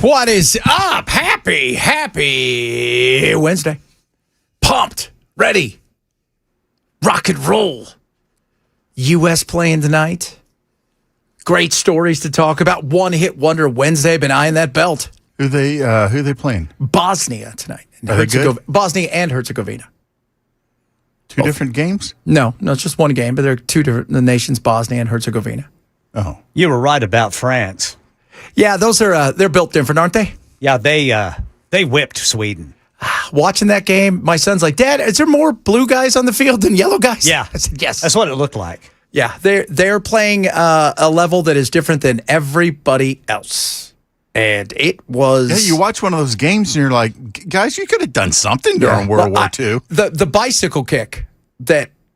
What is up? Happy Wednesday. Pumped, ready, rock and roll. U.S. playing tonight. Great stories to talk about. One-hit wonder Wednesday, been eyeing that belt. Who they playing? Bosnia tonight. Are they good? Bosnia and Herzegovina. Two different games? No, it's just one game, but they're two different nations, Bosnia and Herzegovina. Oh. You were right about France. Yeah, those are they're built different, aren't they? Yeah, they whipped Sweden. Watching that game, my son's like, Dad, is there more blue guys on the field than yellow guys? Yeah. I said, yes. That's what it looked like. Yeah, they're playing a level that is different than everybody else. And it was... Yeah, you watch one of those games and you're like, guys, you could have done something during World War II. The bicycle kick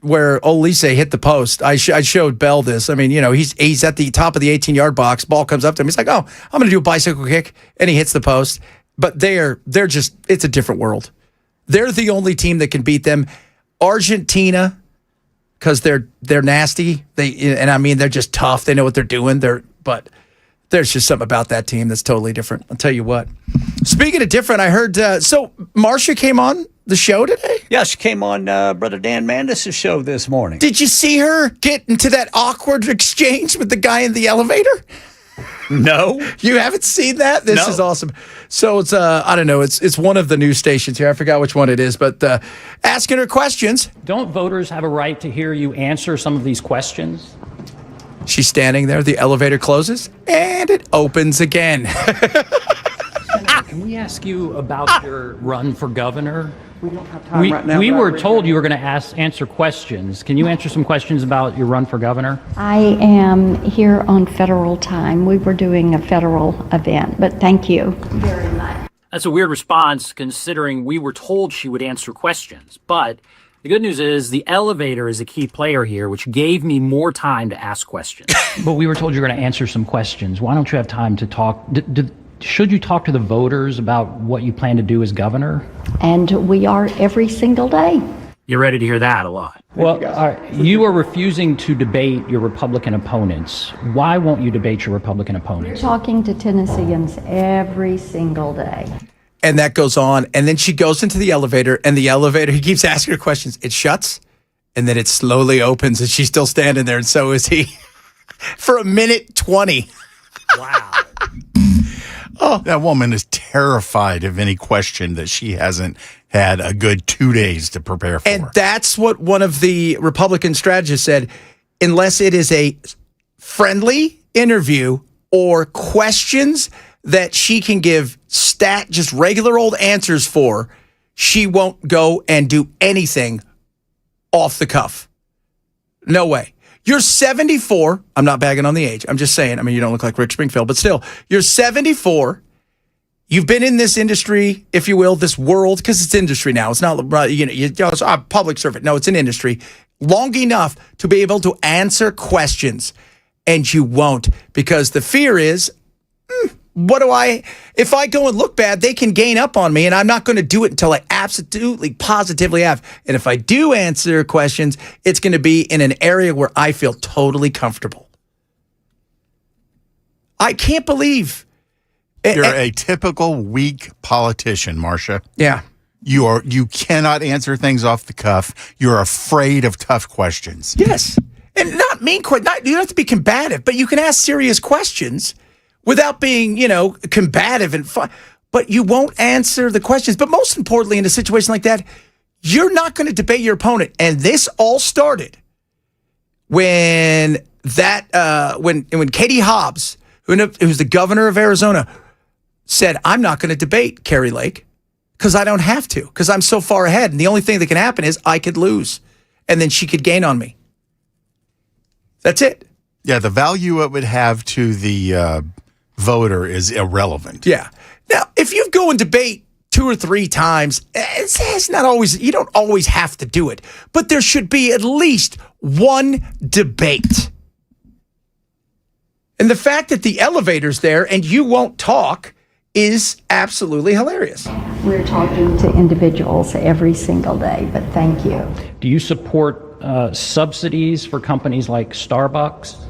where Olise hit the post, I showed Bell this. I mean, he's at the top of the 18-yard box. Ball comes up to him. He's like, oh, I'm going to do a bicycle kick. And he hits the post. But they're just, it's a different world. They're the only team that can beat them. Argentina, because they're nasty. They're just tough. They know what they're doing. But there's just something about that team that's totally different. I'll tell you what. Speaking of different, I heard, so Marsha came on the show today? Yeah, she came on Brother Dan Mandis' show this morning. Did you see her get into that awkward exchange with the guy in the elevator? No. You haven't seen that? This is awesome. So it's, I don't know, it's one of the news stations here. I forgot which one it is, but asking her questions. Don't voters have a right to hear you answer some of these questions? She's standing there. The elevator closes, and it opens again. Can we ask you about your run for governor? We don't have time right now. We were told you were going to answer questions. Can you answer some questions about your run for governor? I am here on federal time. We were doing a federal event, but thank you very much. That's a weird response considering we were told she would answer questions. But the good news is the elevator is a key player here, which gave me more time to ask questions. But we were told you were going to answer some questions. Why don't you have time to talk? Should you talk to the voters about what you plan to do as governor? And we are every single day. You're ready to hear that a lot. Well, you are refusing to debate your Republican opponents. Why won't you debate your Republican opponents? Talking to Tennesseans every single day. And that goes on. And then she goes into the elevator, and the elevator, he keeps asking her questions. It shuts, and then it slowly opens, and she's still standing there, and so is he. For a minute 20. Wow. Oh, that woman is terrified of any question that she hasn't had a good 2 days to prepare for. And that's what one of the Republican strategists said. Unless it is a friendly interview or questions that she can give just regular old answers for, she won't go and do anything off the cuff. No way. You're 74. I'm not bagging on the age. I'm just saying. I mean, you don't look like Rick Springfield, but still, you're 74. You've been in this industry, if you will, this world, because it's industry now. It's not, it's a public servant. No, it's an industry long enough to be able to answer questions, and you won't, because the fear is, if I go and look bad, they can gain up on me, and I'm not going to do it until I absolutely, positively have. And if I do answer questions, it's going to be in an area where I feel totally comfortable. I can't believe. You're a typical weak politician, Marsha. Yeah. You cannot answer things off the cuff. You're afraid of tough questions. Yes. And not mean, you don't have to be combative, but you can ask serious questions without being, combative and fun. But you won't answer the questions. But most importantly, in a situation like that, you're not going to debate your opponent. And this all started when Katie Hobbs, who's the governor of Arizona, said, I'm not going to debate Kari Lake because I don't have to, because I'm so far ahead. And the only thing that can happen is I could lose, and then she could gain on me. That's it. Yeah, the value it would have to the voter is irrelevant. Yeah. Now, if you go and debate 2 or 3 times, it's not always, you don't always have to do it, but there should be at least one debate. And the fact that the elevator's there and you won't talk is absolutely hilarious. We're talking to individuals every single day, but thank you. Do you support subsidies for companies like Starbucks?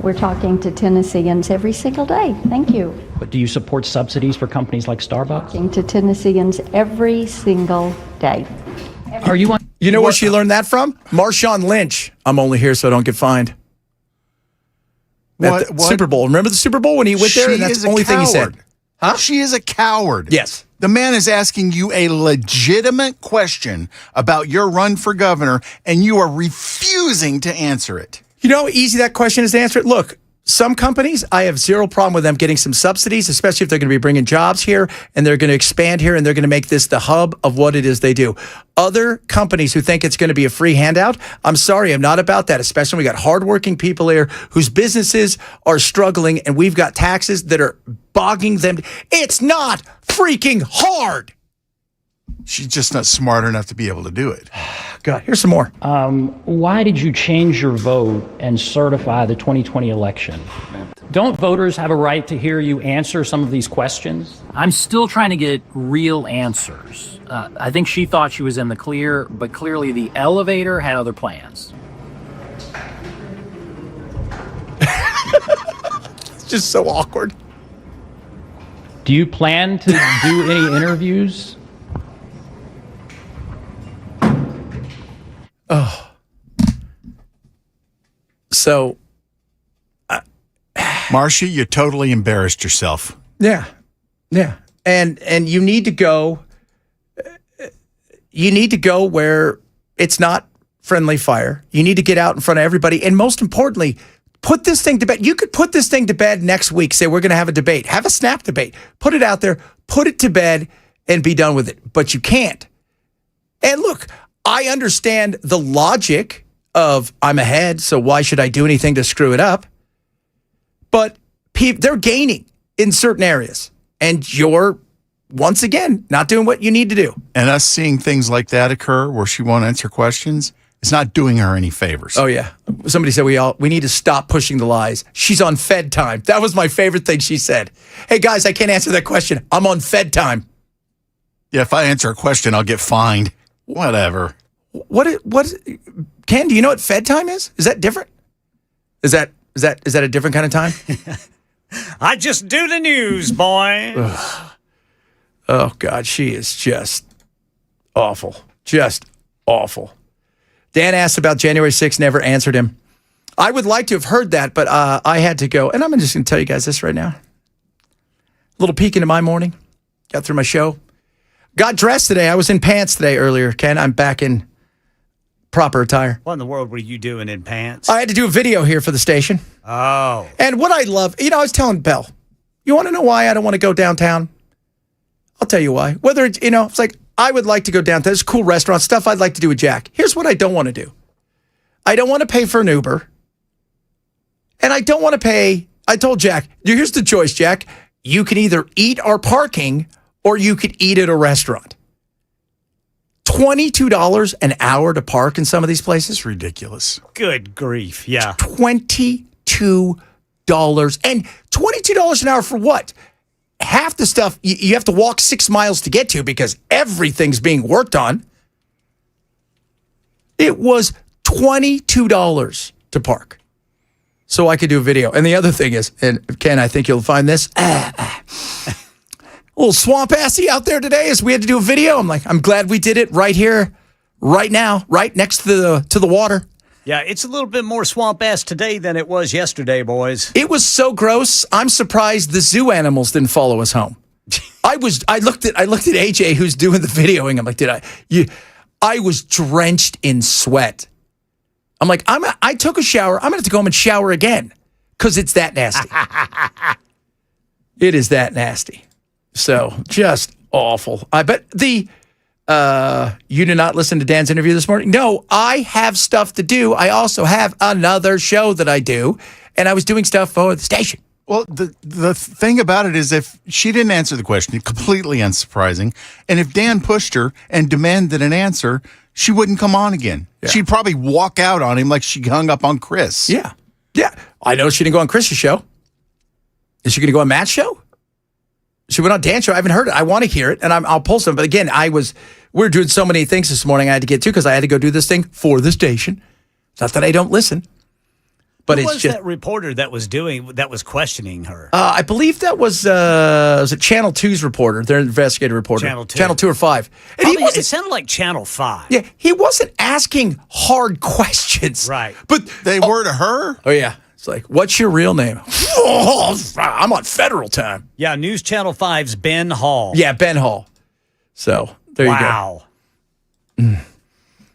We're talking to Tennesseans every single day. Thank you. But do you support subsidies for companies like Starbucks? Talking to Tennesseans every single day. Are you on? You know where she learned that from? Marshawn Lynch. I'm only here so I don't get fined. At the Super Bowl. Remember the Super Bowl when he went there and that's the only thing he said? Huh? She is a coward. Yes. The man is asking you a legitimate question about your run for governor, and you are refusing to answer it. You know how easy that question is to answer? Look, some companies, I have zero problem with them getting some subsidies, especially if they're going to be bringing jobs here and they're going to expand here and they're going to make this the hub of what it is they do. Other companies who think it's going to be a free handout, I'm sorry, I'm not about that, especially when we got hardworking people here whose businesses are struggling and we've got taxes that are bogging them. It's not freaking hard. She's just not smart enough to be able to do it. God, here's some more. Why did you change your vote and certify the 2020 election? Don't voters have a right to hear you answer some of these questions? I'm still trying to get real answers. I think she thought she was in the clear, but clearly the elevator had other plans. It's just so awkward. Do you plan to do any interviews? Oh. So. Marsha, you totally embarrassed yourself. Yeah. Yeah. And you need to go. You need to go where it's not friendly fire. You need to get out in front of everybody. And most importantly, put this thing to bed. You could put this thing to bed next week. Say, we're going to have a debate. Have a snap debate. Put it out there. Put it to bed and be done with it. But you can't. And look, I understand the logic of I'm ahead, so why should I do anything to screw it up? But they're gaining in certain areas. And you're, once again, not doing what you need to do. And us seeing things like that occur where she won't answer questions, it's not doing her any favors. Oh, yeah. Somebody said we need to stop pushing the lies. She's on Fed time. That was my favorite thing she said. Hey, guys, I can't answer that question. I'm on Fed time. Yeah, if I answer a question, I'll get fined. Whatever. What, Ken, do you know what Fed time is? Is that different? Is that a different kind of time? I just do the news, boy. Oh, God, she is just awful. Just awful. Dan asked about January 6th, never answered him. I would like to have heard that, but I had to go. And I'm just going to tell you guys this right now. A little peek into my morning. Got through my show. Got dressed today. I was in pants today earlier, Ken. I'm back in proper attire. What in the world were you doing in pants? I had to do a video here for the station. Oh. And what I love, I was telling Belle, you want to know why I don't want to go downtown? I'll tell you why. Whether it's, it's like, I would like to go downtown. There's cool restaurant stuff I'd like to do with Jack. Here's what I don't want to do. I don't want to pay for an Uber. And I don't want to pay. I told Jack, here's the choice, Jack. You can either eat our parking or you could eat at a restaurant. $22 an hour to park in some of these places? It's ridiculous. Good grief. Yeah. $22. And $22 an hour for what? Half the stuff you have to walk 6 miles to get to because everything's being worked on. It was $22 to park. So I could do a video. And the other thing is, and Ken, I think you'll find this, a little swamp-assy out there today as we had to do a video. I'm glad we did it right here, right now, right next to the water. Yeah, it's a little bit more swamp-ass today than it was yesterday, boys. It was so gross. I'm surprised the zoo animals didn't follow us home. I looked at AJ who's doing the videoing. I'm like, I was drenched in sweat. I'm like, I took a shower. I'm going to have to go home and shower again because it's that nasty. It is that nasty. So just awful. I bet you did not listen to Dan's interview this morning? No, I have stuff to do. I also have another show that I do, and I was doing stuff for the station. Well, the thing about it is if she didn't answer the question, completely unsurprising, and if Dan pushed her and demanded an answer, she wouldn't come on again. Yeah. She'd probably walk out on him like she hung up on Chris. Yeah. Yeah. I know she didn't go on Chris's show. Is she going to go on Matt's show? She went on Dan's show. I haven't heard it. I want to hear it, and I'll post them. But again, we were doing so many things this morning I had to get to because I had to go do this thing for the station. It's not that I don't listen. But Who it's was just that reporter that was questioning her? I believe that was it Channel 2's reporter, their investigative reporter. Channel 2. Channel 2 or 5. And Probably, it sounded like Channel 5. yeah, he wasn't asking hard questions. Right. But They were to her. oh yeah. It's like, what's your real name? I'm on federal time. Yeah, News Channel 5's Ben Hall. Yeah, Ben Hall. So there you go. Wow.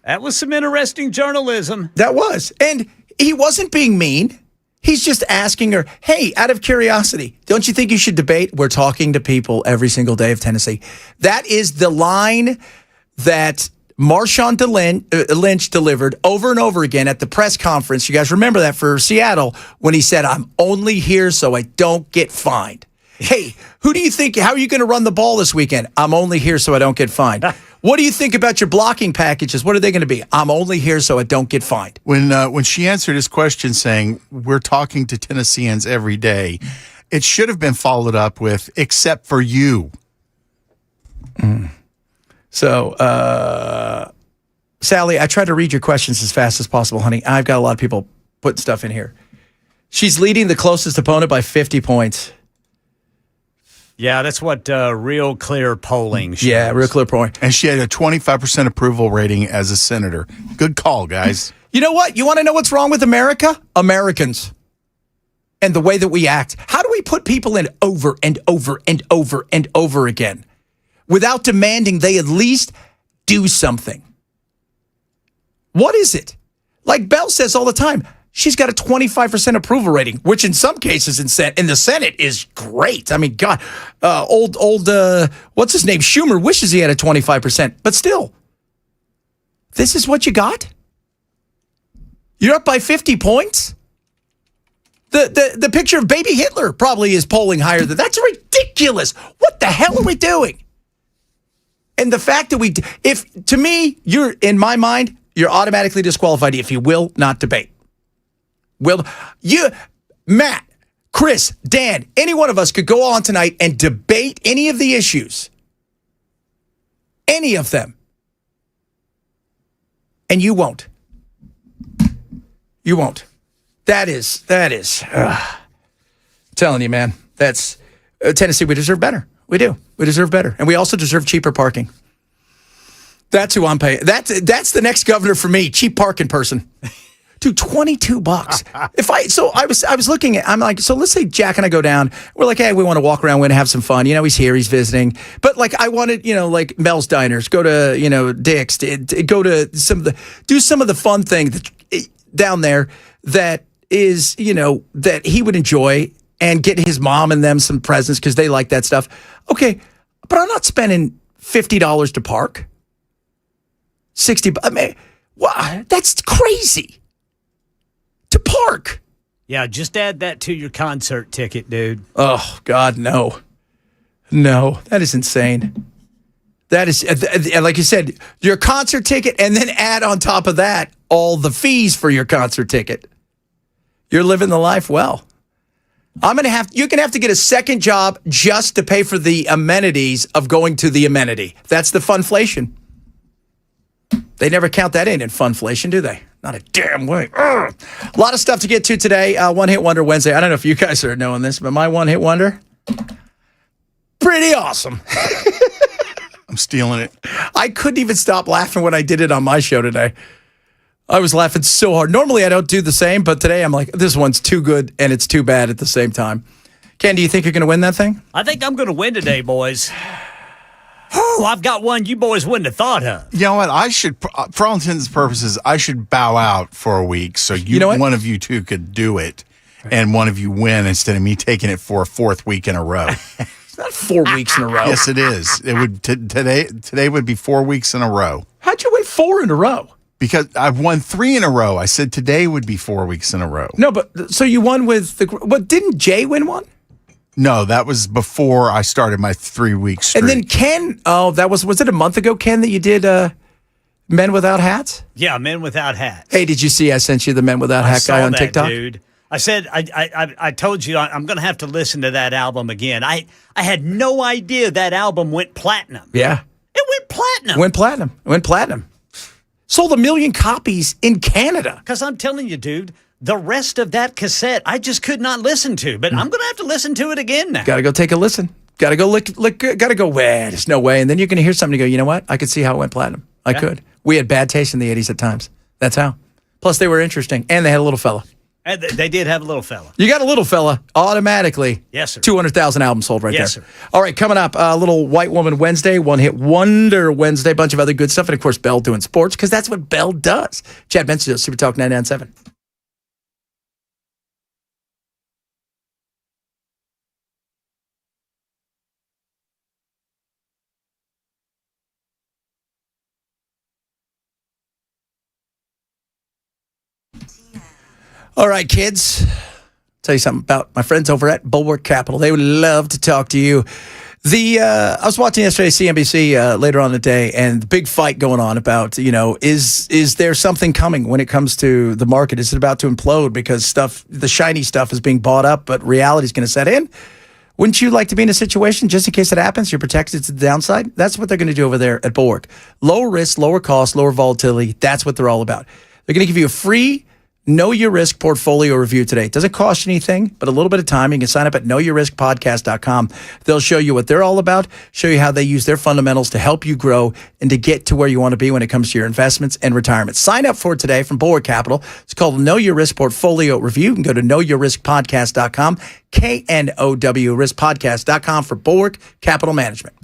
That was some interesting journalism. That was. And he wasn't being mean. He's just asking her, hey, out of curiosity, don't you think you should debate? We're talking to people every single day of Tennessee. That is the line that Marshawn Lynch delivered over and over again at the press conference. You guys remember that for Seattle when he said, I'm only here so I don't get fined. Hey, who do you think, how are you going to run the ball this weekend? I'm only here so I don't get fined. What do you think about your blocking packages? What are they going to be? I'm only here so I don't get fined. When she answered his question saying, we're talking to Tennesseans every day, it should have been followed up with, except for you. So, Sally, I tried to read your questions as fast as possible, honey. I've got a lot of people putting stuff in here. She's leading the closest opponent by 50 points. Yeah, that's what real clear polling shows. Yeah, real clear point. And she had a 25% approval rating as a senator. Good call, guys. You know what? You want to know what's wrong with America? Americans. And the way that we act. How do we put people in over and over and over and over again without demanding they at least do something? What is it? Like Bell says all the time, she's got a 25% approval rating, which in some cases in the Senate is great. I mean, God, what's his name? Schumer wishes he had a 25%, but still, this is what you got? You're up by 50 points? The picture of baby Hitler probably is polling higher than that's ridiculous. What the hell are we doing? And the fact that to me, in my mind, you're automatically disqualified if you will not debate. Matt, Chris, Dan, any one of us could go on tonight and debate any of the issues. Any of them. And you won't. You won't. That is. I'm telling you, man. That's Tennessee. We deserve better. We do. We deserve better, and we also deserve cheaper parking. That's who I'm paying. That's the next governor for me. Cheap parking person. Dude, $22. I was looking at. I'm like, so let's say Jack and I go down. We're like, hey, we want to walk around. We want to have some fun. He's here. He's visiting. But like, I wanted, like Mel's Diners. Go to Dick's. Go to do some of the fun thing down there that is that he would enjoy and get his mom and them some presents because they like that stuff. Okay, but I'm not spending $50 to park. 60. I mean, wow, that's crazy. To park. Yeah, just add that to your concert ticket, dude. Oh, God, no. No, that is insane. That is, like you said, your concert ticket, and then add on top of that all the fees for your concert ticket. You're living the life well. You're going to have to get a second job just to pay for the amenities of going to the amenity. That's the funflation. They never count that in funflation, do they? Not a damn way. Ugh. A lot of stuff to get to today. One Hit Wonder Wednesday. I don't know if you guys are knowing this, but my one hit wonder, pretty awesome. I'm stealing it. I couldn't even stop laughing when I did it on my show today. I was laughing so hard. Normally, I don't do the same, but today I'm like, this one's too good and it's too bad at the same time. Ken, do you think you're going to win that thing? I think I'm going to win today, boys. Oh, I've got one you boys wouldn't have thought of. You know what? I should, for all intents and purposes, I should bow out for a week so one of you two could do it and one of you win instead of me taking it for a fourth week in a row. It's not 4 weeks in a row. Yes, it is. It would today would be 4 weeks in a row. How'd you win 4 in a row? Because I've won 3 in a row. I said today would be 4 weeks in a row. No, but so you won with didn't Jay win one? No, that was before I started my 3-week streak. And then Ken, was it a month ago, Ken, that you did Men Without Hats? Yeah, Men Without Hats. Hey, did you see I sent you the Men Without Hat guy on TikTok? Dude. I said, I told you I'm going to have to listen to that album again. I had no idea that album went platinum. Yeah. It went platinum. Went platinum. Sold 1 million copies in Canada. Because I'm telling you, dude, the rest of that cassette, I just could not listen to. But I'm going to have to listen to it again now. Got to go take a listen. Got to go look. Got to go. Well, there's no way. And then you're going to hear somebody go, you know what? I could see how it went platinum. I could. We had bad taste in the 80s at times. That's how. Plus, they were interesting, and they had a little fella. And they did have a little fella. You got a little fella automatically. Yes, sir. 200,000 albums sold right Yes, there. sir. All right, coming up, a little White Woman Wednesday, One Hit Wonder Wednesday, bunch of other good stuff, and of course, Bell doing sports because that's what Bell does. Chad Benson, Super Talk 99.7. All right, kids. Tell you something about my friends over at Bulwark Capital. They would love to talk to you. I was watching yesterday CNBC later on in the day, and the big fight going on about, is there something coming when it comes to the market? Is it about to implode because the shiny stuff is being bought up, but reality is going to set in? Wouldn't you like to be in a situation just in case it happens? You're protected to the downside. That's what they're going to do over there at Bulwark. Lower risk, lower cost, lower volatility. That's what they're all about. They're going to give you a free Know Your Risk portfolio review today. It doesn't cost you anything, but a little bit of time. You can sign up at knowyourriskpodcast.com. They'll show you what they're all about, show you how they use their fundamentals to help you grow and to get to where you want to be when it comes to your investments and retirement. Sign up for it today from Bulwark Capital. It's called Know Your Risk Portfolio Review. You can go to knowyourriskpodcast.com, KNOW riskpodcast.com for Bulwark Capital Management.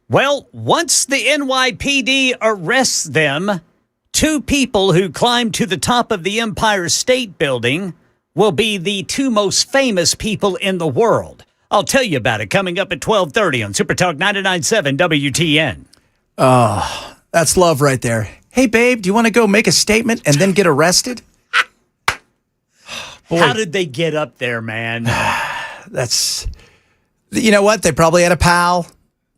Well, once the NYPD arrests them, 2 people who climbed to the top of the Empire State Building will be the 2 most famous people in the world. I'll tell you about it coming up at 12:30 on Super Talk 99.7 WTN. That's love right there. Hey, babe, do you want to go make a statement and then get arrested? Boy, How did they get up there, man? that's, you know what? They probably had a pal,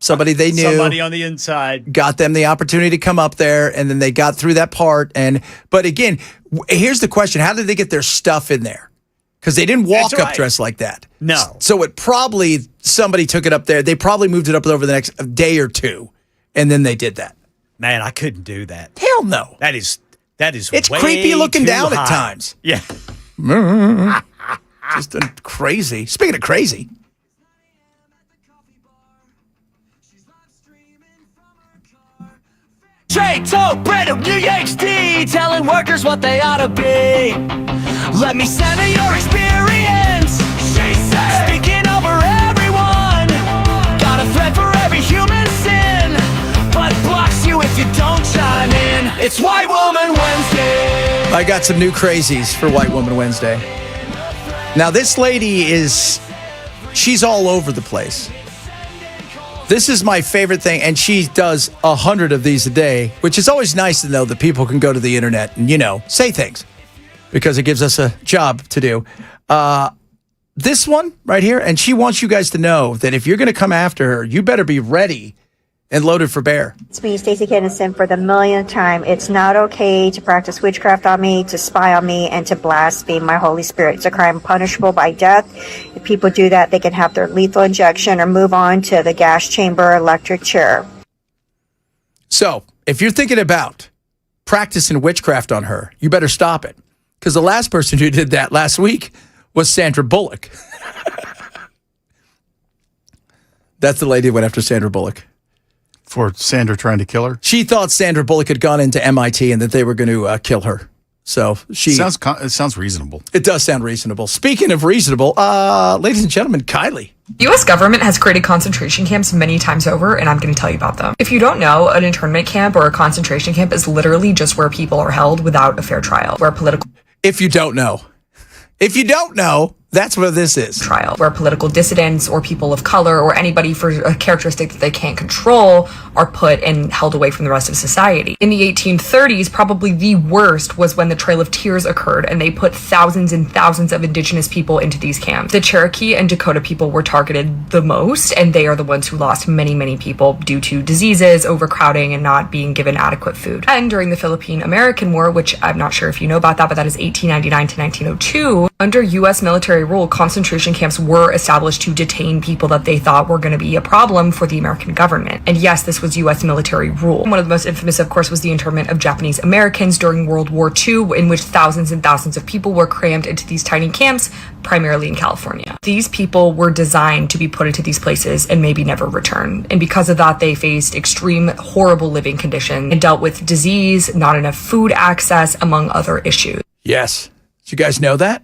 somebody they knew. Somebody on the inside. Got them the opportunity to come up there, and then they got through that part. But again, here's the question. How did they get their stuff in there? because they didn't walk That's up right. dressed like that. No. So it probably, somebody took it up there. They probably moved it up over the next day or two, and then they did that. Man, I couldn't do that. Hell no. That is It's way creepy looking too down high. at times. Yeah. Just crazy. Speaking of crazy. Straight to bread of New HD, telling workers what they ought to be. Let me center your experience. She said, speaking over everyone. Got a thread for every human sin, but blocks you if you don't chime in. It's White Woman Wednesday. I got some new crazies for White Woman Wednesday. Now, this lady she's all over the place. This is my favorite thing, and she does 100 of these a day, which is always nice to know that people can go to the internet and, say things because it gives us a job to do. This one right here, and she wants you guys to know that if you're going to come after her, you better be ready and loaded for bear. It's me, Stacey Kennison, for the millionth time. It's not okay to practice witchcraft on me, to spy on me, and to blaspheme my Holy Spirit. It's a crime punishable by death. If people do that, they can have their lethal injection or move on to the gas chamber electric chair. So, if you're thinking about practicing witchcraft on her, you better stop it. Because the last person who did that last week was Sandra Bullock. That's the lady who went after Sandra Bullock. For Sandra trying to kill her? She thought Sandra Bullock had gone into MIT and that they were going to kill her. So It sounds reasonable. It does sound reasonable. Speaking of reasonable, ladies and gentlemen, Kylie. The U.S. government has created concentration camps many times over, and I'm going to tell you about them. If you don't know, an internment camp or a concentration camp is literally just where people are held without a fair trial, If you don't know, that's what this is. where political dissidents or people of color or anybody for a characteristic that they can't control are put and held away from the rest of society. In the 1830s, probably the worst was when the Trail of Tears occurred, and they put thousands and thousands of indigenous people into these camps. The Cherokee and Dakota people were targeted the most, and they are the ones who lost many, many people due to diseases, overcrowding, and not being given adequate food. And during the Philippine-American War, which I'm not sure if you know about that, but that is 1899 to 1902, under U.S. military rule, concentration camps were established to detain people that they thought were going to be a problem for the American government. And yes, this was U.S. military rule. One of the most infamous, of course, was the internment of Japanese Americans during World War II, in which thousands and thousands of people were crammed into these tiny camps, primarily in California. These people were designed to be put into these places and maybe never return. And because of that, they faced extreme, horrible living conditions and dealt with disease, not enough food access, among other issues. Yes. Did you guys know that?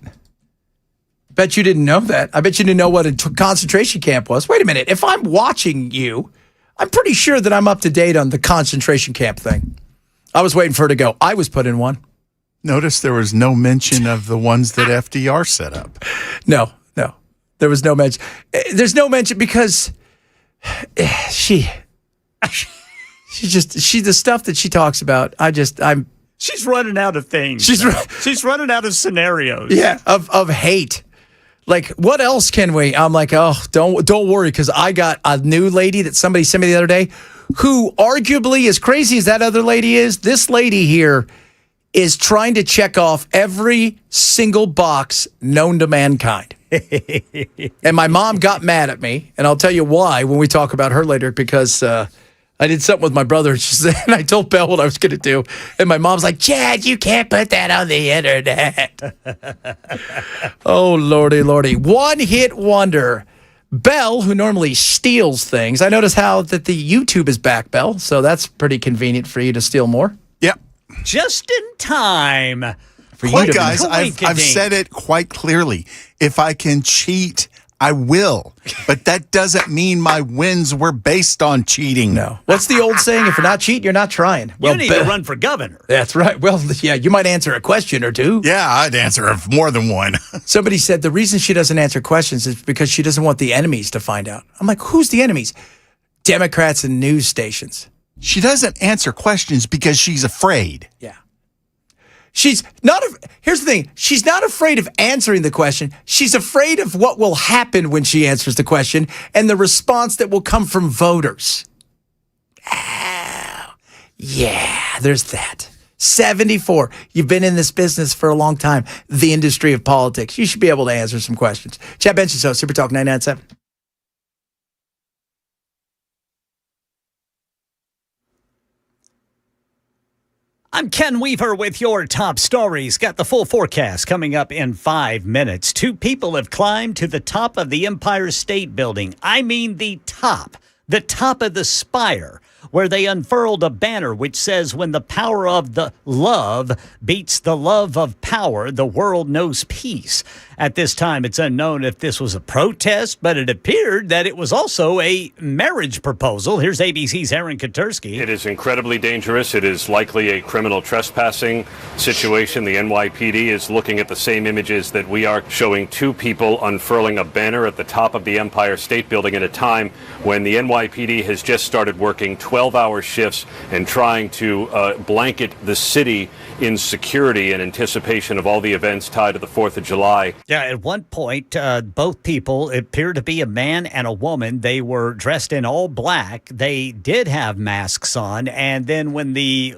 Bet you didn't know that. I bet you didn't know what a concentration camp was. Wait a minute. If I'm watching you, I'm pretty sure that I'm up to date on the concentration camp thing. I was waiting for her to go. I was put in one. Notice there was no mention of the ones that FDR set up. No. There was no mention. There's no mention because the stuff that she talks about, She's running out of things. She's running out of scenarios. Yeah, of hate. Like, what else can we? I'm like, oh, don't worry, because I got a new lady that somebody sent me the other day who arguably, as crazy as that other lady is, this lady here is trying to check off every single box known to mankind. And my mom got mad at me, and I'll tell you why when we talk about her later, because I did something with my brother, and she said, and I told Belle what I was going to do. And my mom's like, Chad, you can't put that on the internet. Oh, lordy. One-hit wonder. Belle, who normally steals things. I noticed how that the YouTube is back, Belle. So that's pretty convenient for you to steal more. Yep. Just in time. For you Look, to guys, I've said it quite clearly. If I can cheat, I will. But that doesn't mean my wins were based on cheating. No. What's the old saying? If you're not cheating, you're not trying. You need to run for governor. That's right. Well, yeah, you might answer a question or two. Yeah, I'd answer more than one. Somebody said the reason she doesn't answer questions is because she doesn't want the enemies to find out. I'm like, who's the enemies? Democrats and news stations. She doesn't answer questions because she's afraid. Yeah. She's not. Here's the thing. She's not afraid of answering the question. She's afraid of what will happen when she answers the question and the response that will come from voters. Oh, yeah, there's that. 74. You've been in this business for a long time, the industry of politics. You should be able to answer some questions. Chad Bench's host, Super Talk 99.7. I'm Ken Weaver with your top stories. Got the full forecast coming up in 5 minutes. 2 people have climbed to the top of the Empire State Building. I mean the top of the spire, where they unfurled a banner which says, when the power of the love beats the love of power, the world knows peace. At this time, it's unknown if this was a protest, but it appeared that it was also a marriage proposal. Here's ABC's Aaron Katursky. It is incredibly dangerous. It is likely a criminal trespassing situation. The NYPD is looking at the same images that we are, showing 2 people unfurling a banner at the top of the Empire State Building at a time when the NYPD has just started working 12-hour shifts and trying to blanket the city in security in anticipation of all the events tied to the 4th of July. Yeah, at one point, both people appeared to be a man and a woman. They were dressed in all black. They did have masks on. And then when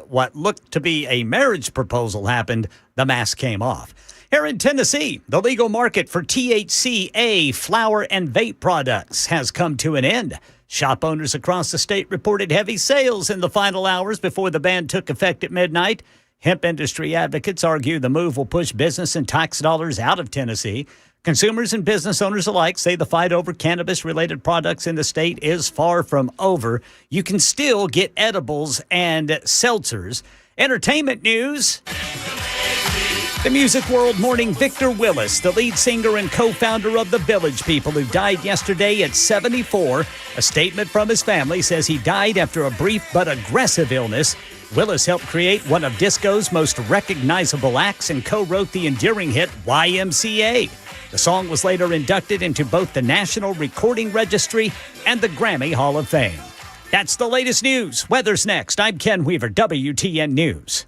what looked to be a marriage proposal happened, the mask came off. Here in Tennessee, the legal market for THCA flower and vape products has come to an end. Shop owners across the state reported heavy sales in the final hours before the ban took effect at midnight. Hemp industry advocates argue the move will push business and tax dollars out of Tennessee. Consumers and business owners alike say the fight over cannabis-related products in the state is far from over. You can still get edibles and seltzers. Entertainment news. The music world mourning Victor Willis, the lead singer and co-founder of the Village People, who died yesterday at 74. A statement from his family says he died after a brief but aggressive illness. Willis helped create one of disco's most recognizable acts and co-wrote the enduring hit YMCA. The song was later inducted into both the National Recording Registry and the Grammy Hall of Fame. That's the latest news. Weather's next. I'm Ken Weaver, WTN News.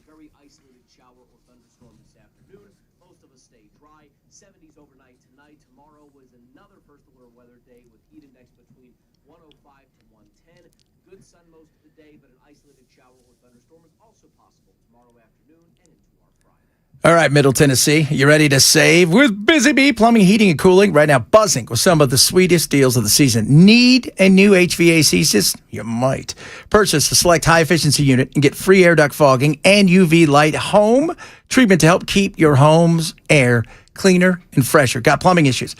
Very isolated shower or thunderstorm this afternoon. Most of us stay dry. 70s overnight tonight. Tomorrow was another first alert weather day with heat index between 105 to 110. Good sun most of the day, but an isolated shower or thunderstorm is also possible tomorrow afternoon and into our Friday. All right, Middle Tennessee, you ready to save with Busy Bee Plumbing, Heating, and Cooling? Right now, buzzing with some of the sweetest deals of the season. Need a new HVAC system? You might. Purchase a select high-efficiency unit and get free air duct fogging and UV light home treatment to help keep your home's air cleaner and fresher. Got plumbing issues?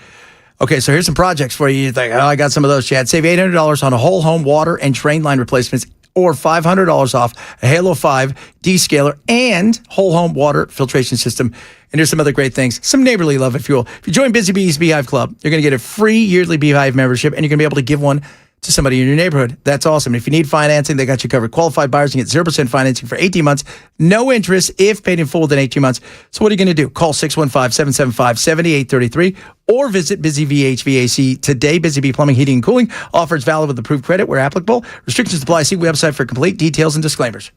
Okay, so here's some projects for you. You think, oh, I got some of those, Chad. Save $800 on a whole home water and drain line replacements, or $500 off a Halo 5 descaler and whole home water filtration system. And there's some other great things. Some neighborly love, if you will. If you join Busy Bee's Beehive Club, you're going to get a free yearly Beehive membership, and you're going to be able to give one to somebody in your neighborhood. That's awesome. If you need financing, they got you covered. Qualified buyers can get 0% financing for 18 months. No interest if paid in full within 18 months. So what are you going to do? Call 615-775-7833 or visit Busy Bee HVAC today. Busy Bee Plumbing, Heating, and Cooling offers valid with approved credit where applicable. Restrictions apply. See website for complete details and disclaimers.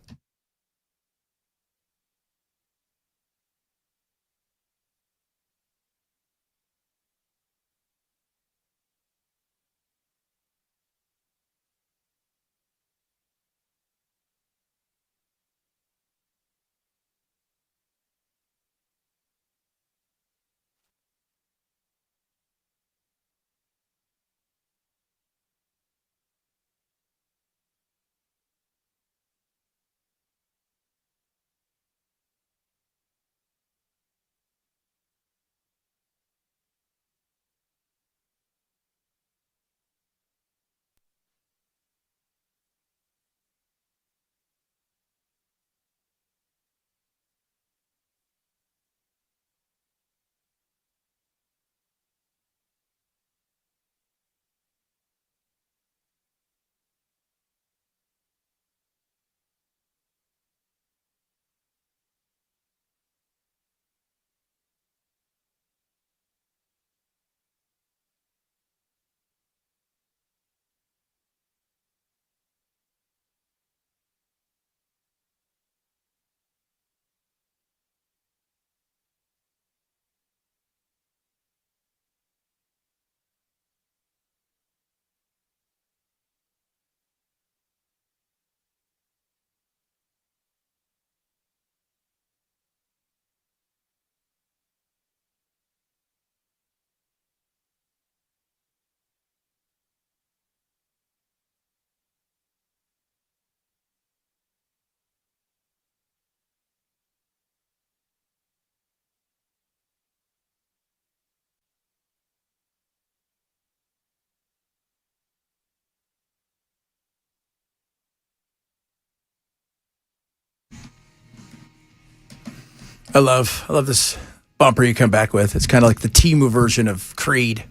I love this bumper you come back with. It's kind of like the Temu version of Creed,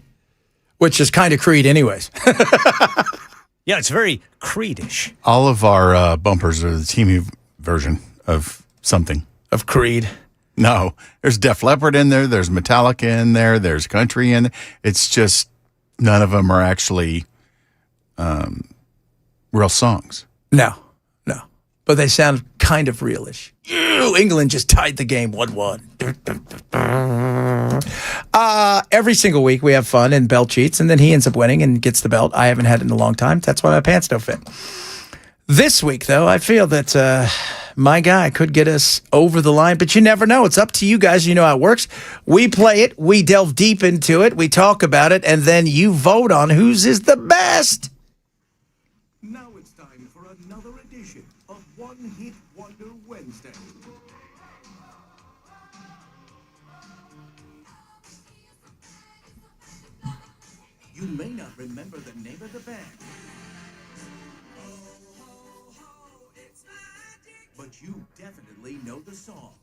which is kind of Creed anyways. Yeah, it's very Creedish. All of our bumpers are the teamy version of something. Of Creed. No, there's Def Leppard in there. There's Metallica in there. There's country in. It's just none of them are actually real songs. No. But they sound kind of realish. Ew, England just tied the game 1-1. Every single week we have fun and Bell cheats, and then he ends up winning and gets the belt. I haven't had it in a long time. That's why my pants don't fit. This week, though, I feel that my guy could get us over the line, but you never know. It's up to you guys. You know how it works. We play it. We delve deep into it. We talk about it, and then you vote on whose is the best. Now it's time for another edition of One Hit Wonder Wednesday. You may not remember the name of the band, but you definitely know the song.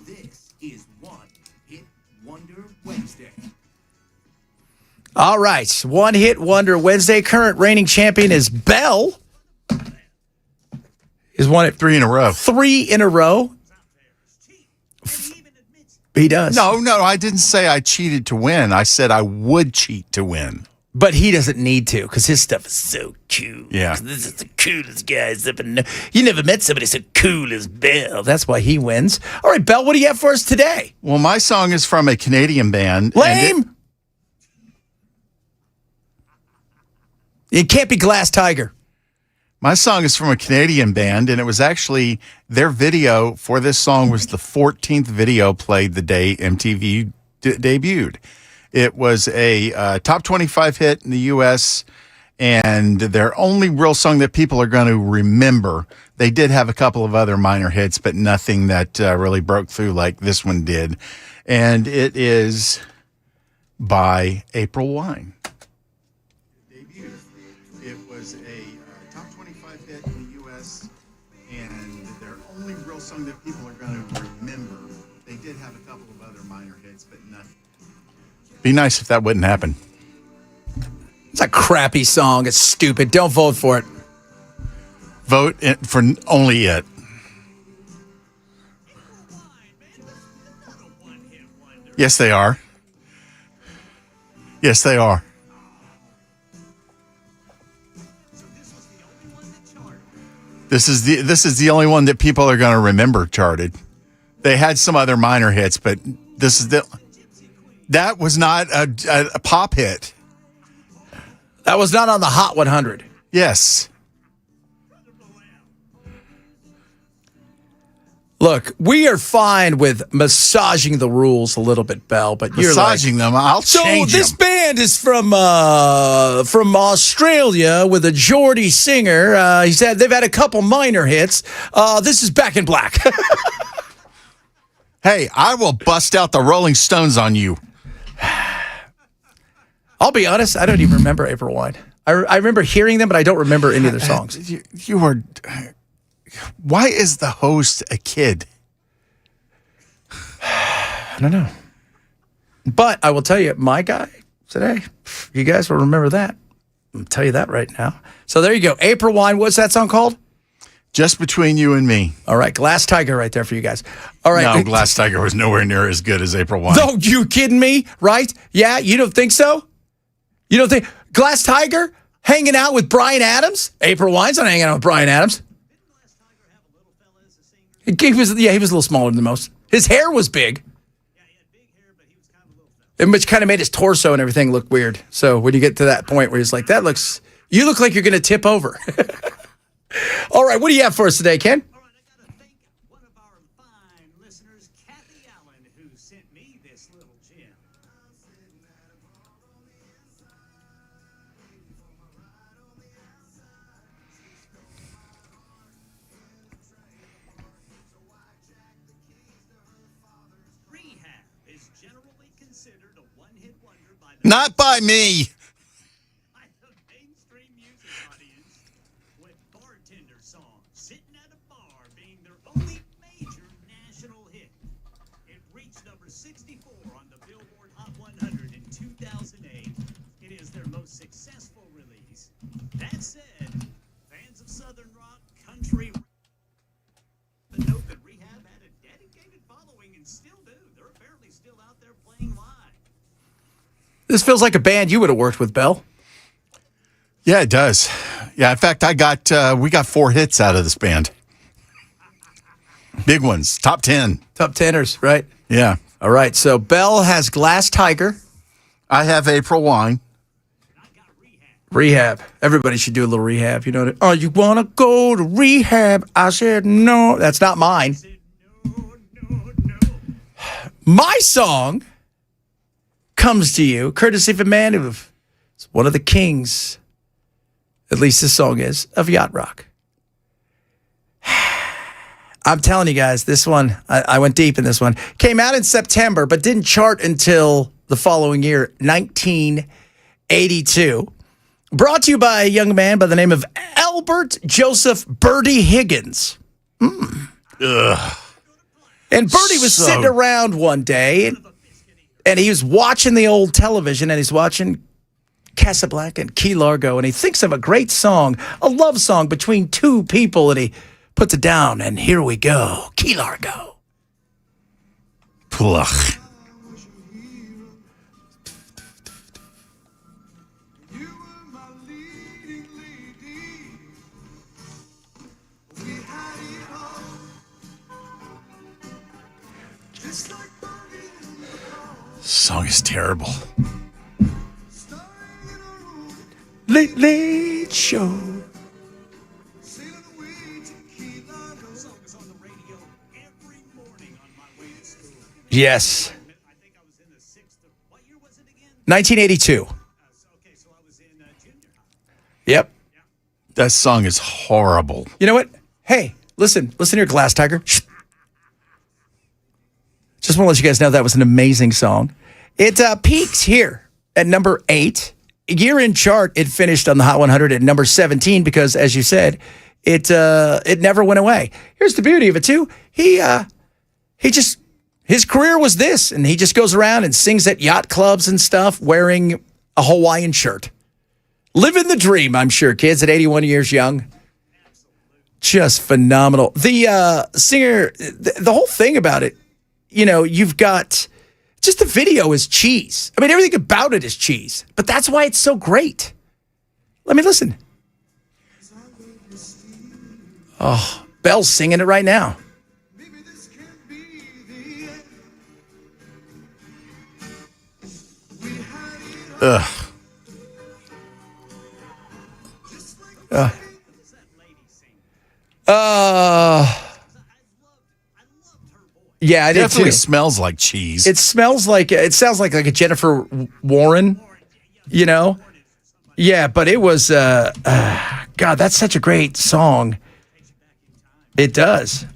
This is One Hit Wonder Wednesday. All right. One Hit Wonder Wednesday. Current reigning champion is Bell. He's won it 3 in a row. 3 in a row. He does. No, I didn't say I cheated to win. I said I would cheat to win. But he doesn't need to because his stuff is so cool. Yeah. This is the coolest guys ever know. You never met somebody so cool as Bell. That's why he wins. All right, Bell, what do you have for us today? Well, my song is from a Canadian band. Lame. It can't be Glass Tiger. My song is from a Canadian band, and it was actually their video for this song was the 14th video played the day MTV debuted. It was a top 25 hit in the U.S., and their only real song that people are going to remember. They did have a couple of other minor hits, but nothing that really broke through like this one did. And it is by April Wine. It was a top 25 hit in the U.S., and their only real song that people are going to remember. They did have a couple of other minor hits, but nothing. Be nice if that wouldn't happen. It's a crappy song. It's stupid. Don't vote for it. Vote for only it. Yes, they are. Yes, they are. This is the only one that people are going to remember charted. They had some other minor hits, but that was not a pop hit. That was not on the Hot 100. Yes. Look, we are fine with massaging the rules a little bit, Bell, but you're massaging them. I'll change So this them. band is from Australia with a Geordie singer. He said they've had a couple minor hits. This is Back in Black. Hey, I will bust out the Rolling Stones on you. I'll be honest, I don't even remember April Wine. I remember hearing them, but I don't remember any of their songs. You are... Why is the host a kid? I don't know. But I will tell you, my guy today, you guys will remember that. I'll tell you that right now. So there you go. April Wine, what's that song called? Just Between You and Me. All right, Glass Tiger right there for you guys. All right. No, Glass Tiger was nowhere near as good as April Wine. No, you kidding me? Right? Yeah, you don't think so? You don't think Glass Tiger hanging out with Bryan Adams? April Wine's not hanging out with Bryan Adams. He was a little smaller than most. His hair was big. Yeah, he had big hair, but he was kind of a little fat. Which kind of made his torso and everything look weird. So when you get to that point where he's like, you look like you're going to tip over. All right, what do you have for us today, Ken? All right, I got to thank one of our fine listeners, Kathy Allen, who sent me this little gem. Rehab is generally considered a one-hit wonder by the Not by me. by the This feels like a band you would have worked with, Bell. Yeah, it does. Yeah, in fact, we got 4 hits out of this band. Big ones, top 10. Top teners, right? Yeah. All right, so Bell has Glass Tiger. I have April Wine. Rehab. Everybody should do a little rehab. You know what? Oh, you want to go to rehab? I said no. That's not mine. My song comes to you courtesy of a man who's one of the kings, at least this song is, of yacht rock. I'm telling you guys, this one, I went deep in this one. Came out in September, but didn't chart until the following year, 1982. Brought to you by a young man by the name of Albert Joseph Bertie Higgins. And Bertie was sitting around one day, and he was watching the old television, and he's watching Casablanca and Key Largo, and he thinks of a great song, a love song between two people, and he puts it down, and here we go. Key Largo. Plugh. Song is terrible. Late, late show. Yes. 1982. Yep. That song is horrible. You know what? Hey, listen here, Glass Tiger. Shh. Just want to let you guys know that was an amazing song. It peaks here at number 8. Year-end chart, it finished on the Hot 100 at number 17 because, as you said, it never went away. Here's the beauty of it, too. His career was this, and he just goes around and sings at yacht clubs and stuff wearing a Hawaiian shirt. Living the dream, I'm sure, kids, at 81 years young. Just phenomenal. The singer, the whole thing about it, you know, you've got, just the video is cheese. I mean, everything about it is cheese, but that's why it's so great. Let me listen. Oh, Belle's singing it right now. Ugh. Yeah, I did definitely too. smells like cheese. It sounds like a Jennifer Warren, you know? Yeah, but it was, God, that's such a great song. It does.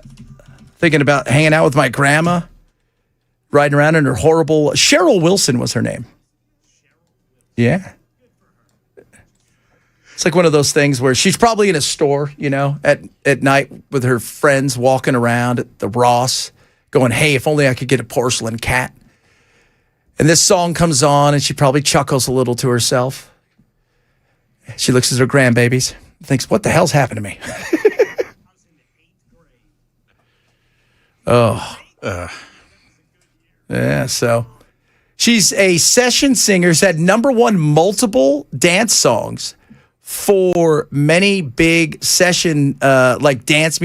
Thinking about hanging out with my grandma, riding around in her horrible, Cheryl Wilson was her name. Yeah. It's like one of those things where she's probably in a store, you know, at night with her friends walking around at the Ross going, hey, if only I could get a porcelain cat. And this song comes on and she probably chuckles a little to herself. She looks at her grandbabies and thinks, what the hell's happened to me? Yeah, so she's a session singer. She's had #1 multiple dance songs for many big session, like dance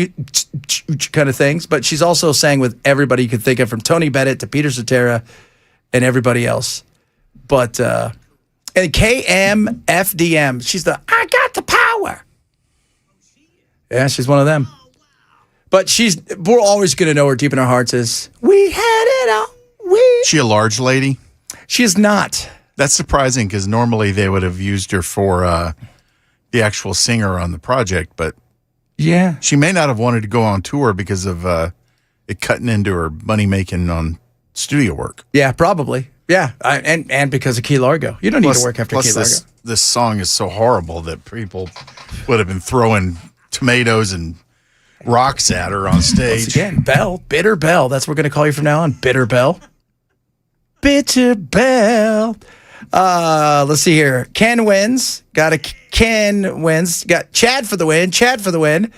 kind of things. But she's also sang with everybody you could think of, from Tony Bennett to Peter Cetera and everybody else. But, and KMFDM, she's the, I got the power. Yeah, she's one of them. But we're always going to know her deep in our hearts is, we had it all. She a large lady? She is not. That's surprising because normally they would have used her for the actual singer on the project, but yeah, she may not have wanted to go on tour because of it cutting into her money making on studio work. Yeah, probably. Yeah, and because of Key Largo, you don't need to work after Key Largo. This song is so horrible that people would have been throwing tomatoes and rocks at her on stage. Once again, Belle, Bitter Belle. That's what we're going to call you from now on, Bitter Belle. Bitter Belle. Let's see here. Ken wins. Got Chad for the win. Chad for the win.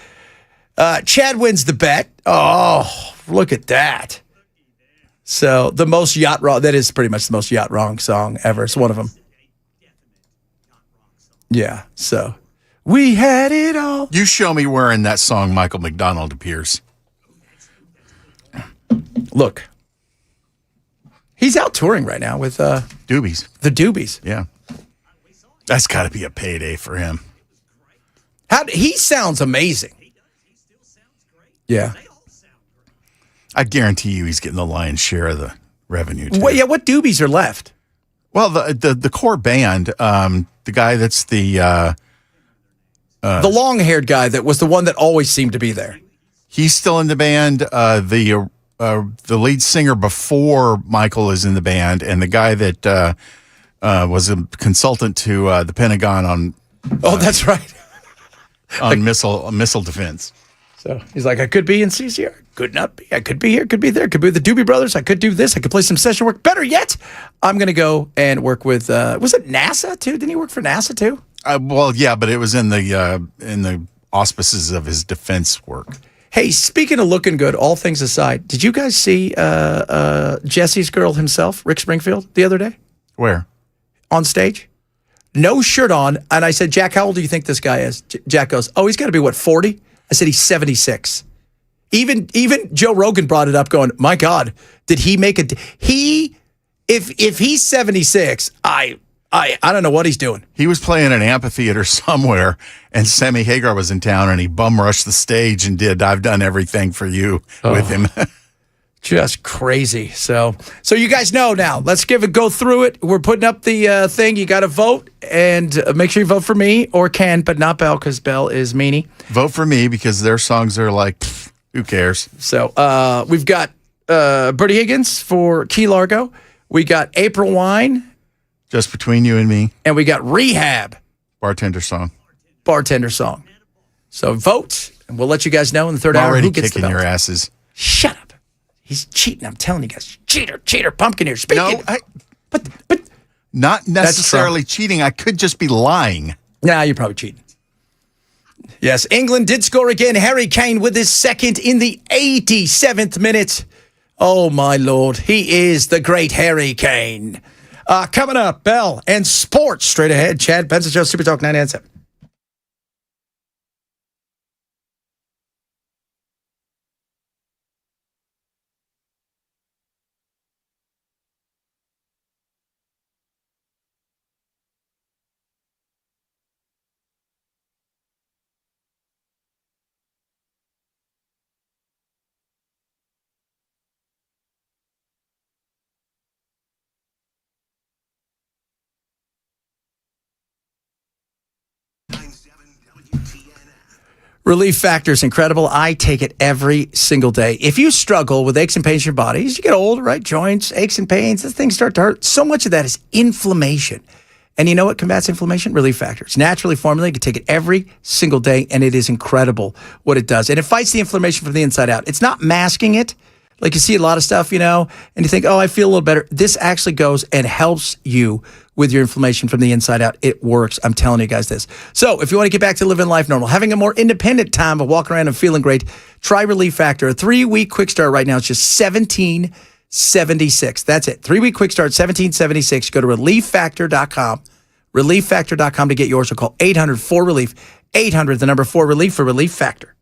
Chad wins the bet. Oh, look at that. So the most yacht wrong, that is pretty much the most yacht wrong song ever. It's one of them. Yeah. So we had it all. You show me where in that song Michael McDonald appears. Look, he's out touring right now with Doobies. The Doobies. Yeah. That's got to be a payday for him. He sounds amazing. Yeah. I guarantee you he's getting the lion's share of the revenue, too. Well, yeah, what Doobies are left? Well, the core band, the guy that's the long-haired guy that was the one that always seemed to be there. He's still in the band. The lead singer before Michael is in the band, and the guy that was a consultant to the Pentagon on that's right, on missile defense. So he's like, I could be in CCR, could not be. I could be here, could be there, could be with the Doobie Brothers. I could do this. I could play some session work. Better yet, I'm going to go and work with. Was it NASA too? Didn't he work for NASA too? Well, yeah, but it was in the auspices of his defense work. Hey, speaking of looking good, all things aside, did you guys see Jesse's girl himself, Rick Springfield, the other day? Where? On stage. No shirt on. And I said, Jack, how old do you think this guy is? Jack goes, oh, he's got to be, 40? I said, he's 76. Even Joe Rogan brought it up going, my God, did he make if he's 76, I don't know what he's doing. He was playing an amphitheater somewhere, and Sammy Hagar was in town, and he bum rushed the stage and did "I've Done Everything for You" with him. Just crazy. So you guys know now. Let's go through it. We're putting up the thing. You got to vote, and make sure you vote for me or Ken, but not Belle, because Belle is meanie. Vote for me because their songs are like, who cares? So we've got Bertie Higgins for Key Largo. We got April Wine. Just Between You and Me. And we got Rehab. Bartender song. So vote, and we'll let you guys know in the third hour who gets the belt. Kicking your asses. Shut up. He's cheating. I'm telling you guys. Cheater, pumpkin ear. Speaking. No, but not necessarily cheating. I could just be lying. Nah, you're probably cheating. Yes, England did score again. Harry Kane with his second in the 87th minute. Oh, my Lord. He is the great Harry Kane. Coming up, Bell and sports straight ahead. Chad Benson Show, Super Talk 997. Relief Factor is incredible. I take it every single day. If you struggle with aches and pains in your body, as you get older, right? Joints, aches and pains, as things start to hurt, so much of that is inflammation. And you know what combats inflammation? Relief Factor. It's naturally formulated. You can take it every single day, and it is incredible what it does. And it fights the inflammation from the inside out. It's not masking it. Like you see a lot of stuff, and you think, oh, I feel a little better. This actually goes and helps you with your inflammation from the inside out. It works. I'm telling you guys this. So if you want to get back to living life normal, having a more independent time of walking around and feeling great, try Relief Factor. A 3-week quick start right now. It's just $17.76. That's it. 3-week quick start, $17.76. Go to relieffactor.com. Relieffactor.com to get yours, or call 800-4RELIEF. 800, the number 4RELIEF for Relief Factor.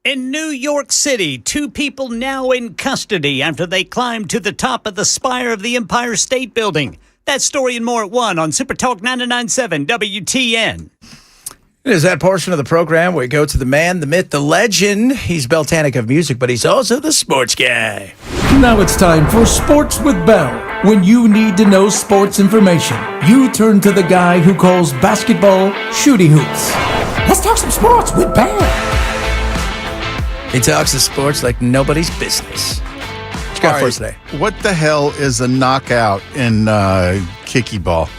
In New York City, 2 people now in custody after they climbed to the top of the spire of the Empire State Building. That story and more at 1 on Super Talk 99.7 WTN. It is that portion of the program where we go to the man, the myth, the legend. He's Beltanic of music, but he's also the sports guy. Now it's time for Sports with Bell. When you need to know sports information, you turn to the guy who calls basketball shooty hoops. Let's talk some sports with Bell. He talks to sports like nobody's business. What you got for us today? What the hell is a knockout in kicky ball?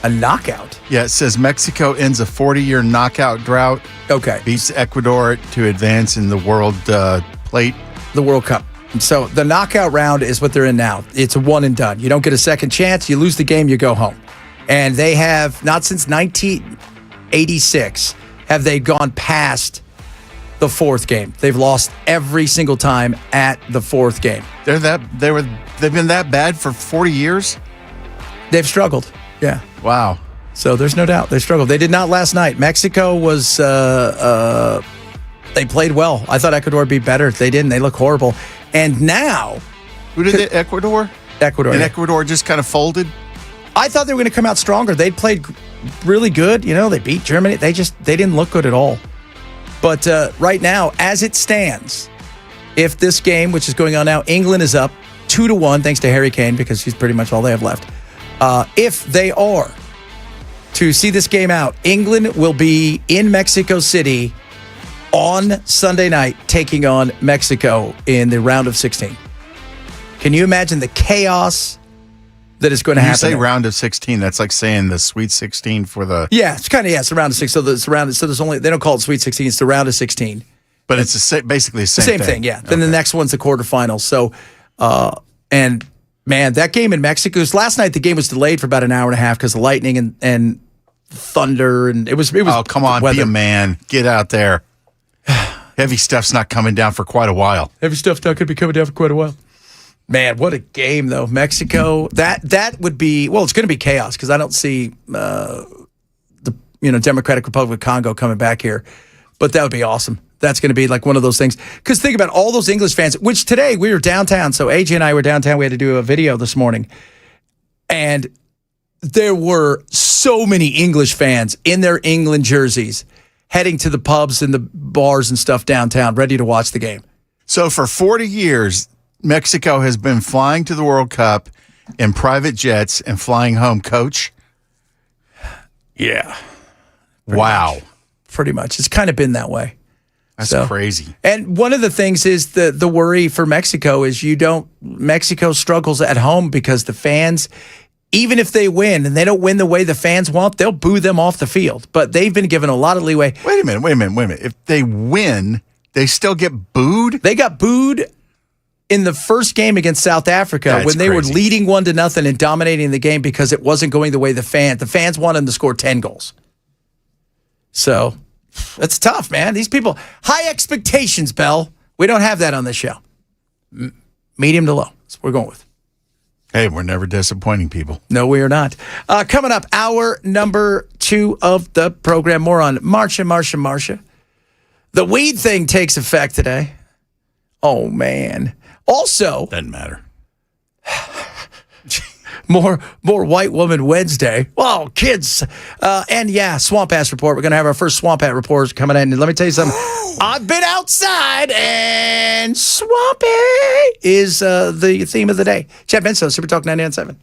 A knockout? Yeah, it says Mexico ends a 40-year knockout drought. Okay. Beats Ecuador to advance in the World Plate. The World Cup. So the knockout round is what they're in now. It's a one and done. You don't get a second chance. You lose the game, you go home. And they have, not since 1986, have they gone past the 4th game. They've lost every single time at the 4th game. They've been that bad for 40 years? They've struggled. Yeah. Wow. So there's no doubt they struggled. They did not last night. Mexico was they played well. I thought Ecuador would be better. They didn't. They look horrible. And now, who did it? Ecuador? Ecuador. And yeah. Ecuador just kind of folded? I thought they were going to come out stronger. They'd played really good. You know, they beat Germany. They didn't look good at all. But right now, as it stands, if this game, which is going on now, England is up 2-1 thanks to Harry Kane because he's pretty much all they have left. If they are to see this game out, England will be in Mexico City on Sunday night taking on Mexico in the round of 16. Can you imagine the chaos that is going to happen? You say round of 16, that's like saying the Sweet 16 for the... Yeah, it's kind of, it's the round of 6. So there's only, they don't call it Sweet 16, it's the round of 16. But it's basically the same thing. Yeah. Then the next one's the quarterfinals. So, and man, that game in Mexico, last night the game was delayed for about an hour and a half because of lightning and thunder, and it was. Oh, come on, weather. be a man, get out there. Heavy stuff's not coming down for quite a while. Heavy stuff's not going to be coming down for quite a while. Man, what a game though, Mexico. That would be, well, it's going to be chaos because I don't see the Democratic Republic of Congo coming back here, but that would be awesome. That's going to be like one of those things. Because think about all those English fans, which today we were downtown. So AJ and I were downtown. We had to do a video this morning. And there were so many English fans in their England jerseys heading to the pubs and the bars and stuff downtown, ready to watch the game. So for 40 years, Mexico has been flying to the World Cup in private jets and flying home coach? Yeah. Wow. Pretty much. It's kind of been that way. That's crazy. And one of the things is the worry for Mexico is Mexico struggles at home because the fans, even if they win and they don't win the way the fans want, they'll boo them off the field. But they've been given a lot of leeway. Wait a minute. If they win, they still get booed? They got booed in the first game against South Africa when they were leading 1-0 and dominating the game because it wasn't going the way the fans wanted them to score 10 goals. So that's tough, man. These people, high expectations, Bell. We don't have that on this show. Medium to low. That's what we're going with. Hey, we're never disappointing people. No, we are not. Coming up, hour number 2 of the program. More on Marsha. The weed thing takes effect today. Oh, man. Also, doesn't matter. More White Woman Wednesday. Oh, kids. And yeah, Swamp Ass Report. We're going to have our first Swamp Ass Report coming in. And let me tell you something. I've been outside and Swampy is the theme of the day. Chad Benso, Super Talk 99.7.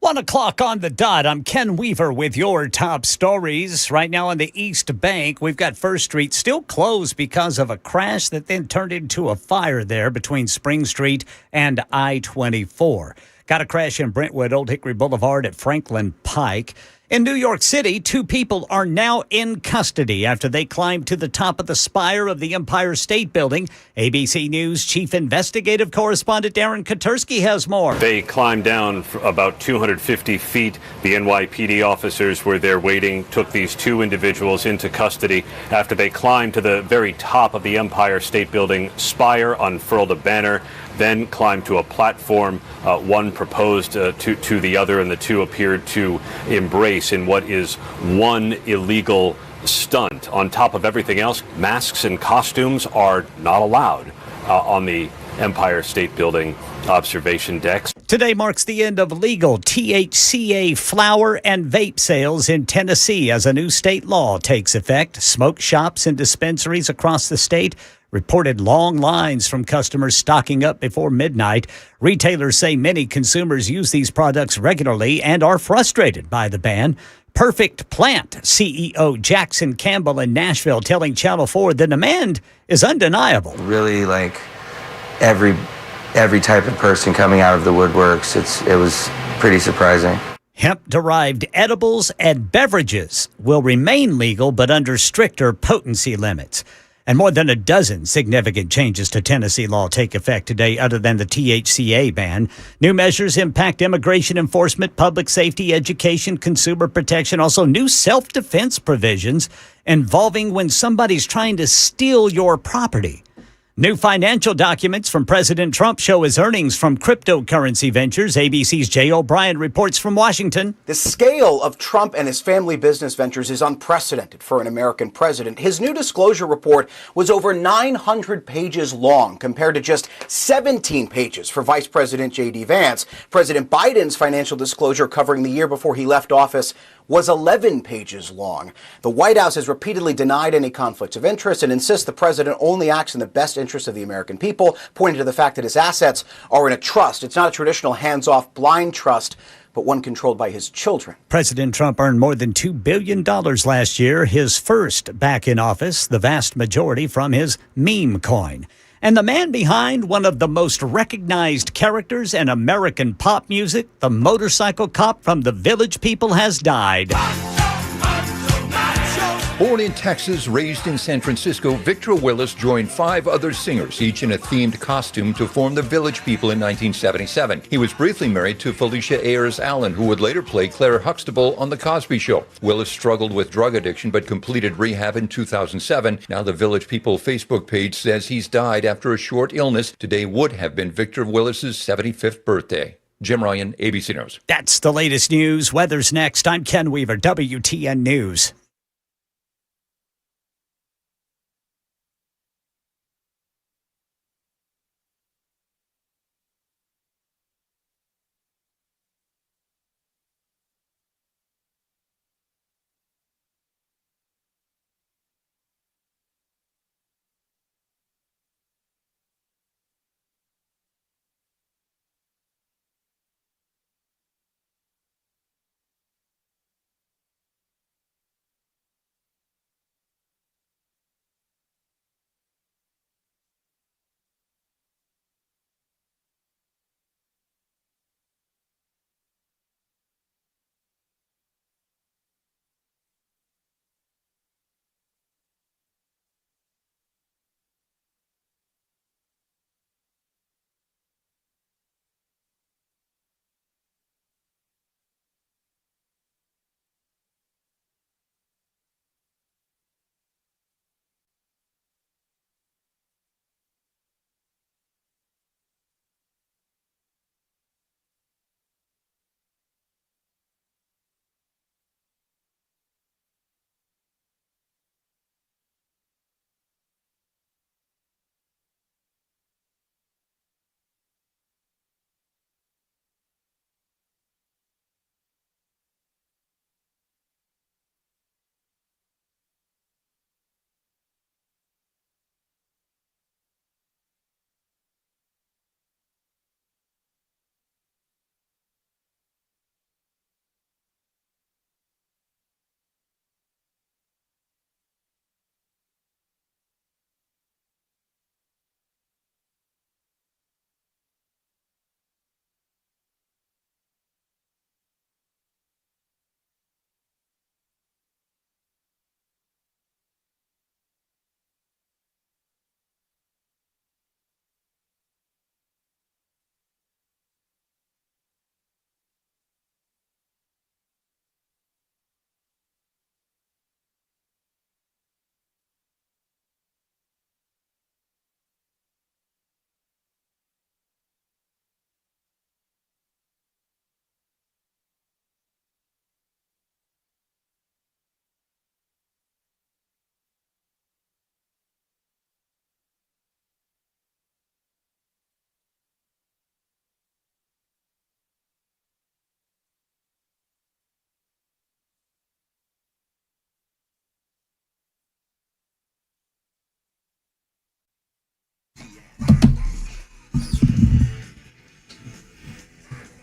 One o'clock on the dot. I'm Ken Weaver with your top stories. Right now on the East Bank, we've got First Street still closed because of a crash that then turned into a fire there between Spring Street and I-24. Got a crash in Brentwood, Old Hickory Boulevard at Franklin Pike. In New York City, 2 people are now in custody after they climbed to the top of the spire of the Empire State Building. ABC News Chief Investigative Correspondent Darren Katursky has more. They climbed down for about 250 feet. The NYPD officers were there waiting, took these 2 individuals into custody after they climbed to the very top of the Empire State Building spire, unfurled a banner, then climbed to a platform. One proposed to the other, and the 2 appeared to embrace in what is one illegal stunt. On top of everything else, masks and costumes are not allowed on the Empire State Building observation decks. Today marks the end of legal THCA flower and vape sales in Tennessee as a new state law takes effect. Smoke shops and dispensaries across the state reported long lines from customers stocking up before midnight. Retailers say many consumers use these products regularly and are frustrated by the ban. Perfect Plant CEO Jackson Campbell in Nashville telling Channel 4 the demand is undeniable. Really, like every type of person coming out of the woodworks. It was pretty surprising. Hemp-derived edibles and beverages will remain legal, but under stricter potency limits. And more than a dozen significant changes to Tennessee law take effect today other than the THCA ban. New measures impact immigration enforcement, public safety, education, consumer protection, also new self-defense provisions involving when somebody's trying to steal your property. New financial documents from President Trump show his earnings from cryptocurrency ventures. ABC's Jay O'Brien reports from Washington. The scale of Trump and his family business ventures is unprecedented for an American president. His new disclosure report was over 900 pages long compared to just 17 pages for Vice President J.D. Vance. President Biden's financial disclosure covering the year before he left office was 11 pages long. The White House has repeatedly denied any conflicts of interest and insists the president only acts in the best interest of the American people, pointing to the fact that his assets are in a trust. It's not a traditional hands-off blind trust, but one controlled by his children. President Trump earned more than $2 billion last year, his first back in office, the vast majority from his meme coin. And the man behind one of the most recognized characters in American pop music, the motorcycle cop from the Village People, has died. Born in Texas, raised in San Francisco, Victor Willis joined 5 other singers, each in a themed costume, to form the Village People in 1977. He was briefly married to Felicia Ayers Allen, who would later play Claire Huxtable on The Cosby Show. Willis struggled with drug addiction but completed rehab in 2007. Now the Village People Facebook page says he's died after a short illness. Today would have been Victor Willis's 75th birthday. Jim Ryan, ABC News. That's the latest news. Weather's next. I'm Ken Weaver, WTN News.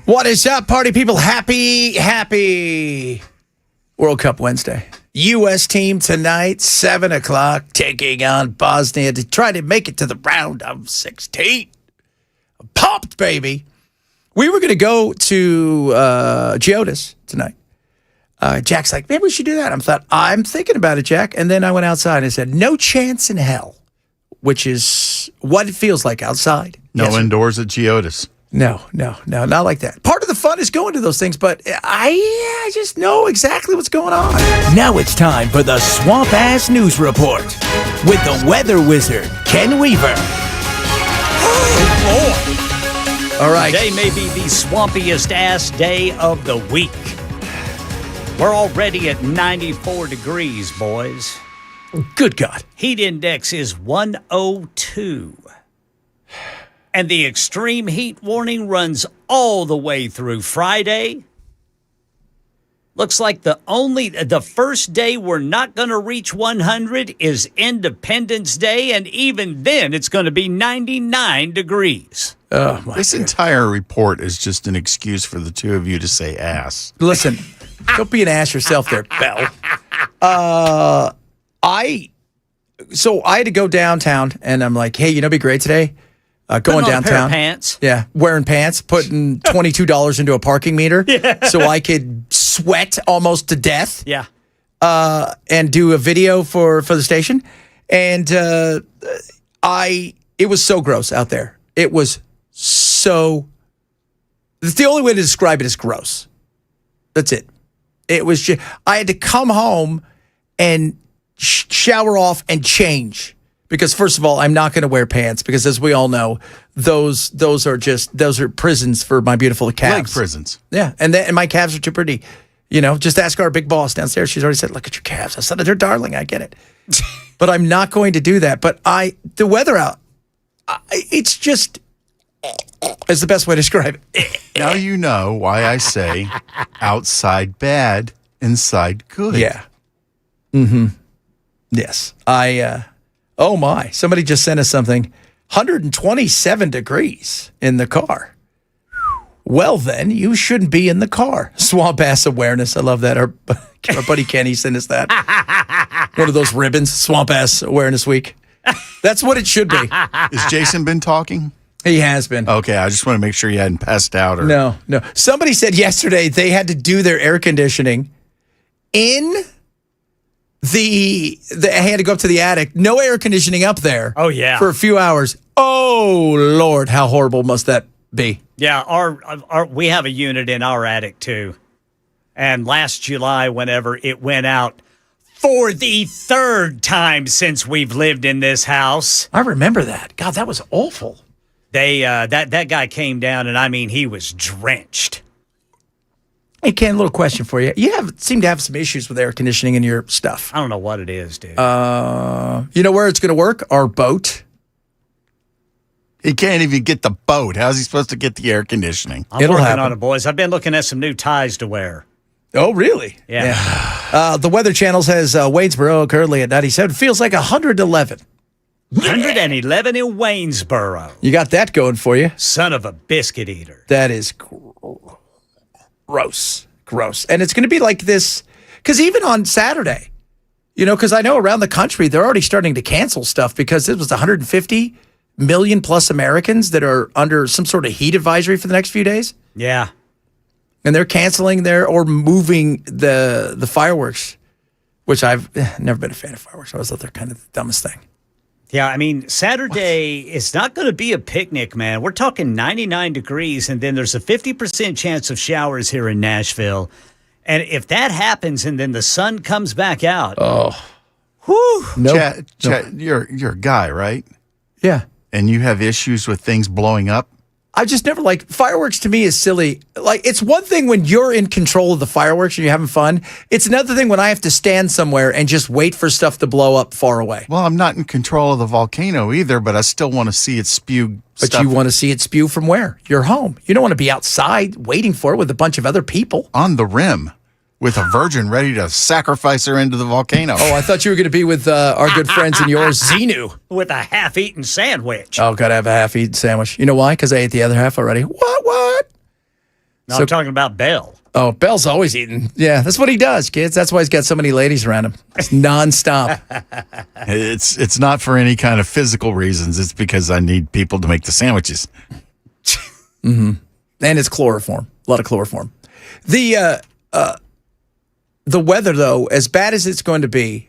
What is up, party people? Happy World Cup Wednesday. U.S. team tonight, 7 o'clock, taking on Bosnia to try to make it to the round of 16. I'm pumped, baby. We were going to go to Geodis tonight. Jack's like, maybe we should do that. I'm thinking about it, Jack. And then I went outside and said, no chance in hell, which is what it feels like outside. No indoors at Geodis. No, not like that. Part of the fun is going to those things, but I just know exactly what's going on. Now it's time for the Swamp Ass News Report with the weather wizard, Ken Weaver. Oh, boy. All right. Today may be the swampiest ass day of the week. We're already at 94 degrees, boys. Good God. Heat index is 102. And the extreme heat warning runs all the way through Friday. Looks like the first day we're not going to reach 100 is Independence Day, and even then it's going to be 99 degrees. Oh, this entire report is just an excuse for the two of you to say ass. Listen, don't be an ass yourself there, Belle. I had to go downtown, and I'm like, hey, it'd be great today. Going downtown. A pair of pants. Yeah, wearing pants, putting $22 into a parking meter so I could sweat almost to death. Yeah. And do a video for the station. And it was so gross out there. It was so, it's the only way to describe it is gross. That's it. It was just, I had to come home and shower off and change. Because first of all, I'm not going to wear pants because, as we all know, those are prisons for my beautiful calves. Leg prisons. Yeah, and my calves are too pretty. Just ask our big boss downstairs. She's already said, "Look at your calves." I said, "They're darling." I get it, but I'm not going to do that. But the weather out, it's just is the best way to describe it. Now you know why I say outside bad, inside good. Yeah. Mm-hmm. Yes, oh my, somebody just sent us something. 127 degrees in the car. Well, then, you shouldn't be in the car. Swamp Ass Awareness. I love that. Our buddy Kenny sent us that. One of those ribbons, Swamp Ass Awareness Week. That's what it should be. Has Jason been talking? He has been. Okay, I just want to make sure you hadn't passed out. Or No. Somebody said yesterday they had to do their air conditioning in they had to go up to the attic. No air conditioning up there. Oh, yeah. For a few hours. Oh, Lord, how horrible must that be? Yeah, our we have a unit in our attic, too. And last July, whenever it went out, for the third time since we've lived in this house. I remember that. God, that was awful. That guy came down, and I mean, he was drenched. Hey, Ken, a little question for you. You seem to have some issues with air conditioning in your stuff. I don't know what it is, dude. You know where it's going to work? Our boat. He can't even get the boat. How's he supposed to get the air conditioning? It'll working on it, boys. I've been looking at some new ties to wear. Oh, really? Yeah. The Weather Channel says Waynesboro currently at 97. Feels like 111. 111 in Waynesboro. You got that going for you. Son of a biscuit eater. That is gross. And it's going to be like this, because even on Saturday, because I know around the country, they're already starting to cancel stuff because it was 150 million plus Americans that are under some sort of heat advisory for the next few days. Yeah. And they're canceling or moving the fireworks, which I've never been a fan of fireworks. I always thought they're kind of the dumbest thing. Yeah, I mean, Saturday is not going to be a picnic, man. We're talking 99 degrees, and then there's a 50% chance of showers here in Nashville. And if that happens and then the sun comes back out. Oh. Whew. No. Chet, you're a guy, right? Yeah. And you have issues with things blowing up? I just never fireworks to me is silly. Like, it's one thing when you're in control of the fireworks and you're having fun. It's another thing when I have to stand somewhere and just wait for stuff to blow up far away. Well, I'm not in control of the volcano either, but I still want to see it spew But stuff. you want to see it spew from where? Your home. You don't want to be outside waiting for it with a bunch of other people. On the rim with a virgin ready to sacrifice her into the volcano. Oh, I thought you were going to be with our good friends and yours, Xenu. With a half-eaten sandwich. Oh, got to have a half-eaten sandwich. You know why? Because I ate the other half already. What? No, I'm talking about Bell. Oh, Bell's always eating. Yeah, that's what he does, kids. That's why he's got so many ladies around him. It's nonstop. It's not for any kind of physical reasons. It's because I need people to make the sandwiches. Mm-hmm. And it's chloroform. A lot of chloroform. The weather, though, as bad as it's going to be,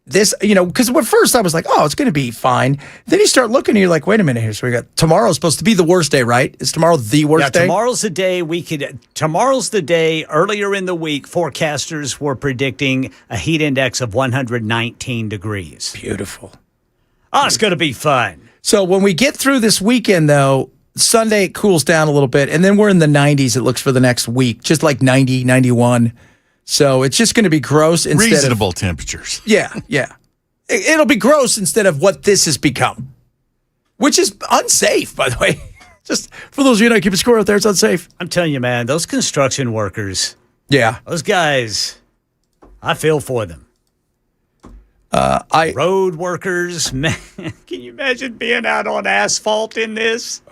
this, because at first I was like, oh, it's going to be fine. Then you start looking and you're like, wait a minute here. So we got tomorrow's supposed to be the worst day, right? Is tomorrow the worst day? Tomorrow's the day tomorrow's the day. Earlier in the week, forecasters were predicting a heat index of 119 degrees. Beautiful. Oh, it's going to be fun. So when we get through this weekend, though, Sunday it cools down a little bit, and then we're in the 90s, it looks, for the next week, just like 90, 91. So it's just going to be gross instead reasonable temperatures. Yeah. It'll be gross instead of what this has become, which is unsafe, by the way. Just for those of you who don't keep a score out there, it's unsafe. I'm telling you, man, those construction workers. Yeah. Those guys, I feel for them. Road workers, man, can you imagine being out on asphalt in this?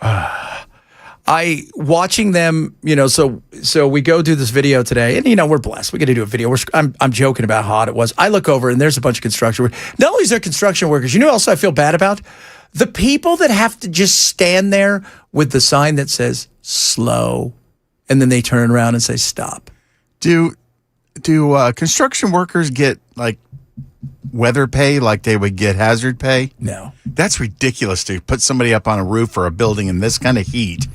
Watching them, so we go do this video today, and we're blessed. We get to do a video. I'm joking about how hot it was. I look over and there's a bunch of construction workers. Not only is there construction workers, you know what else I feel bad about? The people that have to just stand there with the sign that says slow, and then they turn around and say stop. Do construction workers get like weather pay like they would get hazard pay? No. That's ridiculous to put somebody up on a roof or a building in this kind of heat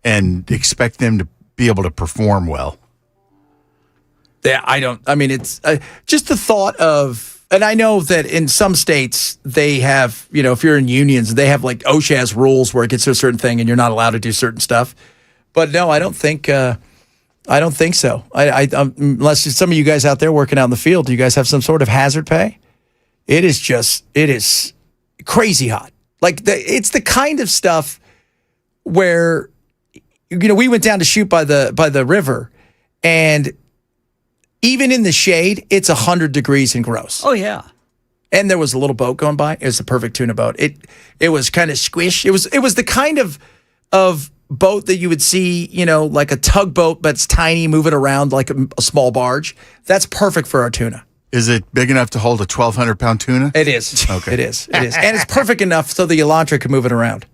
and expect them to be able to perform well. Yeah, it's just the thought of, and I know that in some states they have, if you're in unions, they have like OSHA has rules where it gets to a certain thing and you're not allowed to do certain stuff. But no, I don't think so. Unless some of you guys out there working out in the field, do you guys have some sort of hazard pay? It is crazy hot. Like it's the kind of stuff where, we went down to shoot by the river, and even in the shade, it's 100 degrees and gross. Oh yeah. And there was a little boat going by. It was the perfect tuna boat. It was kind of squish. It was the kind of boat that you would see, like a tugboat, but it's tiny, moving around like a small barge. That's perfect for our tuna. Is it big enough to hold a 1,200-pound tuna? It is. Okay. It is. And it's perfect enough so the Elantra can move it around.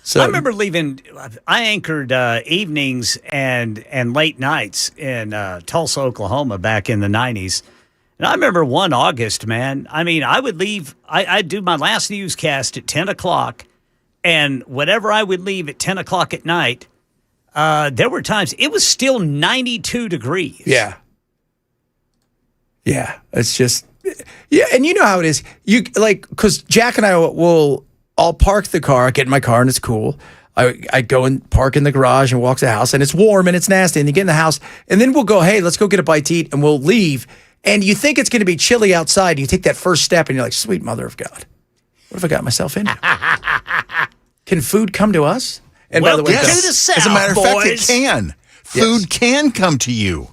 So I remember I anchored evenings and late nights in Tulsa, Oklahoma back in the 90s. And I remember one August, man. I mean, I would leave, I'd do my last newscast at 10 o'clock. And whenever I would leave at 10 o'clock at night, there were times it was still 92 degrees. Yeah. Yeah. It's just, and you know how it is. Because Jack and I'll park the car, I get in my car and it's cool. I go and park in the garage and walk to the house and it's warm and it's nasty. And you get in the house and then we'll go, hey, let's go get a bite to eat, and we'll leave. And you think it's going to be chilly outside. You take that first step and you're like, sweet mother of God. What have I got myself into? Can food come to us? And by the way, to the South, as a matter of fact, it boys. can. Food can come to you.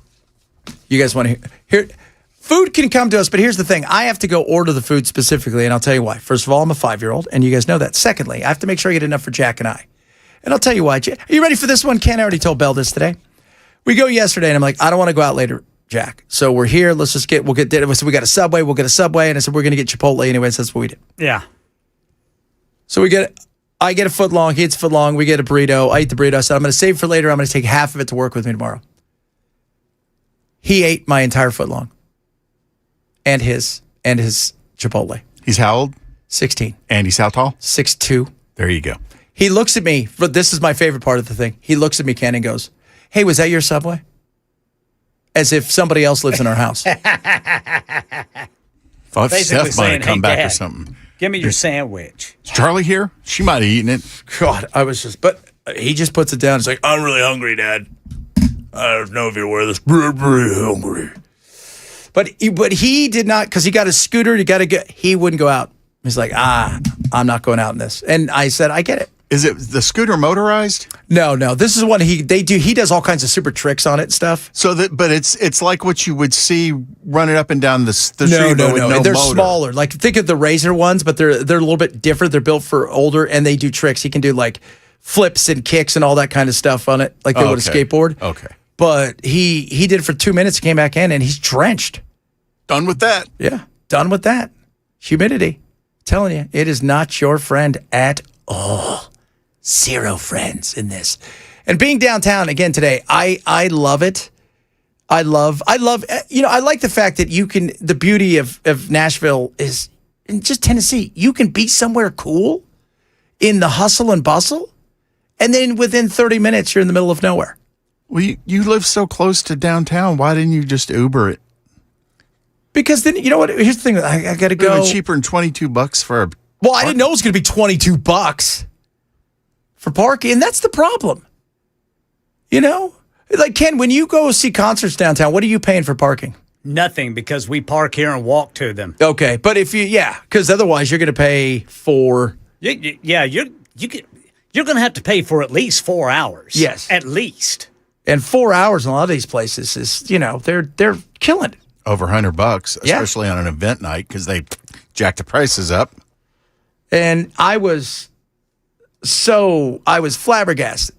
You guys want to hear? Food can come to us, but here's the thing. I have to go order the food specifically, and I'll tell you why. First of all, I'm a 5-year-old, and you guys know that. Secondly, I have to make sure I get enough for Jack and I. And I'll tell you why. Are you ready for this one? Ken, I already told Belle this today. We go yesterday, and I'm like, I don't want to go out later, Jack. So we're here. We'll get dinner. So we got a Subway. We'll get a Subway. And I said, we're going to get Chipotle anyways. That's what we did. Yeah. So I get a foot long. He eats a foot long. We get a burrito. I eat the burrito. I said, I'm going to save for later. I'm going to take half of it to work with me tomorrow. He ate my entire foot long. And his Chipotle. He's how old? 16. And he's how tall? 6'2". There you go. He looks at me, but this is my favorite part of the thing. He looks at me, Ken, and goes, hey, was that your Subway? As if somebody else lives in our house. Thought Basically Steph might have come back Dad, or something. Give me your sandwich. Is Charlie here? She might have eaten it. God, but he just puts it down. He's like, I'm really hungry, Dad. I don't know if you're aware of this. Really hungry. But he did not, because he got a scooter. He wouldn't go out. He's like, I'm not going out in this. And I said, I get it. Is it the scooter motorized? No. This is one he does all kinds of super tricks on it and stuff. But it's like what you would see running up and down the street. No. They're motor. smaller. Like think of the Razor ones, but they're a little bit different. They're built for older, and they do tricks. He can do like flips and kicks and all that kind of stuff on it, like they would a skateboard. Okay. But he did it for 2 minutes, came back in, and he's drenched. Done with that. Yeah, done with that. Humidity. Telling you, it is not your friend at all. Zero friends in this. And being downtown again today, I love it. I love, I like the fact that the beauty of Nashville is in just Tennessee. You can be somewhere cool in the hustle and bustle, and then within 30 minutes, you're in the middle of nowhere. Well, you live so close to downtown. Why didn't you just Uber it? Because then, you know what? Here's the thing. I got to go. Cheaper than $22 for a. Well, I didn't know it was going to be $22 for parking, and that's the problem. Like, Ken, when you go see concerts downtown, what are you paying for parking? Nothing, because we park here and walk to them. Okay, but because otherwise you're going to pay for. You're going to have to pay for at least 4 hours. Yes, at least. And 4 hours in a lot of these places is, they're killing it. Over $100, especially on an event night, because they jack the prices up. And I was flabbergasted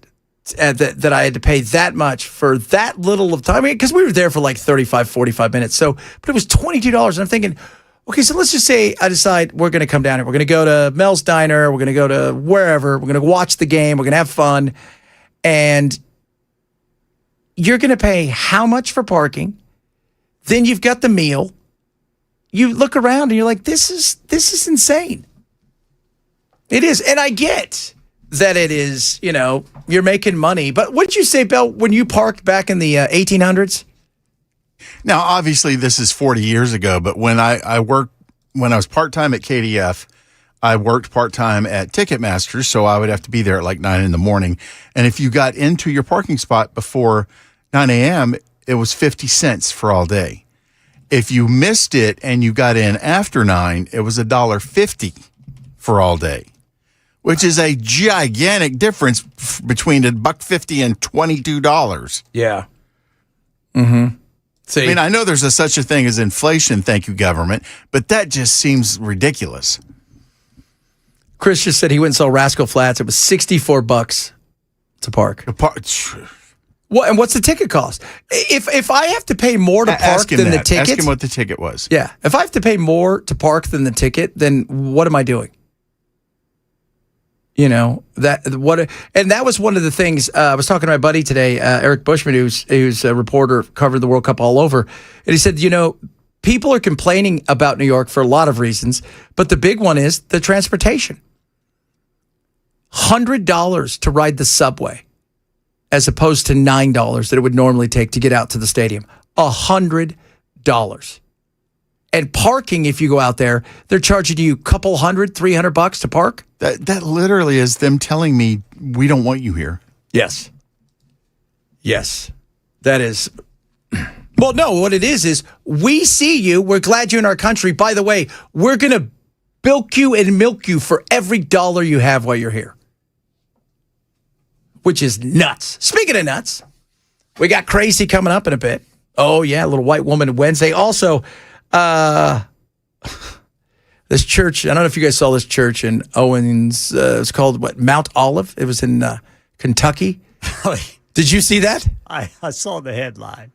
that I had to pay that much for that little of time. Because we were there for like 35, 45 minutes. But it was $22. And I'm thinking, okay, so let's just say I decide we're going to come down here. We're going to go to Mel's Diner. We're going to go to wherever. We're going to watch the game. We're going to have fun. And you're going to pay how much for parking? Then you've got the meal. You look around and you're like, this is insane. It is. And I get that it is, you're making money. But what did you say, Bill, when you parked back in the 1800s? Now, obviously, this is 40 years ago, but when I was part-time at KDF, I worked part-time at Ticketmaster, so I would have to be there at like 9 in the morning. And if you got into your parking spot before 9 a.m., it was 50 cents for all day. If you missed it and you got in after 9, it was $1.50 for all day, which is a gigantic difference between $1.50 and $22. Yeah. Mm-hmm. I mean, I know there's such a thing as inflation, thank you, government, but that just seems ridiculous. Chris just said he went and saw Rascal Flatts. It was $64 to park. What, and what's the ticket cost? If I have to pay more to park than the ticket, ask him what the ticket was. Yeah, if I have to pay more to park than the ticket, then what am I doing? And that was one of the things I was talking to my buddy today, Eric Bushman, who's a reporter, covered the World Cup all over, and he said, people are complaining about New York for a lot of reasons, but the big one is the transportation. $100 to ride the subway, as opposed to $9 that it would normally take to get out to the stadium. $100. And parking, if you go out there, they're charging you a couple $100, $300 to park. That literally is them telling me we don't want you here. Yes. That is. Well, no, what it is we see you. We're glad you're in our country. By the way, we're going to bilk you and milk you for every dollar you have while you're here. Which is nuts. Speaking of nuts, we got crazy coming up in a bit. Oh, yeah, a little white woman Wednesday. Also, this church, I don't know if you guys saw this church in Owens. It's called, Mount Olive? It was in Kentucky. Did you see that? I saw the headline.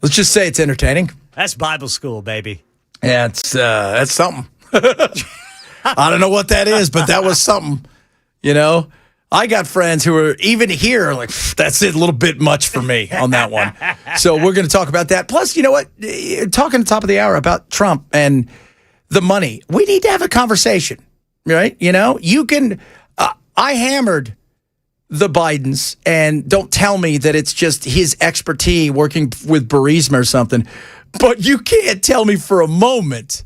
Let's just say it's entertaining. That's Bible school, baby. Yeah, that's something. I don't know what that is, but that was something. I got friends who are even here like, that's it, a little bit much for me on that one. So we're going to talk about that. Plus, you know what? Talking at the top of the hour about Trump and the money. We need to have a conversation, right? You can, I hammered the Bidens, and don't tell me that it's just his expertise working with Burisma or something. But you can't tell me for a moment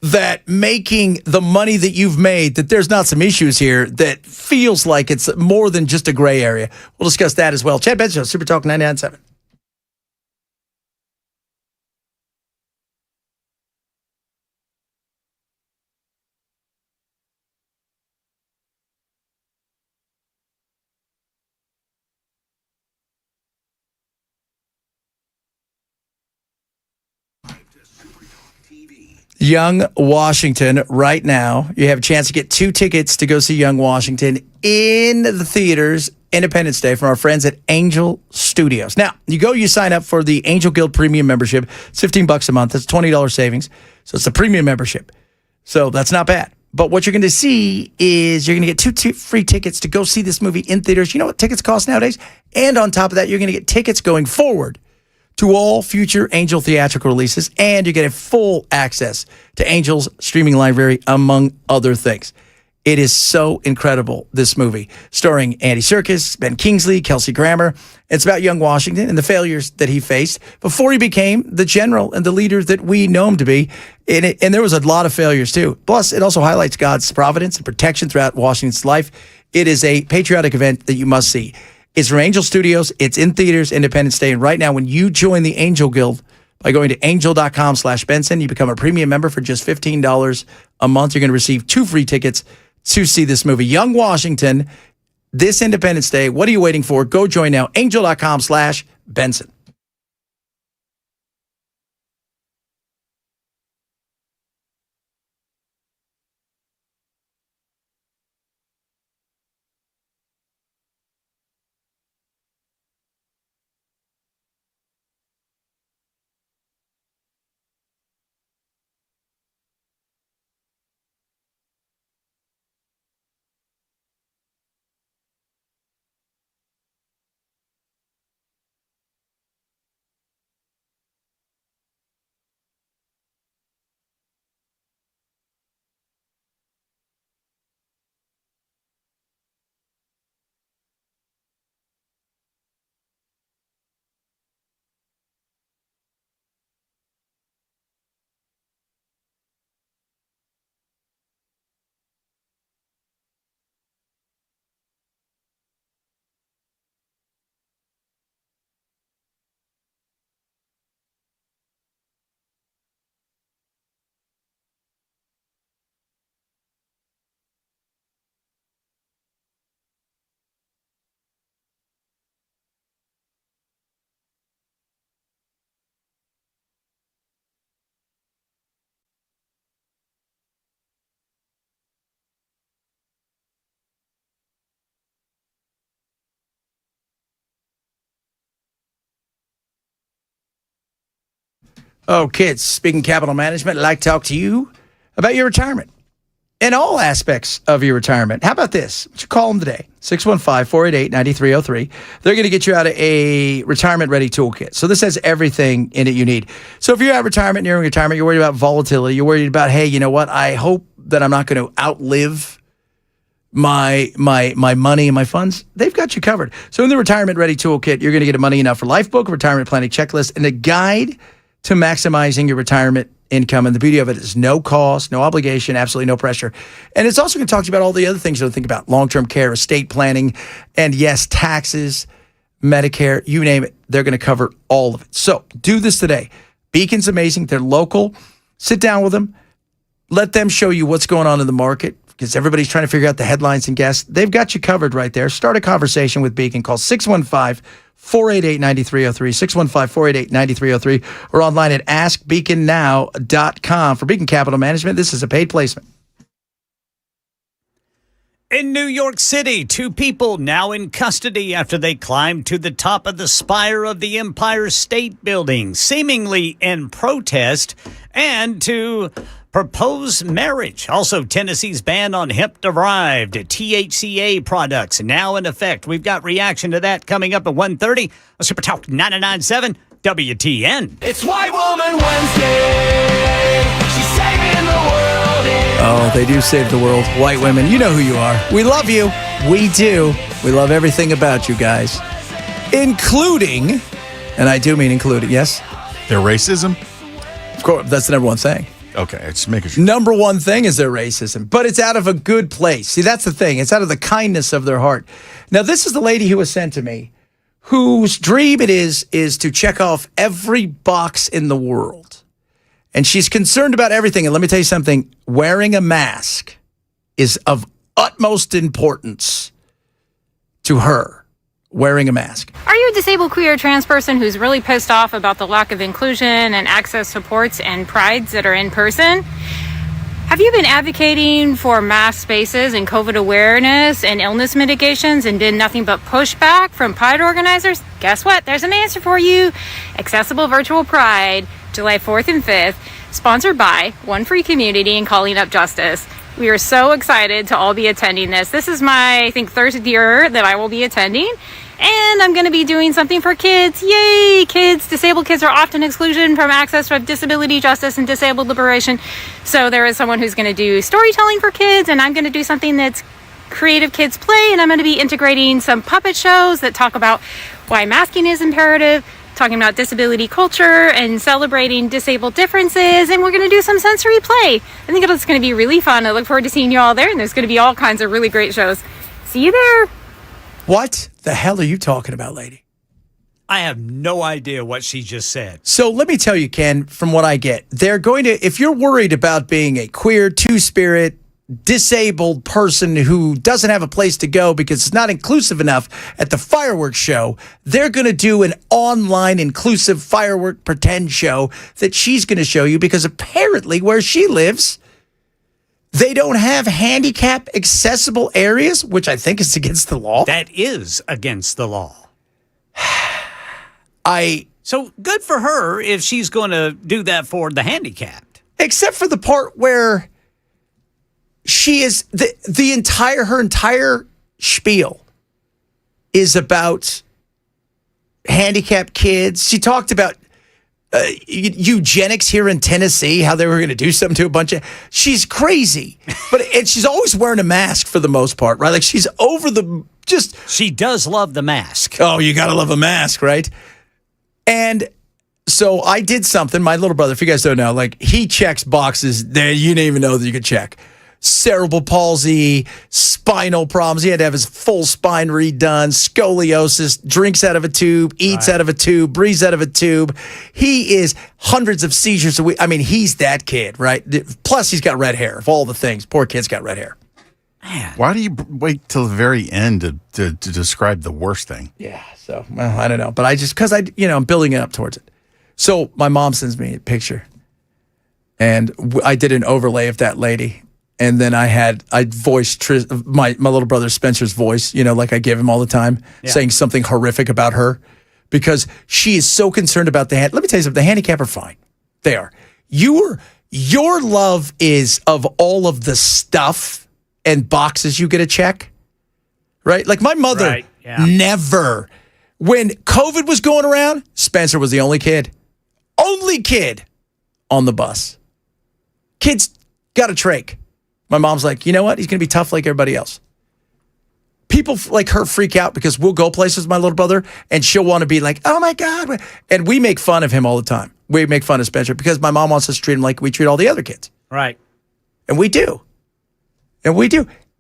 that making the money that you've made, that there's not some issues here that feels like it's more than just a gray area. We'll discuss that as well. Chad Benson Show, Super Talk 99.7. Young Washington right now. You have a chance to get 2 tickets to go see Young Washington in the theaters Independence Day from our friends at Angel Studios. Now, you sign up for the Angel Guild Premium membership. It's $15 a month. That's $20 savings. So it's a premium membership. So that's not bad. But what you're going to see is you're going to get 2 free tickets to go see this movie in theaters. You know what tickets cost nowadays? And on top of that, you're going to get tickets going forward to all future Angel theatrical releases, and you get full access to Angel's streaming library, among other things. It is so incredible, this movie, starring Andy Serkis, Ben Kingsley, Kelsey Grammer. It's about young Washington and the failures that he faced before he became the general and the leader that we know him to be. And there was a lot of failures, too. Plus, it also highlights God's providence and protection throughout Washington's life. It is a patriotic event that you must see. It's from Angel Studios. It's in theaters, Independence Day. And right now, when you join the Angel Guild by going to angel.com/Benson, you become a premium member for just $15 a month. You're going to receive 2 free tickets to see this movie. Young Washington, this Independence Day. What are you waiting for? Go join now. Angel.com/Benson. Oh, kids, speaking capital management, I'd like to talk to you about your retirement and all aspects of your retirement. How about this? Why don't you call them today? 615-488-9303. They're going to get you out of a retirement-ready toolkit. So this has everything in it you need. So if you're at retirement, nearing retirement, you're worried about volatility, you're worried about, hey, you know what? I hope that I'm not going to outlive my money and my funds. They've got you covered. So in the Retirement Ready Toolkit, you're going to get a Money Enough for Life book, a retirement planning checklist, and a guide to maximizing your retirement income. And the beauty of it is no cost, no obligation, absolutely no pressure. And it's also going to talk to you about all the other things you'll think about: long-term care, estate planning, and yes, taxes, Medicare, you name it. They're going to cover all of it. So do this today. Beacon's amazing. They're local. Sit down with them. Let them show you what's going on in the market, because everybody's trying to figure out the headlines and guests. They've got you covered right there. Start a conversation with Beacon. Call 615-488-9303, 615-488-9303, or online at askbeaconnow.com. For Beacon Capital Management, this is a paid placement. In New York City, 2 people now in custody after they climbed to the top of the spire of the Empire State Building, seemingly in protest and to propose marriage. Also, Tennessee's ban on hemp-derived THCA products now in effect. We've got reaction to that coming up at 1:30 on Super Talk 99.7 WTN. It's White Woman Wednesday. She's saving the world. Oh, they do save the world. White women, you know who you are. We love you. We do. We love everything about you guys, including, and I do mean including, yes? Their racism? Of course, that's the number one thing. Okay, it's making sure. Number one thing is their racism, but it's out of a good place. See, that's the thing. It's out of the kindness of their heart. Now, this is the lady who was sent to me, whose dream it is to check off every box in the world. And she's concerned about everything. And let me tell you something. Wearing a mask is of utmost importance to her. wearing a mask. Are you a disabled, queer, trans person who's really pissed off about the lack of inclusion and access supports and prides that are in person? Have you been advocating for mask spaces and COVID awareness and illness mitigations and been nothing but pushback from Pride organizers? Guess what? There's an answer for you. Accessible Virtual Pride, July 4th and 5th, sponsored by One Free Community and Calling Up Justice. We are so excited to all be attending this. This is my, I think, third year that I will be attending. And I'm going to be doing something for kids. Yay, kids. Disabled kids are often excluded from access to disability justice and disabled liberation. So there is someone who's going to do storytelling for kids, and I'm going to do something that's creative kids play, and I'm going to be integrating some puppet shows that talk about why masking is imperative, talking about disability culture and celebrating disabled differences, and we're going to do some sensory play. I think it's going to be really fun. I look forward to seeing you all there, and there's going to be all kinds of really great shows. See you there. What the hell are you talking about, lady? I have no idea what she just said. So let me tell you, Ken, from what I get, they're going to, if you're worried about being a queer, two-spirit, disabled person who doesn't have a place to go because it's not inclusive enough at the fireworks show, they're going to do an online inclusive firework pretend show that she's going to show you, because apparently where she lives, they don't have handicap accessible areas, which I think is against the law. That is against the law. So good for her if she's going to do that for the handicapped. Except for the part where she is her entire spiel is about handicapped kids. She talked about eugenics here in Tennessee, how they were going to do something to a bunch of. She's crazy, and she's always wearing a mask for the most part, right? Like she's over the just. She does love the mask. Oh, you gotta love a mask, right? And so I did something. My little brother, if you guys don't know, like he checks boxes that you didn't even know that you could check. Cerebral palsy, spinal problems. He had to have his full spine redone, scoliosis, drinks out of a tube, eats out of a tube, breathes out of a tube. He is hundreds of seizures a week. I mean, he's that kid, right? Plus, he's got red hair. Of all the things, poor kid's got red hair. Man. Why do you wait till the very end to describe the worst thing? Yeah, so, well, I don't know. But I just, because I'm building it up towards it. So my mom sends me a picture, and I did an overlay of that lady. And then I voiced my little brother Spencer's voice, like I give him all the time, saying something horrific about her, because she is so concerned about let me tell you something, the handicap are fine. They are. Your love is of all of the stuff and boxes you get to check, right? Like my mother never, when COVID was going around, Spencer was the only kid on the bus. Kids got a trach. My mom's like, you know what? He's going to be tough like everybody else. People like her freak out because we'll go places with my little brother and she'll want to be like, oh my God. And we make fun of him all the time. We make fun of Spencer because my mom wants us to treat him like we treat all the other kids. Right. And we do.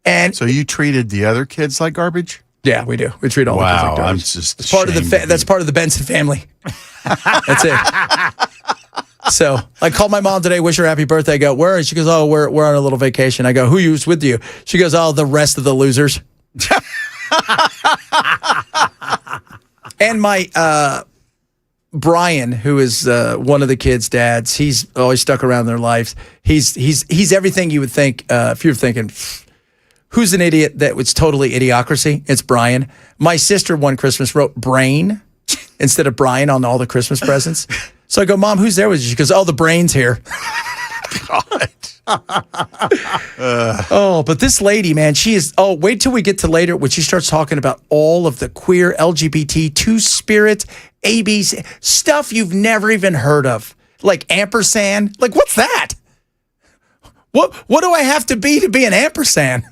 And so you treated the other kids like garbage? Yeah, we do. We treat all the kids like garbage. I'm just it's part of that's part of the Benson family. That's it. So I called my mom today, wish her happy birthday. I go, where is she? She goes, oh, we're on a little vacation. I go, who was with you? She goes, oh, the rest of the losers. And my Brian, who is one of the kids' dads, he's always stuck around their lives. He's everything you would think if you're thinking, who's an idiot that was totally idiocracy? It's Brian. My sister one Christmas wrote Brain instead of Brian on all the Christmas presents. So I go, Mom, who's there with you? She goes, oh, the brain's here. God. But this lady, man, she is, wait till we get to later when she starts talking about all of the queer LGBT, two-spirit, ABC, stuff you've never even heard of. Like ampersand. Like, what's that? What do I have to be an ampersand?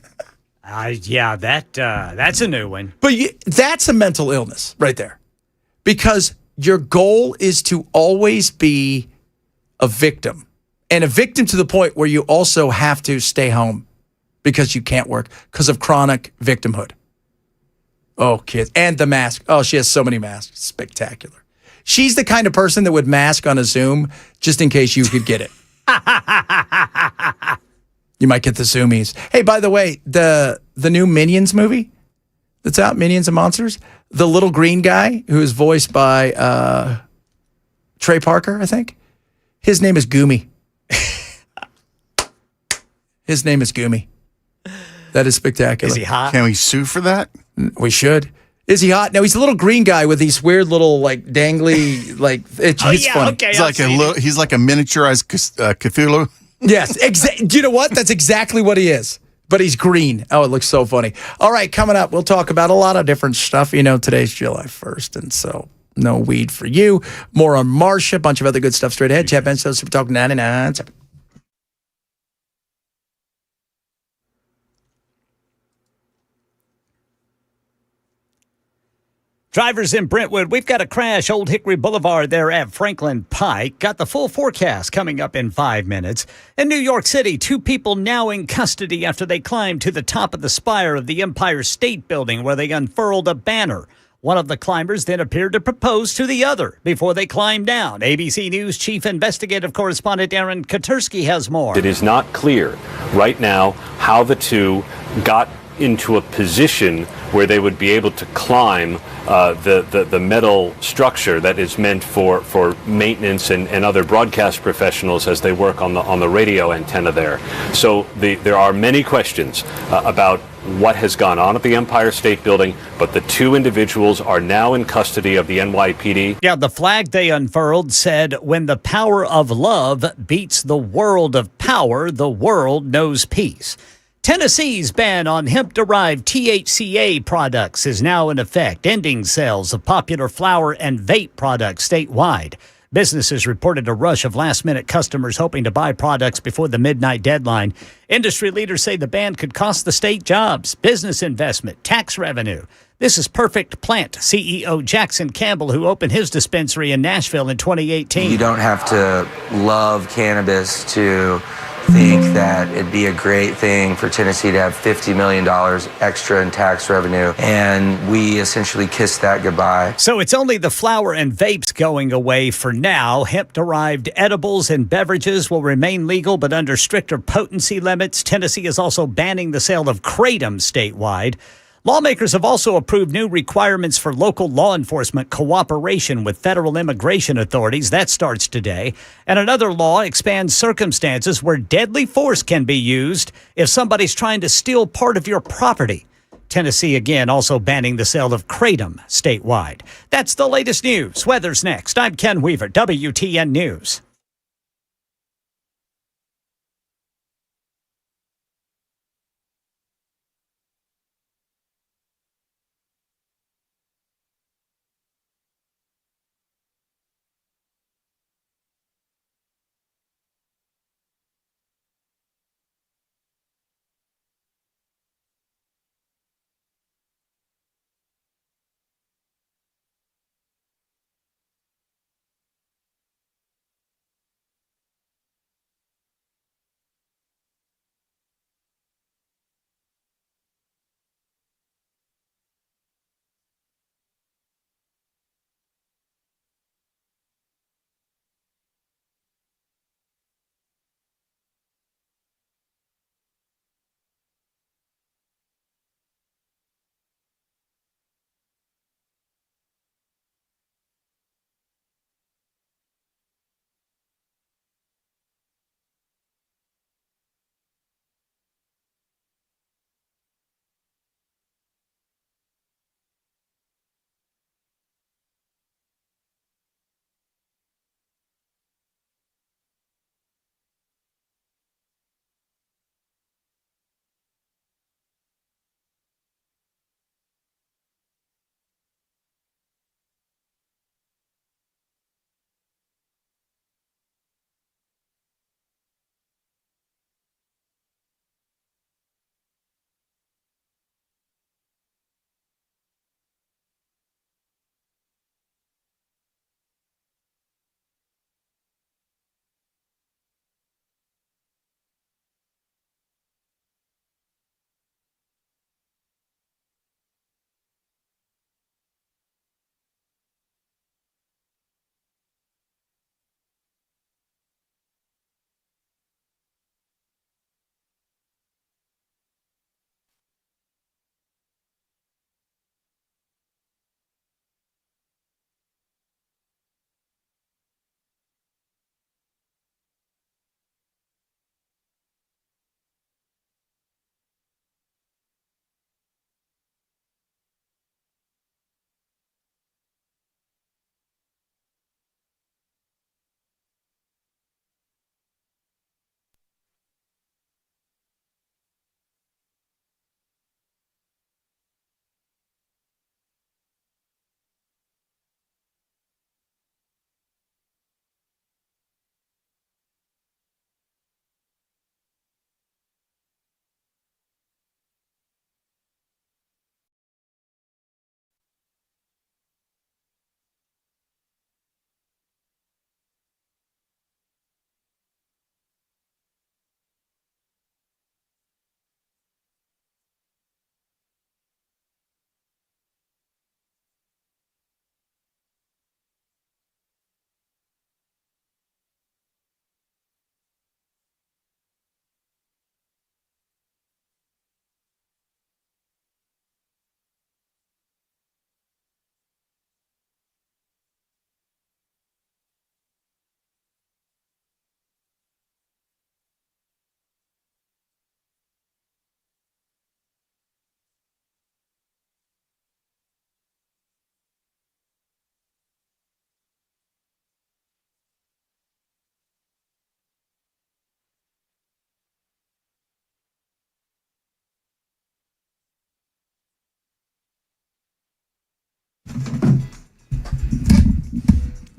That's a new one. But that's a mental illness right there. Because your goal is to always be a victim, and a victim to the point where you also have to stay home because you can't work because of chronic victimhood. Oh, kids. And the mask. Oh, she has so many masks. Spectacular. She's the kind of person that would mask on a Zoom just in case you could get it. You might get the Zoomies. Hey, by the way, the new Minions movie, that's out, Minions and Monsters. The little green guy who is voiced by Trey Parker, I think. His name is Goomy. His name is Goomy. That is spectacular. Is he hot? Can we sue for that? We should. Is he hot? No, he's a little green guy with these weird little like dangly like. It's funny. Okay, He's like he's like a miniaturized Cthulhu. Yes, do you know what? That's exactly what he is. But he's green. Oh, it looks so funny. All right, coming up, we'll talk about a lot of different stuff. You know, today's July 1st, and so no weed for you. More on Marsha, a bunch of other good stuff straight ahead. Chad Benson, Super Talk 99. Drivers in Brentwood, we've got a crash. Old Hickory Boulevard there at Franklin Pike. Got the full forecast coming up in 5 minutes. In New York City, 2 people now in custody after they climbed to the top of the spire of the Empire State Building where they unfurled a banner. One of the climbers then appeared to propose to the other before they climbed down. ABC News Chief Investigative Correspondent Aaron Katursky has more. It is not clear right now how the two got into a position where they would be able to climb the metal structure that is meant for maintenance and other broadcast professionals as they work on the radio antenna there. So there are many questions about what has gone on at the Empire State Building, but the 2 individuals are now in custody of the NYPD. Yeah, the flag they unfurled said, "When the power of love beats the world of power, the world knows peace." Tennessee's ban on hemp-derived THCA products is now in effect, ending sales of popular flower and vape products statewide. Businesses reported a rush of last-minute customers hoping to buy products before the midnight deadline. Industry leaders say the ban could cost the state jobs, business investment, tax revenue. This is Perfect Plant CEO Jackson Campbell, who opened his dispensary in Nashville in 2018. You don't have to love cannabis to think that it'd be a great thing for Tennessee to have $50 million extra in tax revenue, and we essentially kissed that goodbye. So it's only the flower and vapes going away for now. Hemp-derived edibles and beverages will remain legal, but under stricter potency limits. Tennessee is also banning the sale of kratom statewide. Lawmakers have also approved new requirements for local law enforcement cooperation with federal immigration authorities. That starts today. And another law expands circumstances where deadly force can be used if somebody's trying to steal part of your property. Tennessee, again, also banning the sale of kratom statewide. That's the latest news. Weather's next. I'm Ken Weaver, WTN News.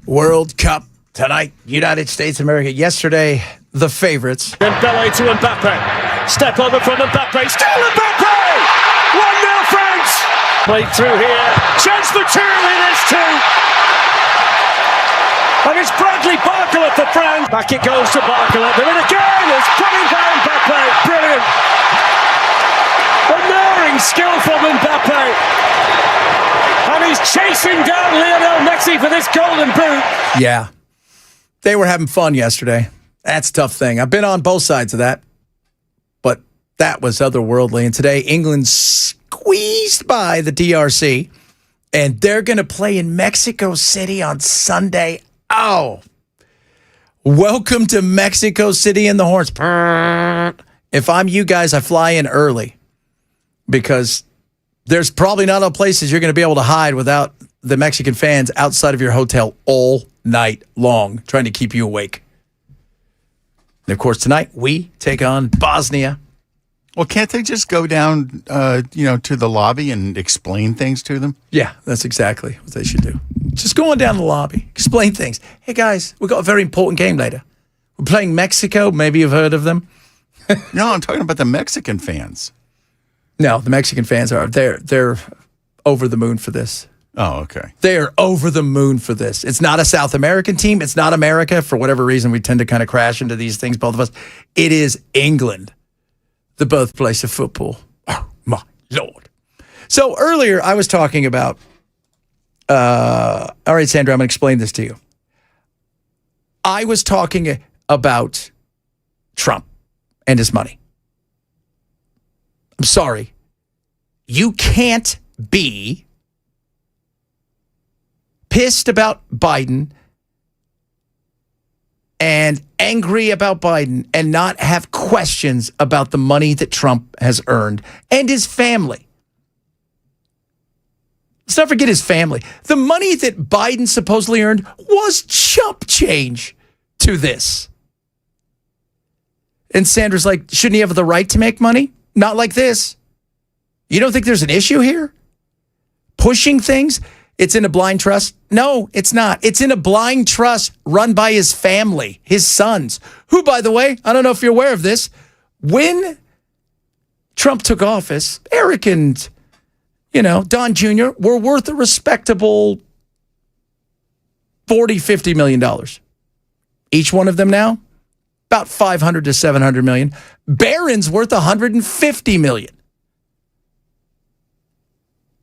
World Cup tonight, United States of America. Yesterday, the favorites. Dembele to Mbappe. Step over from Mbappe. Still Mbappe! 1-0 France! Played through here. Chance for two. It is two. And it's Bradley Barcola for France. Back it goes to Barcola. They're in again. It's coming by Mbappe. Brilliant. Unerring skill from Mbappe. And he's chasing down Lionel Messi for this golden boot. Yeah. They were having fun yesterday. That's a tough thing. I've been on both sides of that. But that was otherworldly. And today, England squeezed by the DRC. And they're going to play in Mexico City on Sunday. Oh. Welcome to Mexico City and the Horns. If I'm you guys, I fly in early. Because there's probably not enough places you're going to be able to hide without the Mexican fans outside of your hotel all night long, trying to keep you awake. And of course, tonight we take on Bosnia. Well, can't they just go down, to the lobby and explain things to them? Yeah, that's exactly what they should do. Just go on down the lobby, explain things. Hey guys, we've got a very important game later. We're playing Mexico. Maybe you've heard of them. No, I'm talking about the Mexican fans. No, the Mexican fans they're over the moon for this. Oh, okay. They are over the moon for this. It's not a South American team. It's not America. For whatever reason, we tend to kind of crash into these things, both of us. It is England, the birthplace of football. Oh, my Lord. So earlier, I was talking about, all right, Sandra, I'm going to explain this to you. I was talking about Trump and his money. I'm sorry. You can't be pissed about Biden and angry about Biden and not have questions about the money that Trump has earned and his family. Let's not forget his family. The money that Biden supposedly earned was chump change to this. And Sandra's like, shouldn't he have the right to make money? Not like this. You don't think there's an issue here? Pushing things? It's in a blind trust? No, it's not. It's in a blind trust run by his family, his sons, who, by the way, I don't know if you're aware of this, when Trump took office, Eric and, Don Jr. were worth a respectable $40-50 million. Each one of them now, about $500 to $700 million. Barron's worth $150 million.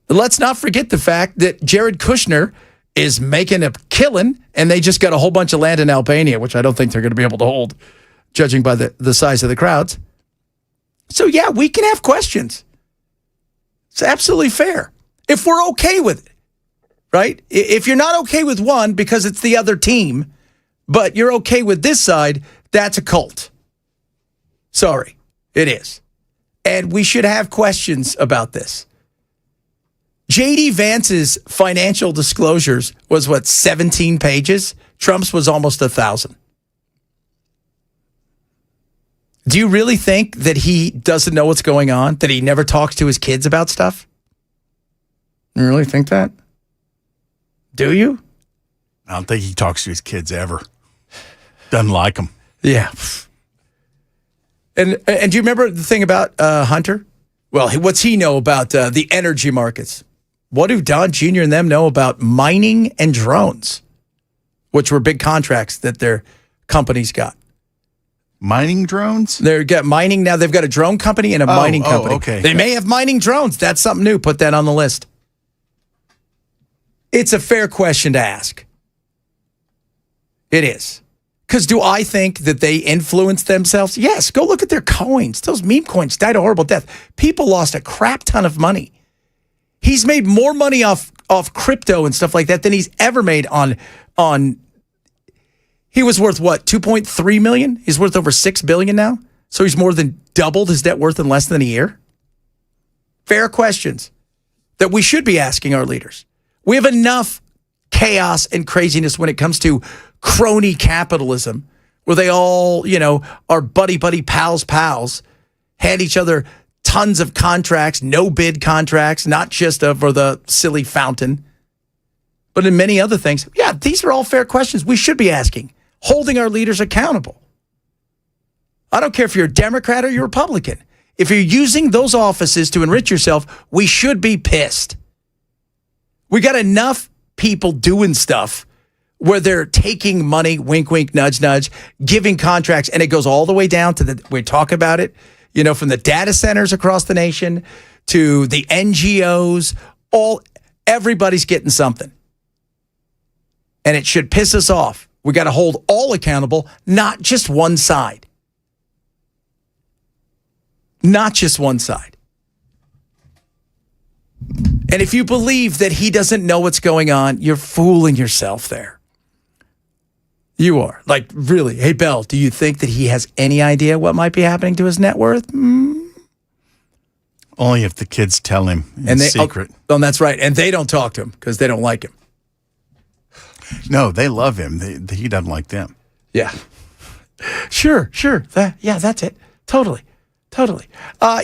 Let's not forget the fact that Jared Kushner is making a killing, and they just got a whole bunch of land in Albania, which I don't think they're going to be able to hold, judging by the size of the crowds. So, yeah, we can have questions. It's absolutely fair. If we're okay with it, right? If you're not okay with one because it's the other team, but you're okay with this side, that's a cult. Sorry, it is. And we should have questions about this. J.D. Vance's financial disclosures was, 17 pages? Trump's was almost 1,000. Do you really think that he doesn't know what's going on? That he never talks to his kids about stuff? You really think that? Do you? I don't think he talks to his kids ever. Doesn't like them. Yeah. And do you remember the thing about Hunter? Well, what's he know about the energy markets? What do Don Jr. and them know about mining and drones, which were big contracts that their companies got? Mining drones? They're got mining now. They've got a drone company and a mining company. Okay. They may have mining drones. That's something new. Put that on the list. It's a fair question to ask. It is. Because do I think that they influenced themselves? Yes. Go look at their coins. Those meme coins died a horrible death. People lost a crap ton of money. He's made more money off crypto and stuff like that than he's ever made on. He was worth what, 2.3 million? He's worth over 6 billion now. So he's more than doubled his net worth in less than a year. Fair questions that we should be asking our leaders. We have enough chaos and craziness when it comes to crony capitalism, where they all, are buddy, pals, hand each other tons of contracts, no bid contracts, not just for the silly fountain, But in many other things, yeah, these are all fair questions we should be asking, holding our leaders accountable. I don't care if you're a Democrat or you're a Republican. If you're using those offices to enrich yourself, we should be pissed. We got enough people doing stuff where they're taking money, wink, wink, nudge, nudge, giving contracts, and it goes all the way down to we talk about it, from the data centers across the nation to the NGOs, everybody's getting something. And it should piss us off. We got to hold all accountable, not just one side. Not just one side. And if you believe that he doesn't know what's going on, you're fooling yourself there. You are. Like, really. Hey, Bell, do you think that he has any idea what might be happening to his net worth? Only if the kids tell him in secret. Oh, that's right. And they don't talk to him because they don't like him. No, they love him. He doesn't like them. Yeah. Sure. That's it. Totally.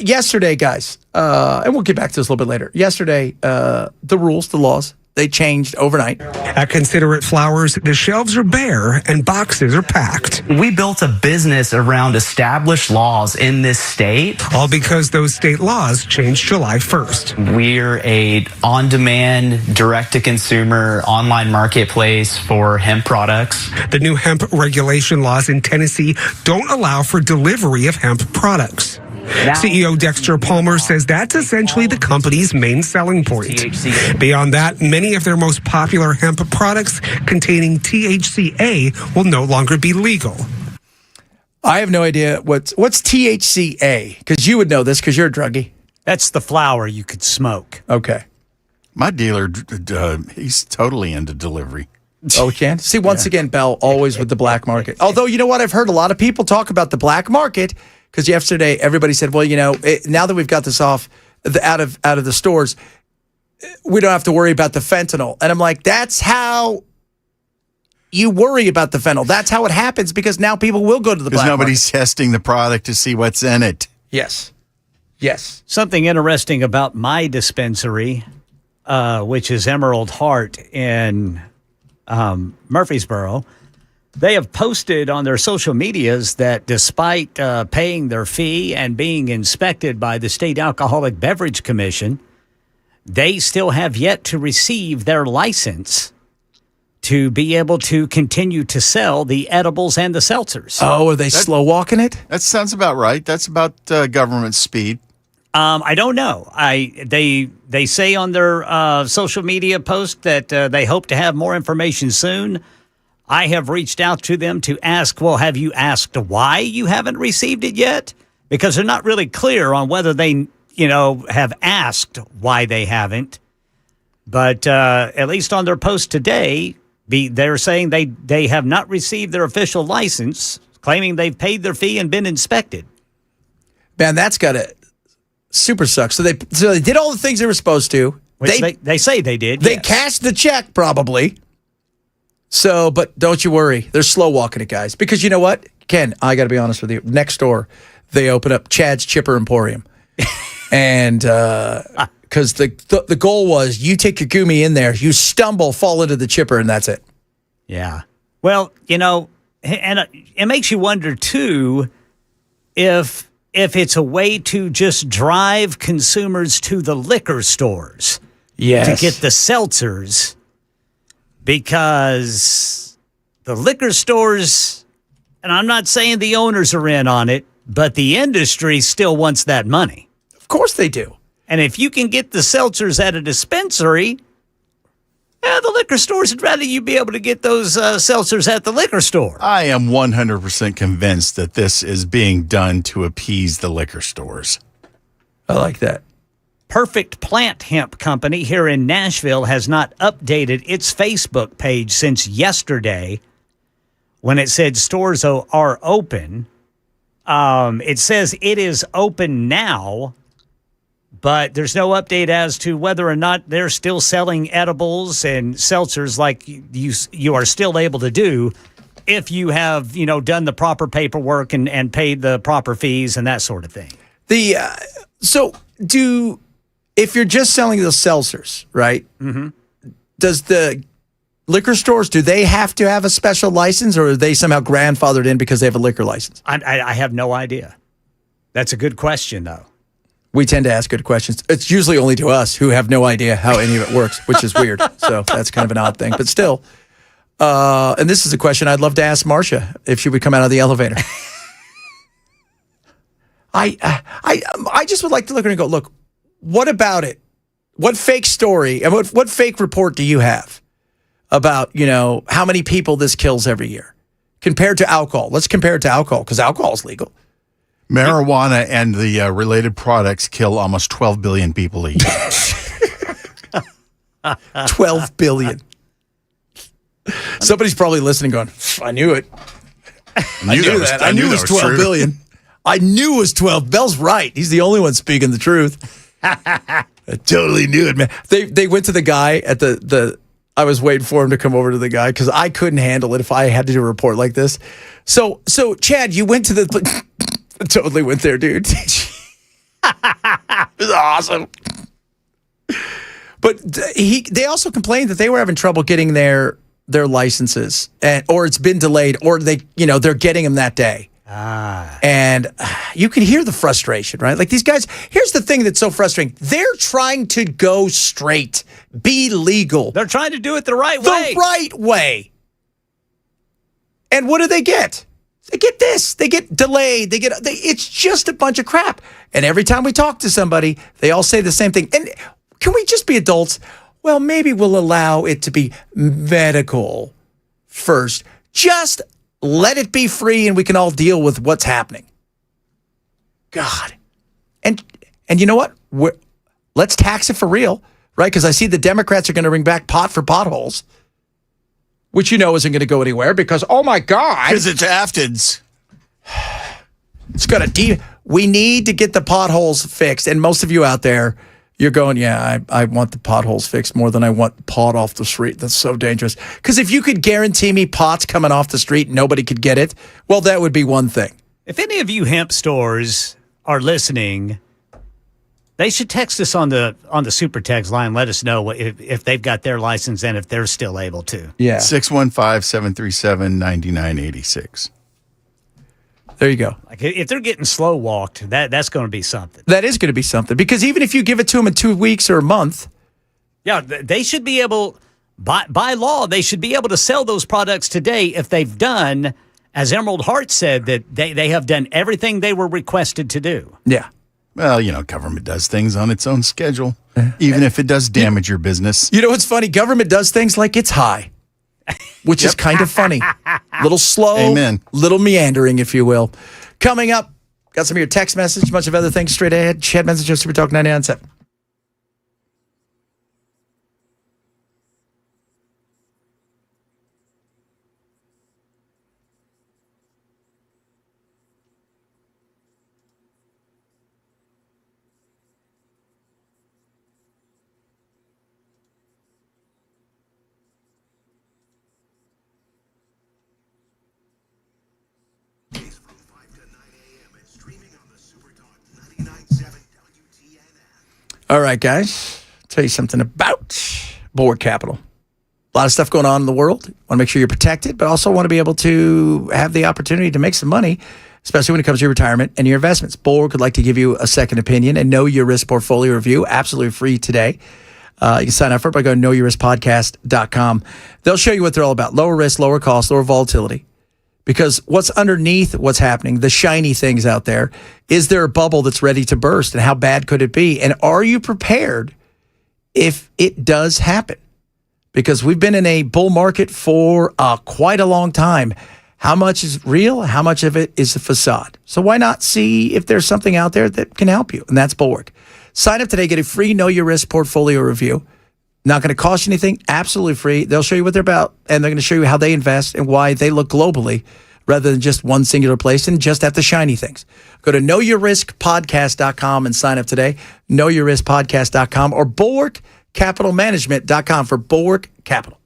Yesterday, guys, and we'll get back to this a little bit later. Yesterday, the laws, they changed overnight. At Considerate Flowers, the shelves are bare and boxes are packed. We built a business around established laws in this state. All because those state laws changed July 1st. We're a on-demand, direct-to-consumer online marketplace for hemp products. The new hemp regulation laws in Tennessee don't allow for delivery of hemp products. CEO Dexter Palmer says that's essentially the company's main selling point. Beyond that, many of their most popular hemp products containing THCA will no longer be legal. I have no idea what's THCA, because you would know this because you're a druggie. That's the flower you could smoke. Okay. My dealer, he's totally into delivery. Oh, he can? See, once again, Bell, always with the black market. Although, you know what? I've heard a lot of people talk about the black market. Because yesterday, everybody said, well, now that we've got this out of the stores, we don't have to worry about the fentanyl. And I'm like, that's how you worry about the fentanyl. That's how it happens, because now people will go to the black market. Because nobody's testing the product to see what's in it. Yes. Something interesting about my dispensary, which is Emerald Heart in Murfreesboro. They have posted on their social medias that despite paying their fee and being inspected by the State Alcoholic Beverage Commission, they still have yet to receive their license to be able to continue to sell the edibles and the seltzers. Oh, are they slow walking it? That sounds about right. That's about government speed. I don't know. They say on their social media post that they hope to have more information soon. I have reached out to them to ask, well, have you asked why you haven't received it yet? Because they're not really clear on whether they, have asked why they haven't. But at least on their post today, they're saying they have not received their official license, claiming they've paid their fee and been inspected. Man, that's got to super suck. So they did all the things they were supposed to. Which they say they did. They cashed the check, probably. So, but don't you worry. They're slow walking it, guys. Because you know what? Ken, I got to be honest with you. Next door, they open up Chad's Chipper Emporium. And because the goal was you take your gumi in there, you stumble, fall into the chipper, and that's it. Yeah. Well, and it makes you wonder, too, if it's a way to just drive consumers to the liquor stores to get the seltzers. Because the liquor stores, and I'm not saying the owners are in on it, but the industry still wants that money. Of course they do. And if you can get the seltzers at a dispensary, the liquor stores would rather you be able to get those seltzers at the liquor store. I am 100% convinced that this is being done to appease the liquor stores. I like that. Perfect Plant Hemp Company here in Nashville has not updated its Facebook page since yesterday when it said stores are open. It says it is open now, but there's no update as to whether or not they're still selling edibles and seltzers like you are still able to do if you have, done the proper paperwork and paid the proper fees and that sort of thing. If you're just selling the seltzers, right? Mm-hmm. Does the liquor stores, do they have to have a special license, or are they somehow grandfathered in because they have a liquor license? I have no idea. That's a good question, though. We tend to ask good questions. It's usually only to us who have no idea how any of it works, which is weird. So that's kind of an odd thing. But still, and this is a question I'd love to ask Marsha if she would come out of the elevator. I just would like to look at her and go, look, what about it? What fake story and what fake report do you have about, how many people this kills every year compared to alcohol? Let's compare it to alcohol because alcohol is legal. Marijuana and the related products kill almost 12 billion people a year. 12 billion. Somebody's probably listening going, I knew it. I knew that. I knew it was 12 billion. I knew it was 12. Bell's right. He's the only one speaking the truth. I totally knew it, man. They went to the guy at the I was waiting for him to come over to the guy because I couldn't handle it if I had to do a report like this. So Chad, you went to the totally went there, dude. It was awesome. But they also complained that they were having trouble getting their licenses, or it's been delayed, or they're getting them that day. And you can hear the frustration, right? Like these guys, here's the thing that's so frustrating. They're trying to go straight, be legal. They're trying to do it the right way. The right way. And what do they get? They get this. They get delayed. It's just a bunch of crap. And every time we talk to somebody, they all say the same thing. And can we just be adults? Well, maybe we'll allow it to be medical first. Just let it be free and we can all deal with what's happening. God. And you know what? Let's tax it for real, right? Because I see the Democrats are going to bring back pot for potholes, which isn't going to go anywhere because, oh my God. Because it's Aftons. It's got we need to get the potholes fixed. And most of you out there, you're going, yeah, I want the potholes fixed more than I want pot off the street. That's so dangerous. Because if you could guarantee me pot's coming off the street and nobody could get it, well, that would be one thing. If any of you hemp stores are listening, they should text us on the super text line. Let us know if they've got their license and if they're still able to. Yeah. 615-737-9986. There you go. Like if they're getting slow walked, that's going to be something. That is going to be something because even if you give it to them in 2 weeks or a month. Yeah, they should be able, by law, they should be able to sell those products today if they've done, as Emerald Heart said, that they have done everything they were requested to do. Yeah. Well, government does things on its own schedule, even if it does damage your business. You know what's funny? Government does things like it's high, which is kind of funny. Little slow, Amen. Little meandering, if you will. Coming up, got some of your text message, a bunch of other things straight ahead. Chad Message on Super Talk 99.7. All right, guys. Tell you something about Board Capital. A lot of stuff going on in the world. Want to make sure you're protected, but also want to be able to have the opportunity to make some money, especially when it comes to your retirement and your investments. Borg would like to give you a second opinion and know your risk portfolio review, absolutely free today. You can sign up for it by going to knowyourriskpodcast.com. They'll show you what they're all about. Lower risk, lower cost, lower volatility. Because what's underneath what's happening, the shiny things out there, is there a bubble that's ready to burst? And how bad could it be? And are you prepared if it does happen? Because we've been in a bull market for quite a long time. How much is real? How much of it is a facade? So why not see if there's something out there that can help you? And that's Borg. Sign up today. Get a free Know Your Risk portfolio review. Not going to cost you anything. Absolutely free. They'll show you what they're about, and they're going to show you how they invest and why they look globally rather than just one singular place and just at the shiny things. Go to knowyourriskpodcast.com and sign up today. Knowyourriskpodcast.com or BorgCapitalManagement.com for Borg Capital.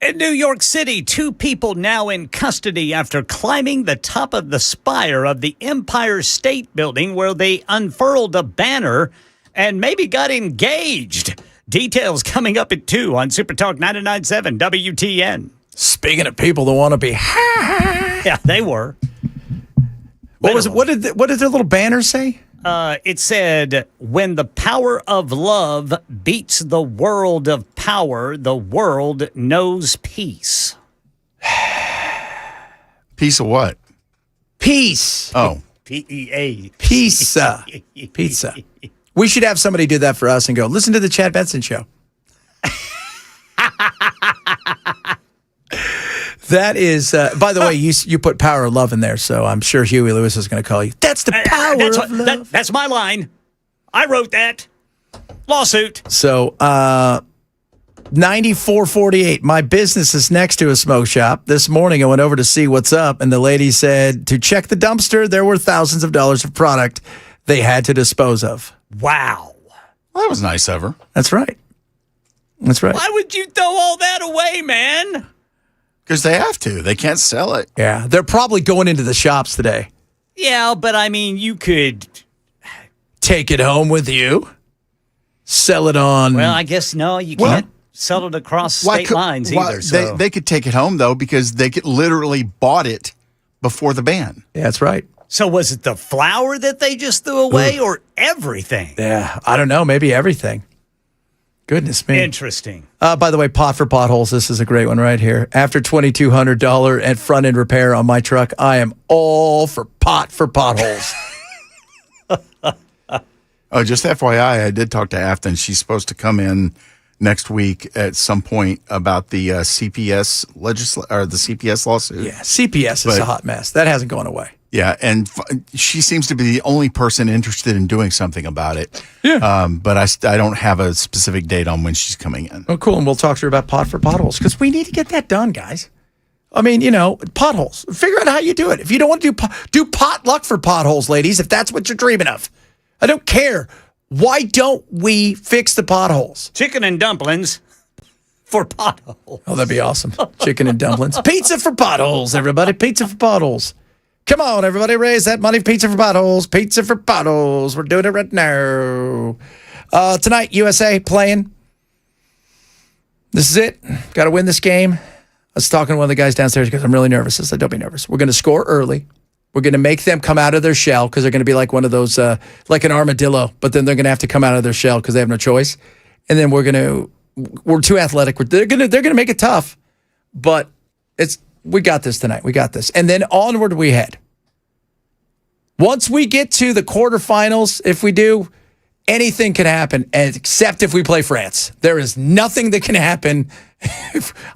In New York City, 2 people now in custody after climbing the top of the spire of the Empire State Building where they unfurled a banner and maybe got engaged. Details coming up at 2 on Super Talk 99.7 WTN. Speaking of people that want to be, yeah, they were. What was it? What did the little banner say? It said, when the power of love beats the world of power, the world knows peace. Piece of what? Peace. Oh. P-E-A. Pizza. Pizza. We should have somebody do that for us and go, listen to the Chad Benson show. That is, by the way, you put power of love in there, so I'm sure Huey Lewis is going to call you. That's the power of love. That's my line. I wrote that. Lawsuit. So, 9448. My business is next to a smoke shop. This morning I went over to see what's up, and the lady said to check the dumpster, there were thousands of dollars of product they had to dispose of. Wow. Well, that was nice of her. That's right. That's right. Why would you throw all that away, man? Because they have to. They can't sell it. Yeah. They're probably going into the shops today. Yeah, but I mean, you could take it home with you. Sell it on. Well, I guess no, you can't sell it across state lines either. So. They could take it home, though, because they literally bought it before the ban. Yeah, that's right. So was it the flour that they just threw away or everything? Yeah, I don't know. Maybe everything. Goodness me. Interesting. By the way, pot for potholes. This is a great one right here. After $2,200 at front end repair on my truck, I am all for pot for potholes. Oh, just FYI, I did talk to Afton. She's supposed to come in next week at some point about the CPS the CPS lawsuit. Yeah, CPS is a hot mess. That hasn't gone away. Yeah, and she seems to be the only person interested in doing something about it. Yeah. But I don't have a specific date on when she's coming in. Oh, cool. And we'll talk to her about pot for potholes because we need to get that done, guys. I mean, potholes. Figure out how you do it. If you don't want to do potluck for potholes, ladies, if that's what you're dreaming of. I don't care. Why don't we fix the potholes? Chicken and dumplings for potholes. Oh, that'd be awesome. Chicken and dumplings. Pizza for potholes, everybody. Pizza for potholes. Come on, everybody, raise that money. Pizza for potholes. Pizza for potholes. We're doing it right now. Tonight, USA playing. This is it. Got to win this game. I was talking to one of the guys downstairs because I'm really nervous. I said, don't be nervous. We're going to score early. We're going to make them come out of their shell because they're going to be like one of those, like an armadillo, but then they're going to have to come out of their shell because they have no choice. And then we're too athletic. They're going to make it tough, but we got this tonight. We got this. And then onward we head. Once we get to the quarterfinals, if we do, anything can happen, except if we play France. There is nothing that can happen.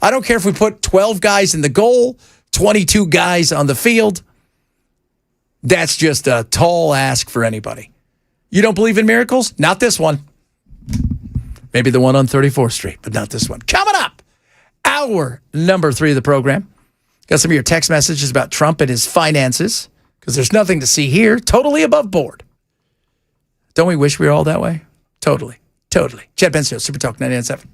I don't care if we put 12 guys in the goal, 22 guys on the field. That's just a tall ask for anybody. You don't believe in miracles? Not this one. Maybe the one on 34th Street, but not this one. Coming up, hour number 3 of the program. Got some of your text messages about Trump and his finances, because there's nothing to see here. Totally above board. Don't we wish we were all that way? Totally. Totally. Chad Benson, Super Talk 99.7.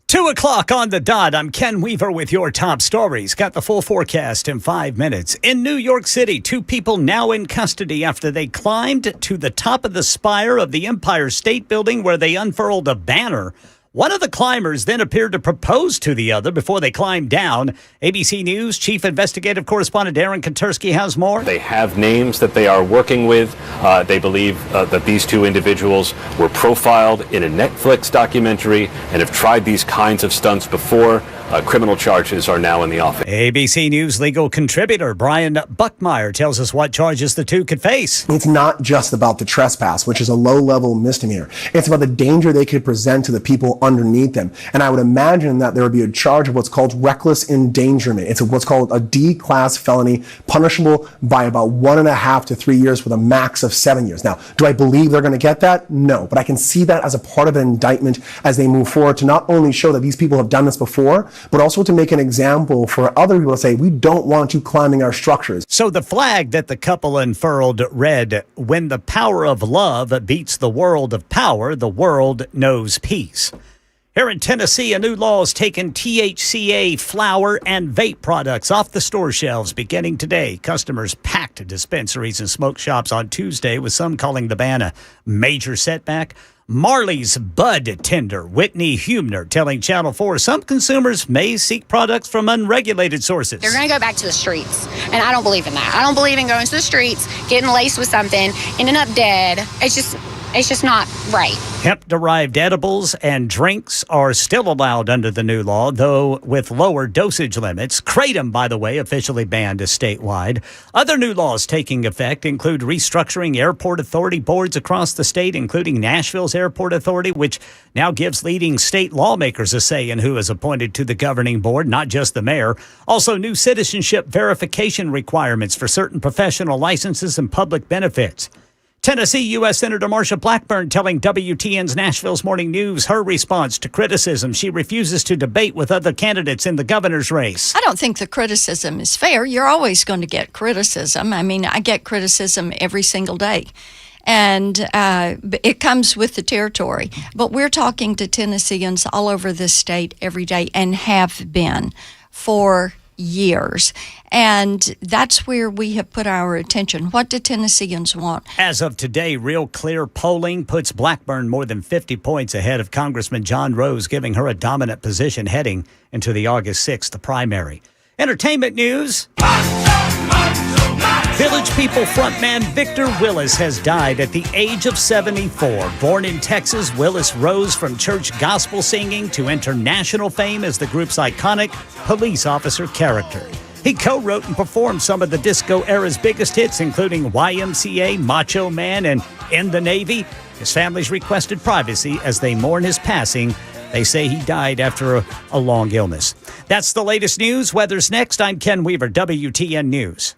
Two o'clock on the dot. I'm Ken Weaver with your top stories. Got the full forecast in 5 minutes. In New York City, 2 people now in custody after they climbed to the top of the spire of the Empire State Building where they unfurled a banner. One of the climbers then appeared to propose to the other before they climbed down. ABC News Chief Investigative Correspondent Aaron Katersky has more. They have names that they are working with. They believe that these 2 individuals were profiled in a Netflix documentary and have tried these kinds of stunts before. Criminal charges are now in the offing. ABC News legal contributor Brian Buckmeyer tells us what charges the 2 could face. It's not just about the trespass, which is a low-level misdemeanor. It's about the danger they could present to the people underneath them. And I would imagine that there would be a charge of what's called reckless endangerment. It's what's called a D-class felony, punishable by about 1.5 to 3 years with a max of 7 years. Now, do I believe they're going to get that? No, but I can see that as a part of an indictment as they move forward to not only show that these people have done this before, but also to make an example for other people to say, we don't want you climbing our structures. So the flag that the couple unfurled read, "When the power of love beats the world of power, the world knows peace." Here in Tennessee, a new law is taking THCA flower and vape products off the store shelves beginning today. Customers packed dispensaries and smoke shops on Tuesday, with some calling the ban a major setback. Marley's bud tender, Whitney Humner, telling Channel 4 some consumers may seek products from unregulated sources. They're going to go back to the streets, and I don't believe in that. I don't believe in going to the streets, getting laced with something, ending up dead. It's just not right. Hemp-derived edibles and drinks are still allowed under the new law, though with lower dosage limits. Kratom, by the way, officially banned statewide. Other new laws taking effect include restructuring airport authority boards across the state, including Nashville's Airport Authority, which now gives leading state lawmakers a say in who is appointed to the governing board, not just the mayor. Also, new citizenship verification requirements for certain professional licenses and public benefits. Tennessee U.S. Senator Marsha Blackburn telling WTN's Nashville's Morning News her response to criticism. She refuses to debate with other candidates in the governor's race. I don't think the criticism is fair. You're always going to get criticism. I mean, I get criticism every single day. And it comes with the territory. But we're talking to Tennesseans all over the state every day and have been for years. And that's where we have put our attention. What do Tennesseans want? As of today, Real Clear polling puts Blackburn more than 50 points ahead of Congressman John Rose, giving her a dominant position heading into the August 6th primary. Entertainment news. Village People frontman Victor Willis has died at the age of 74. Born in Texas, Willis rose from church gospel singing to international fame as the group's iconic police officer character. He co-wrote and performed some of the disco era's biggest hits, including YMCA, Macho Man, and In the Navy. His family's requested privacy as they mourn his passing. They say he died after a long illness. That's the latest news. Weather's next. I'm Ken Weaver, WTN News.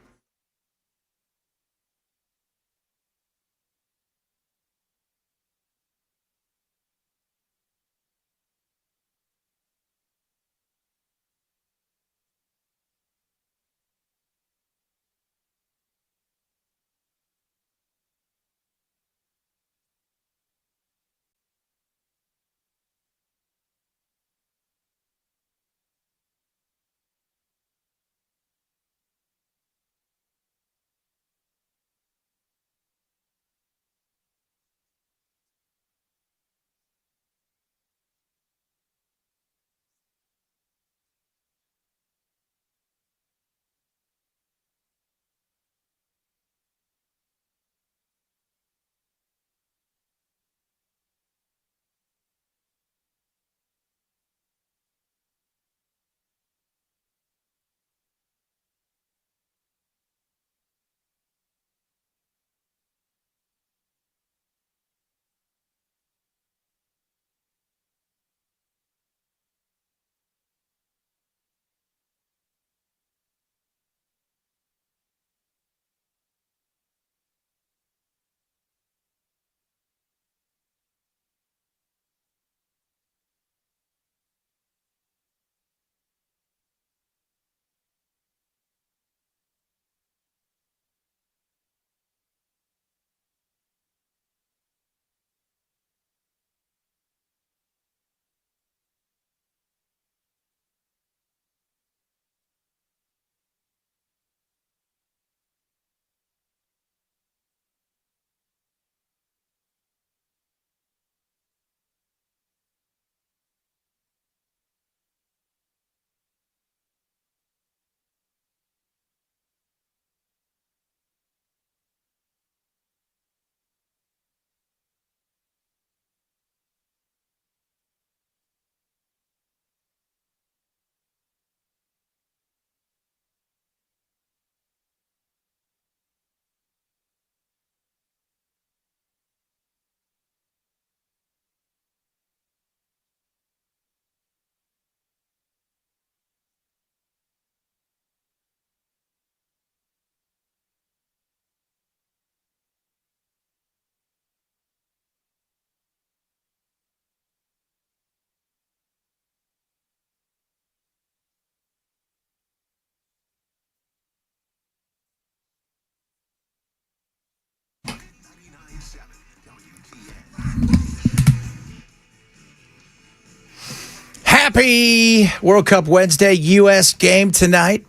Happy World Cup Wednesday, U.S. game tonight.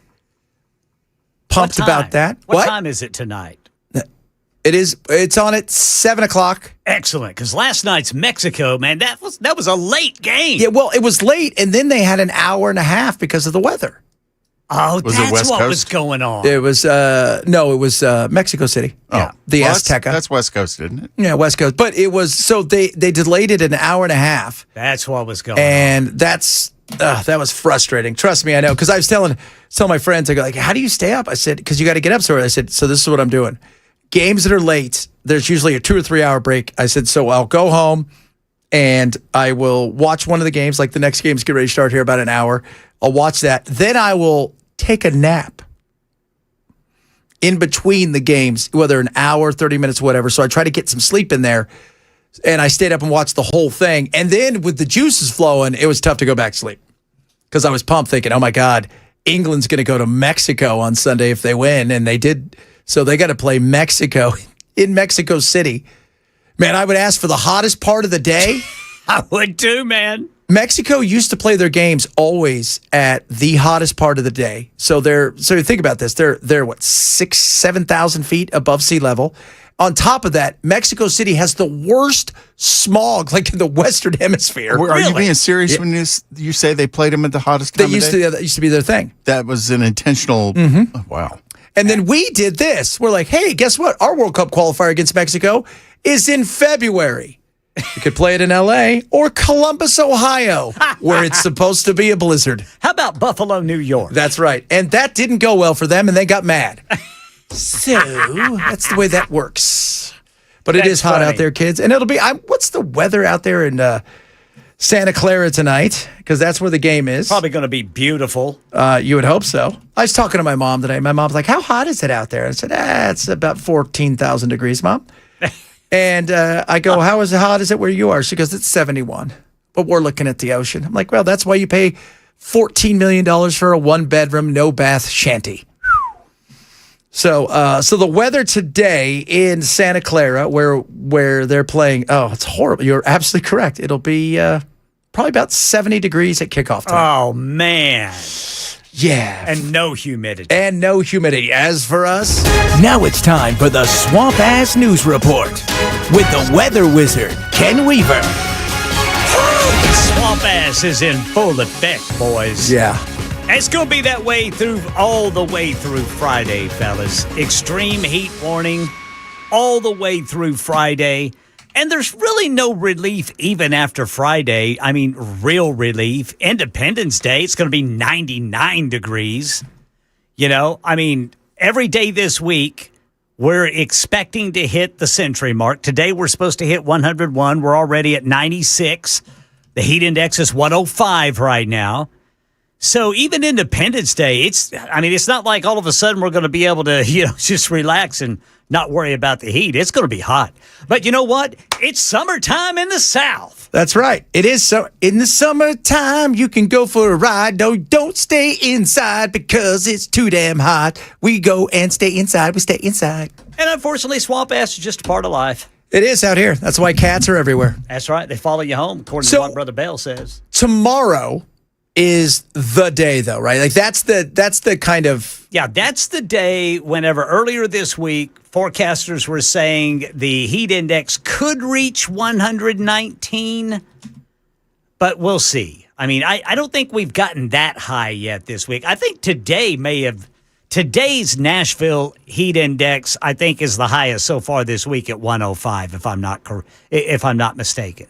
Pumped about that. What time is it tonight? It's on at 7 o'clock. Excellent, because last night's Mexico, man, that was a late game. Yeah, well, it was late, and then they had an hour and a half because of the weather. Oh, that's what was going on. It was Mexico City. Oh, the well, Azteca. That's West Coast, isn't it? Yeah, West Coast. But it was so they delayed it an hour and a half. That's what was going on. And that was frustrating. Trust me, I know. Because I was telling my friends, I go like, "How do you stay up?" I said, "Because you got to get up so early." I said, "So this is what I'm doing. Games that are late, there's usually a 2 or 3 hour break." I said, "So I'll go home and I will watch one of the games. Like the next game's get ready to start here about an hour. I'll watch that. Then I will take a nap in between the games, whether an hour, 30 minutes, whatever. So I try to get some sleep in there. And I stayed up and watched the whole thing. And then with the juices flowing, it was tough to go back to sleep because I was pumped thinking, oh my God, England's going to go to Mexico on Sunday if they win. And they did. So they got to play Mexico in Mexico City. Man, I would ask for the hottest part of the day. I would too, man. Mexico used to play their games always at the hottest part of the day. So think about this. They're what, 6,000-7,000 feet above sea level. On top of that, Mexico City has the worst smog, like in the Western Hemisphere. Are you being serious when you say they played them at the hottest time of day? That used to be their thing. That was an intentional. Oh, wow. And then we did this. We're like, hey, guess what? Our World Cup qualifier against Mexico is in February. You could play it in L.A. or Columbus, Ohio, where it's supposed to be a blizzard. How about Buffalo, New York? That's right. And that didn't go well for them, and they got mad. So that's the way that works. But it is hot out there, kids. And it'll be, what's the weather out there in Santa Clara tonight? Because that's where the game is. Probably going to be beautiful. You would hope so. I was talking to my mom today. My mom's like, how hot is it out there? I said, it's about 14,000 degrees, Mom. And I go, how hot is it where you are? She goes, it's 71. But we're looking at the ocean. I'm like, well, that's why you pay $14 million for a 1-bedroom, no-bath shanty. So the weather today in Santa Clara, where they're playing, it's horrible. You're absolutely correct. It'll be probably about 70 degrees at kickoff time. Oh, man. Yeah. And no humidity. As for us, Now it's time for the Swamp Ass News Report with the weather wizard, Ken Weaver. Swamp ass is in full effect, boys. Yeah. It's going to be that way all the way through Friday, fellas. Extreme heat warning all the way through Friday. And there's really no relief even after Friday. I mean, real relief. Independence Day, it's going to be 99 degrees. You know, I mean, every day this week, we're expecting to hit the century mark. Today, we're supposed to hit 101. We're already at 96. The heat index is 105 right now. So even Independence Day, it's not like all of a sudden we're going to be able to, just relax and not worry about the heat. It's going to be hot. But you know what? It's summertime in the South. That's right. It is so. In the summertime, you can go for a ride. No, don't stay inside because it's too damn hot. We go and stay inside. We stay inside. And unfortunately, swamp ass is just a part of life. It is out here. That's why cats are everywhere. That's right. They follow you home, according to what Brother Bell says. Tomorrow is the day, though, right? Like that's the kind of... Yeah, that's the day whenever earlier this week, forecasters were saying the heat index could reach 119, but we'll see. I mean, I don't think we've gotten that high yet this week. I think today's Nashville heat index, I think, is the highest so far this week at 105, if I'm not mistaken.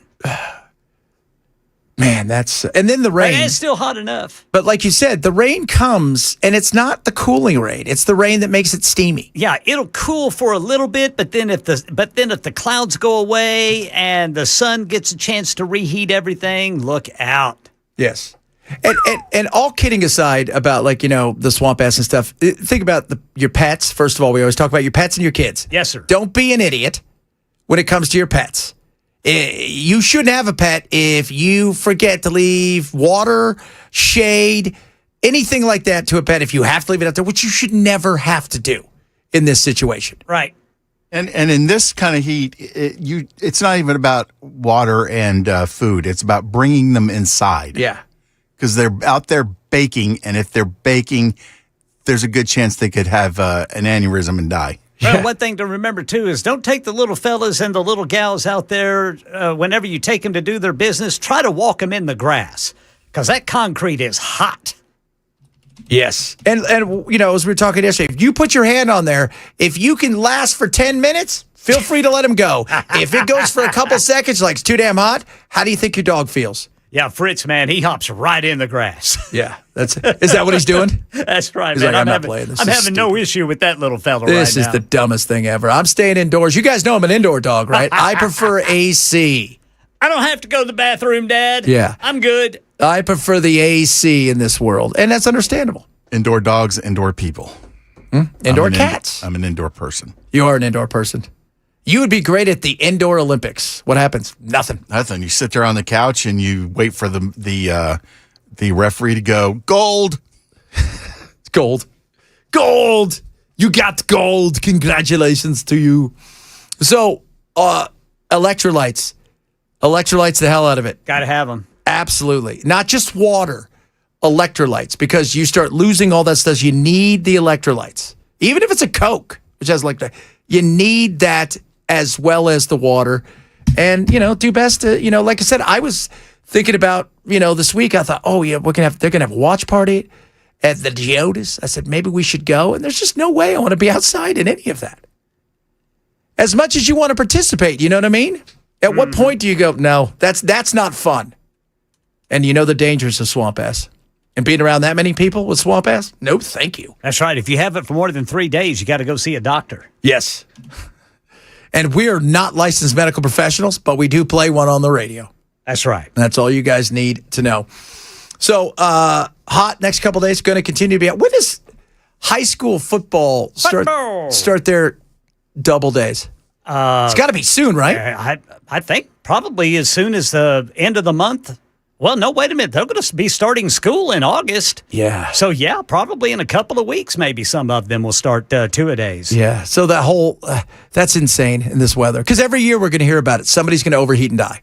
Man, and then the rain. But it's still hot enough. But like you said, the rain comes, and it's not the cooling rain. It's the rain that makes it steamy. Yeah, it'll cool for a little bit, but then if the clouds go away and the sun gets a chance to reheat everything, look out. Yes. And all kidding aside about the swamp ass and stuff, think about your pets. First of all, we always talk about your pets and your kids. Yes, sir. Don't be an idiot when it comes to your pets. You shouldn't have a pet if you forget to leave water, shade, anything like that to a pet if you have to leave it out there, which you should never have to do in this situation. Right. And in this kind of heat, it's not even about water and food. It's about bringing them inside. Yeah. because they're out there baking, and if they're baking, there's a good chance they could have an aneurysm and die. Well, one thing to remember, too, is don't take the little fellas and the little gals out there whenever you take them to do their business. Try to walk them in the grass because that concrete is hot. Yes. And you know, as we were talking yesterday, if you put your hand on there, if you can last for 10 minutes, feel free to let him go. If it goes for a couple seconds, like it's too damn hot, how do you think your dog feels? Yeah, Fritz, man, he hops right in the grass. Yeah. Is that what he's doing? That's right, He's man. like, I'm not playing this. I'm having no issue with that little fella right now. This is the dumbest thing ever. I'm staying indoors. You guys know I'm an indoor dog, right? I prefer AC. I don't have to go to the bathroom, Dad. Yeah. I'm good. I prefer the AC in this world, and that's understandable. Indoor dogs, indoor people. Indoor cats. I'm an indoor person. You are an indoor person. You would be great at the indoor Olympics. What happens? Nothing. Nothing. You sit there on the couch and you wait for the referee to go, gold. It's gold. Gold. You got gold. Congratulations to you. So, electrolytes. Electrolytes the hell out of it. Got to have them. Absolutely. Not just water. Electrolytes. Because you start losing all that stuff. You need the electrolytes. Even if it's a Coke, which has like that. You need that as well as the water. And, you know, do best to, you know, like I said, I was thinking about, you know, this week, I thought, oh, yeah, they're going to have a watch party at the Geodis. I said, maybe we should go. And there's just no way I want to be outside in any of that. As much as you want to participate, you know what I mean? At what point do you go, no, that's not fun. And you know the dangers of swamp ass. And being around that many people with swamp ass? No, thank you. That's right. If you have it for more than 3 days, you got to go see a doctor. Yes. And we are not licensed medical professionals, but we do play one on the radio. That's right. That's all you guys need to know. So, hot next couple days, going to continue to be out. When does high school football start their double days? It's got to be soon, right? I think probably as soon as the end of the month. Well, no, wait a minute. They're going to be starting school in August. Yeah. So, yeah, probably in a couple of weeks, maybe some of them will start two-a-days. Yeah. So that whole, that's insane in this weather. Because every year we're going to hear about it. Somebody's going to overheat and die.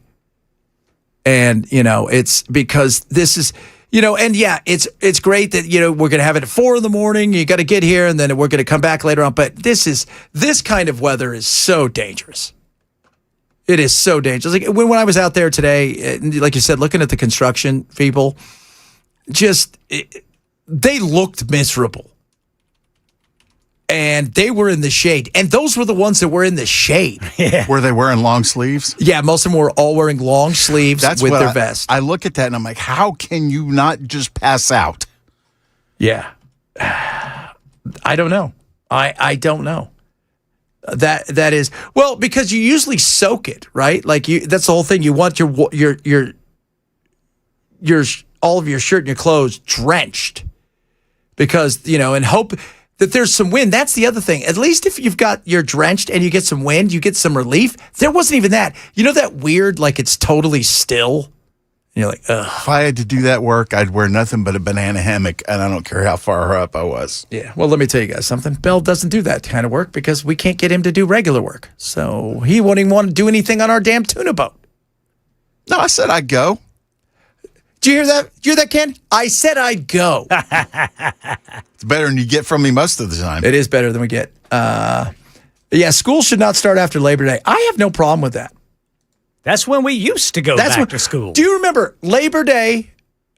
And, you know, it's because this is, you know, and yeah, it's great that, you know, we're going to have it at 4 a.m. You got to get here and then we're going to come back later on. But this kind of weather is so dangerous. It is so dangerous. Like when I was out there today, like you said, looking at the construction people, they looked miserable. And they were in the shade. And those were the ones that were in the shade. Yeah. Were they wearing long sleeves? Yeah, most of them were all wearing long sleeves with their vest. I look at that and I'm like, how can you not just pass out? Yeah. I don't know. I don't know. That is, well, because you usually soak it, right? Like that's the whole thing. You want your all of your shirt and your clothes drenched because, you know, and hope that there's some wind. That's the other thing. At least if you're drenched and you get some wind, you get some relief. There wasn't even that. You know that weird, like it's totally still? And you're like, ugh. If I had to do that work, I'd wear nothing but a banana hammock, and I don't care how far up I was. Yeah. Well, let me tell you guys something. Bill doesn't do that kind of work because we can't get him to do regular work. So he won't even want to do anything on our damn tuna boat. No, I said I'd go. Did you hear that? Did you hear that, Ken? I said I'd go. It's better than you get from me most of the time. It is better than we get. Yeah, school should not start after Labor Day. I have no problem with that. That's when we used to go back to school. Do you remember Labor Day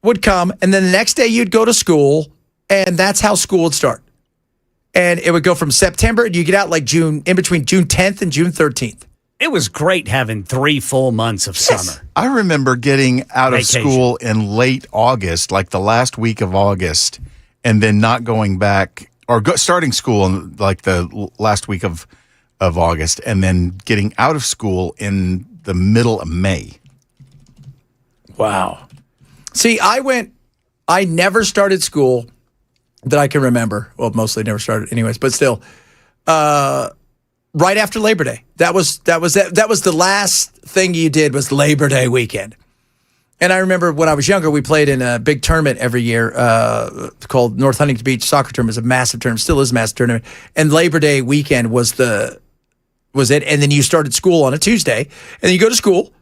would come, and then the next day you'd go to school, and that's how school would start. And it would go from September, and you get out like June, in between June 10th and June 13th. It was great having 3 full months of summer. I remember getting out of school in late August, like the last week of August, and then not going back, or starting school in like the last week of August, and then getting out of school in the middle of May. Wow. See, I never started school that I can remember. Well, mostly never started anyways, but still, right after Labor Day. That was the last thing you did was Labor Day weekend. And I remember when I was younger, we played in a big tournament every year called North Huntington Beach Soccer Tournament. It was a massive tournament, still is a massive tournament. And Labor Day weekend was it. And then you started school on a Tuesday. And then you go to school.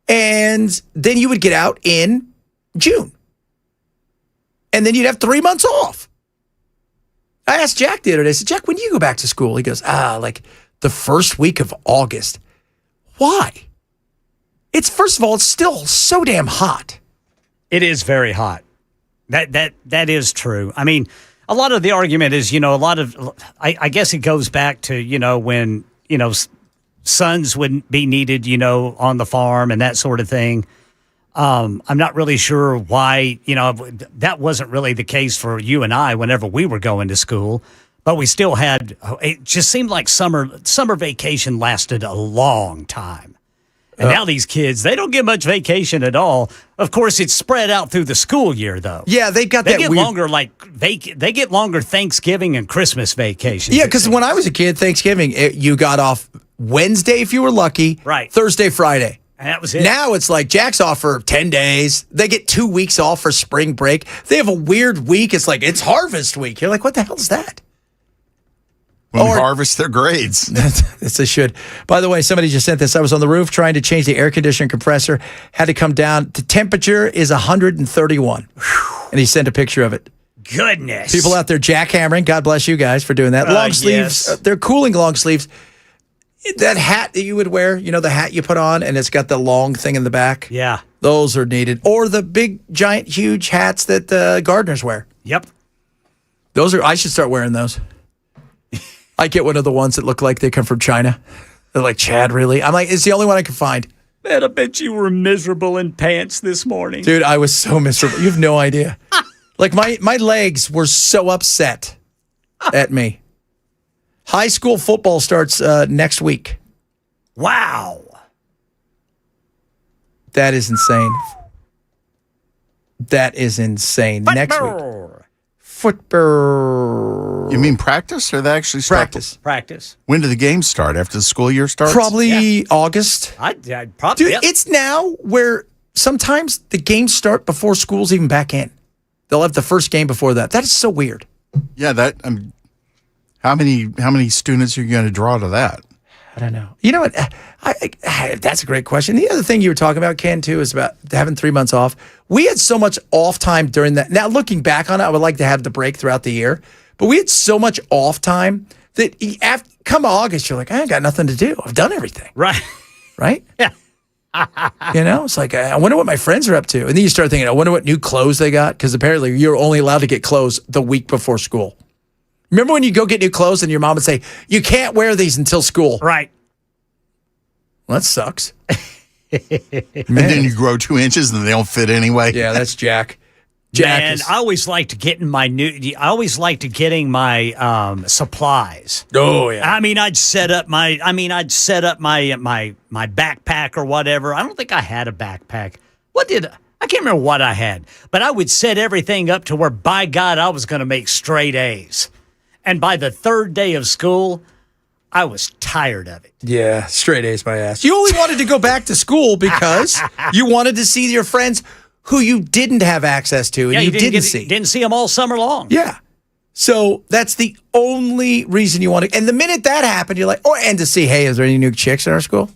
And then you would get out in June. and then you'd have 3 months off. I asked Jack the other day, I said, Jack, when do you go back to school? He goes, like the first week of August. Why? First of all, it's still so damn hot. It is very hot. That is true. I mean, a lot of the argument is, I guess it goes back to, when, sons wouldn't be needed, on the farm and that sort of thing. I'm not really sure why, that wasn't really the case for you and I whenever we were going to school. But we still had, it just seemed like summer vacation lasted a long time. And now these kids, they don't get much vacation at all. Of course, it's spread out through the school year, though. Yeah, they get weird... longer, they get longer Thanksgiving and Christmas vacations. Yeah, because when I was a kid, Thanksgiving, you got off Wednesday if you were lucky. Right. Thursday, Friday. And that was it. Now it's like Jack's off for 10 days. They get 2 weeks off for spring break. They have a weird week. It's like, it's harvest week. You're like, what the hell is that? When we harvest their grades. They should. By the way, somebody just sent this. I was on the roof trying to change the air conditioner compressor. Had to come down. The temperature is 131. And he sent a picture of it. Goodness. People out there jackhammering. God bless you guys for doing that. Long sleeves. Yes. They're cooling long sleeves. That hat that you would wear, the hat you put on and it's got the long thing in the back. Yeah. Those are needed. Or the big, giant, huge hats that gardeners wear. Yep. I should start wearing those. I get one of the ones that look like they come from China. They're like, Chad, really? I'm like, it's the only one I can find. Man, I bet you were miserable in pants this morning. Dude, I was so miserable. You have no idea. Like, my legs were so upset at me. High school football starts next week. Wow. That is insane. That is insane. Football. Next week. Football. You mean practice, or they actually start? Practice. When do the games start? After the school year starts? Probably August. I'd probably. Dude, it's now where sometimes the games start before school's even back in. They'll have the first game before that. That is so weird. Yeah, how many students are you going to draw to that? I don't know. You know what? That's a great question. The other thing you were talking about, Ken, too, is about having 3 months off. We had so much off time during that. Now, looking back on it, I would like to have the break throughout the year. But we had so much off time that come August, you're like, I ain't got nothing to do. I've done everything. Right. Right? Yeah. It's like, I wonder what my friends are up to. And then you start thinking, I wonder what new clothes they got. Because apparently you're only allowed to get clothes the week before school. Remember when you go get new clothes and your mom would say, you can't wear these until school? Right. Well, that sucks. And then you grow 2 inches and they don't fit anyway. Yeah, that's Jack. Man, I always liked getting my supplies. Oh yeah. I mean, I'd set up my backpack or whatever. I don't think I had a backpack. I can't remember what I had, but I would set everything up to where, by God, I was going to make straight A's. And by the third day of school, I was tired of it. Yeah, straight A's my ass. You only wanted to go back to school because you wanted to see your friends who you didn't have access to and you didn't see. Didn't see them all summer long. Yeah. So that's the only reason you want to. And the minute that happened, you're like, and to see, hey, is there any new chicks in our school?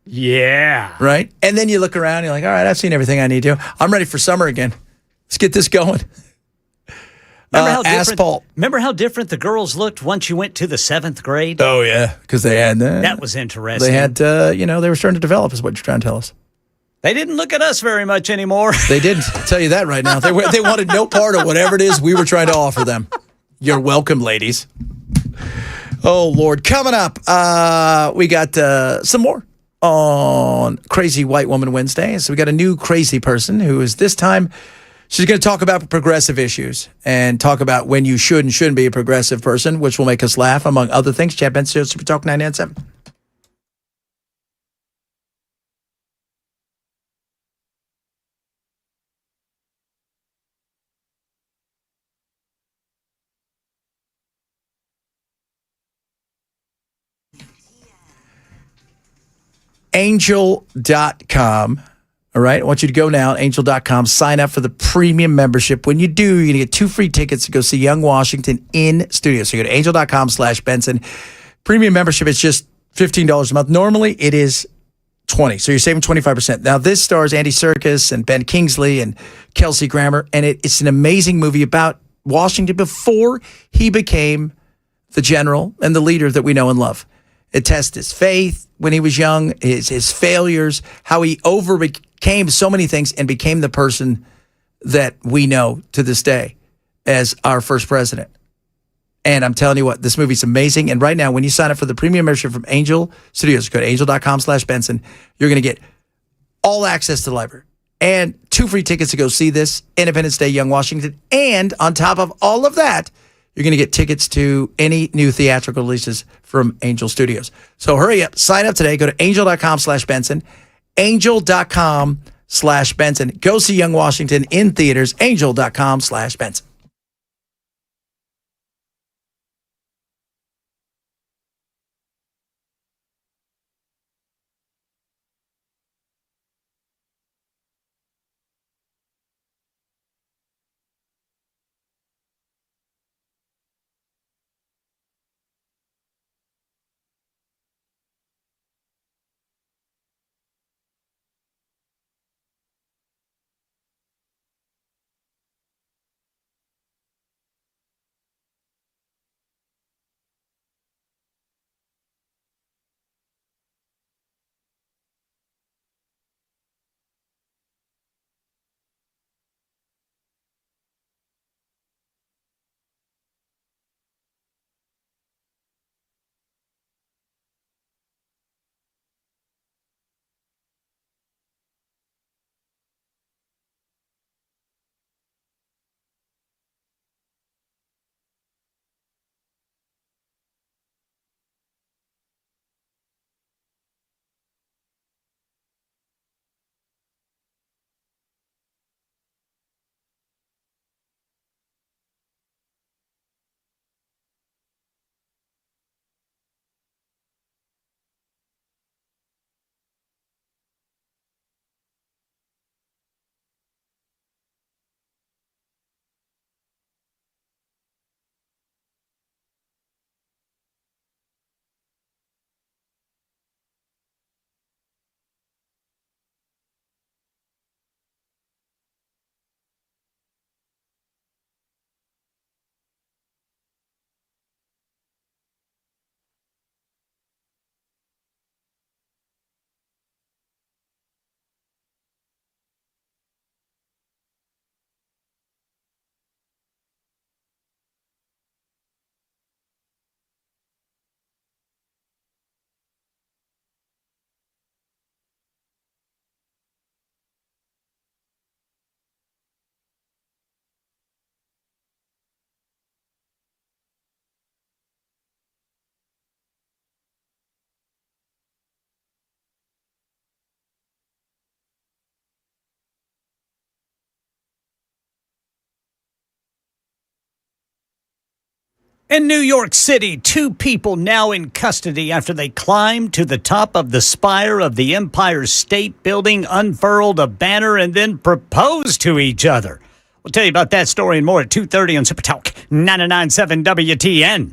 Yeah. Right? And then you look around, you're like, all right, I've seen everything I need to. I'm ready for summer again. Let's get this going. Remember how different the girls looked once you went to the 7th grade? Oh, yeah. Because they had that was interesting. They had, they were starting to develop, is what you're trying to tell us. They didn't look at us very much anymore. They didn't. I'll tell you that right now. They wanted no part of whatever it is we were trying to offer them. You're welcome, ladies. Oh, Lord. Coming up, we got some more on Crazy White Woman Wednesday. So we got a new crazy person who is this time, she's going to talk about progressive issues and talk about when you should and shouldn't be a progressive person, which will make us laugh, among other things. Chad Benson, Super Talk 997. Angel.com. All right. I want you to go now, angel.com, sign up for the premium membership. When you do, you're going to get 2 free tickets to go see Young Washington in studio. So you go to angel.com/Benson. Premium membership is just $15 a month. Normally it is 20. So you're saving 25%. Now, this stars Andy Serkis and Ben Kingsley and Kelsey Grammer, and it's an amazing movie about Washington before he became the general and the leader that we know and love. It tests his faith when he was young, his failures, how he overcame so many things and became the person that we know to this day as our first president. And I'm telling you what, this movie's amazing. And right now, when you sign up for the premium membership from Angel Studios, go to angel.com/Benson, you're going to get all access to the library and 2 free tickets to go see this, Independence Day, Young Washington. And on top of all of that, you're going to get tickets to any new theatrical releases from Angel Studios. So hurry up, sign up today. Go to angel.com/Benson, angel.com/Benson. Go see Young Washington in theaters, angel.com/Benson. In New York City, 2 people now in custody after they climbed to the top of the spire of the Empire State Building, unfurled a banner, and then proposed to each other. We'll tell you about that story and more at 2:30 on Super Talk 99.7 WTN.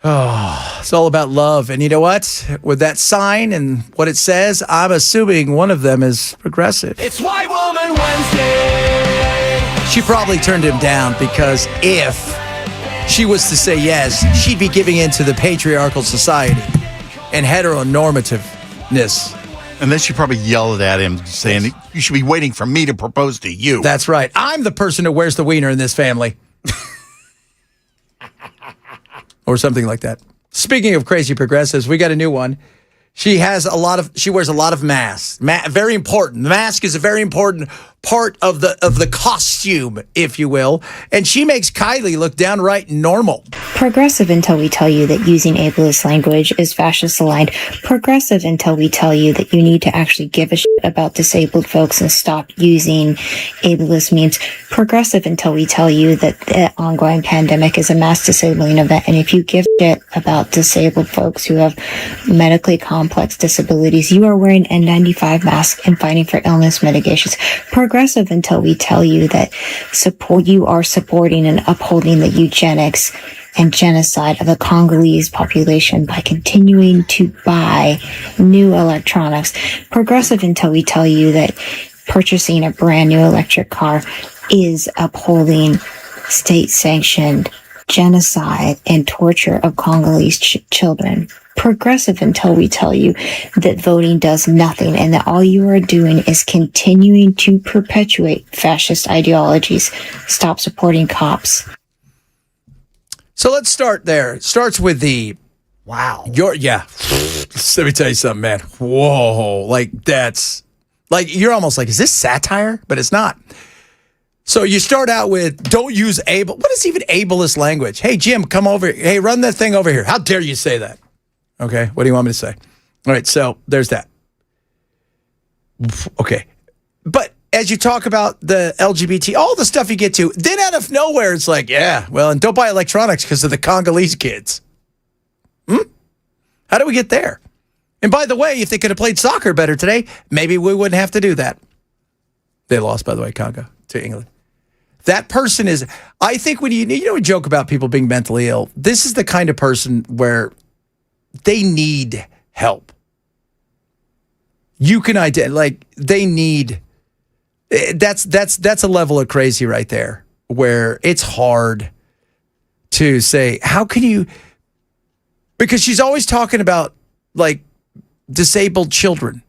Oh, it's all about love. And you know what? With that sign and what it says, I'm assuming one of them is progressive. It's White Woman Wednesday. She probably turned him down because if she was to say yes, she'd be giving in to the patriarchal society and heteronormativeness. And then she probably yelled at him saying, you should be waiting for me to propose to you. That's right. I'm the person who wears the wiener in this family. Or something like that. Speaking of crazy progressives, we got a new one. She wears a lot of masks. Very important. The mask is a very important part of the costume, if you will. And she makes Kylie look downright normal. Progressive until we tell you that using ableist language is fascist aligned. Progressive until we tell you that you need to actually give a shit about disabled folks and stop using ableist memes. Progressive until we tell you that the ongoing pandemic is a mass disabling event. And if you give shit about disabled folks who have medically complex disabilities, you are wearing N95 masks and fighting for illness mitigations. Progressive until we tell you that you are supporting and upholding the eugenics and genocide of the Congolese population by continuing to buy new electronics. Progressive until we tell you that purchasing a brand new electric car is upholding state-sanctioned genocide and torture of Congolese children. Progressive until we tell you that voting does nothing and that all you are doing is continuing to perpetuate fascist ideologies. Stop supporting cops. So let's start there. It starts with the wow. Let me tell you something, man. Whoa, like that's like you're almost like, is this satire? But it's not. So you start out with don't use able. What is even ableist language? Hey Jim, come over. Hey, run that thing over here. How dare you say that? Okay, what do you want me to say? All right, so there's that. Okay, but as you talk about the LGBT, all the stuff you get to, then out of nowhere, it's like, yeah, well, and don't buy electronics because of the Congolese kids. How do we get there? And by the way, if they could have played soccer better today, maybe we wouldn't have to do that. They lost, by the way, Congo to England. That person is, I think when we joke about people being mentally ill, this is the kind of person where they need help. You can they need, that's a level of crazy right there where it's hard to say, how can you, because she's always talking about like disabled children,